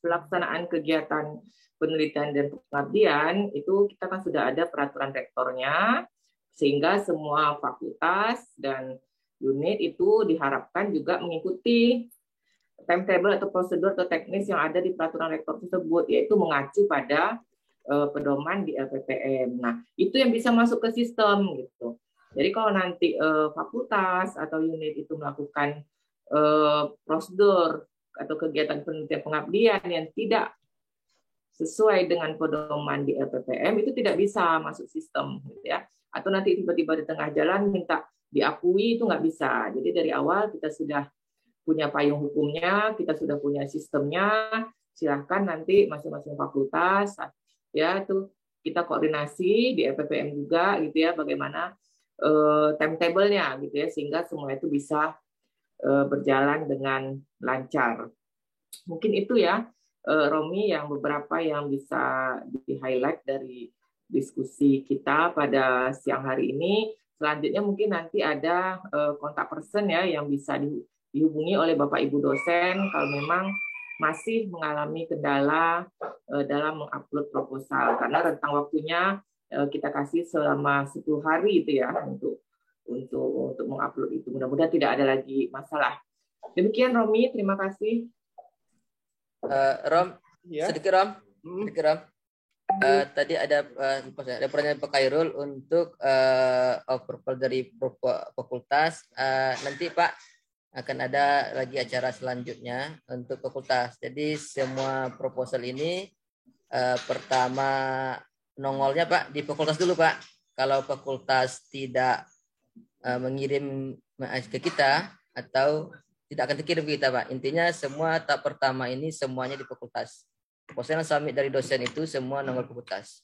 pelaksanaan kegiatan penelitian dan pengabdian itu kita kan sudah ada peraturan rektornya, sehingga semua fakultas dan unit itu diharapkan juga mengikuti timetable atau prosedur atau teknis yang ada di peraturan rektor tersebut, yaitu mengacu pada pedoman di LPPM. Nah, itu yang bisa masuk ke sistem gitu. Jadi kalau nanti fakultas atau unit itu melakukan prosedur atau kegiatan penelitian pengabdian yang tidak sesuai dengan pedoman di LPPM, itu tidak bisa masuk sistem gitu ya. Atau nanti tiba-tiba di tengah jalan minta diakui, itu nggak bisa. Jadi dari awal kita sudah punya payung hukumnya, kita sudah punya sistemnya, silahkan nanti masing-masing fakultas ya itu kita koordinasi di LPPM juga gitu ya, bagaimana timetable-nya gitu ya, sehingga semua itu bisa berjalan dengan lancar. Mungkin itu ya Romi yang beberapa yang bisa di-highlight dari diskusi kita pada siang hari ini. Selanjutnya mungkin nanti ada kontak person ya yang bisa dihubungi oleh Bapak Ibu dosen kalau memang masih mengalami kendala dalam mengupload proposal, karena rentang waktunya kita kasih selama 10 hari itu ya untuk mengupload itu. Mudah-mudahan tidak ada lagi masalah. Demikian Romi, terima kasih. Rom, ya. sedikit Rom. tadi ada pertanyaan Pak Khairul untuk approval dari fakultas. Nanti Pak akan ada lagi acara selanjutnya untuk fakultas. Jadi semua proposal ini pertama nongolnya Pak di fakultas dulu Pak. Kalau fakultas tidak mengirim ke kita atau tidak akan dikirim ke kita Pak. Intinya semua tahap pertama ini semuanya di fakultas. Proposal summit dari dosen itu semua nongol fakultas.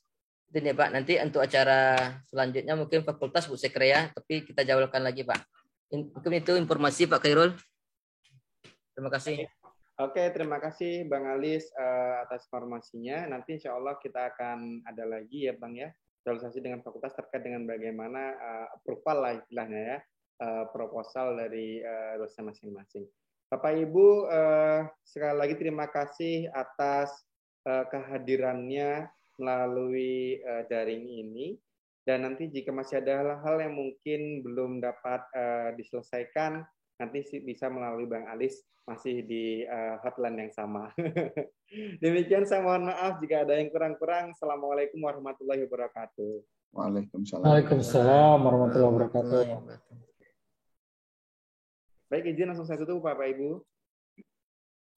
Itu nih Pak. Nanti untuk acara selanjutnya mungkin fakultas Bu Sekre ya, tapi kita jawabkan lagi Pak. Mungkin itu informasi Pak Khairul. Terima kasih. Oke, terima kasih Bang Alis atas informasinya. Nanti insya Allah kita akan ada lagi ya Bang ya, sosialisasi dengan fakultas terkait dengan bagaimana approval lah istilahnya ya, proposal dari dosen masing-masing. Bapak Ibu, sekali lagi terima kasih atas kehadirannya melalui daring ini. Dan nanti jika masih ada hal-hal yang mungkin belum dapat diselesaikan, nanti bisa melalui Bang Alis masih di hotline yang sama. Demikian saya mohon maaf jika ada yang kurang-kurang. Assalamualaikum warahmatullahi wabarakatuh. Waalaikumsalam. Waalaikumsalam warahmatullahi wabarakatuh. Baik, izin langsung saya tutup Bapak Ibu.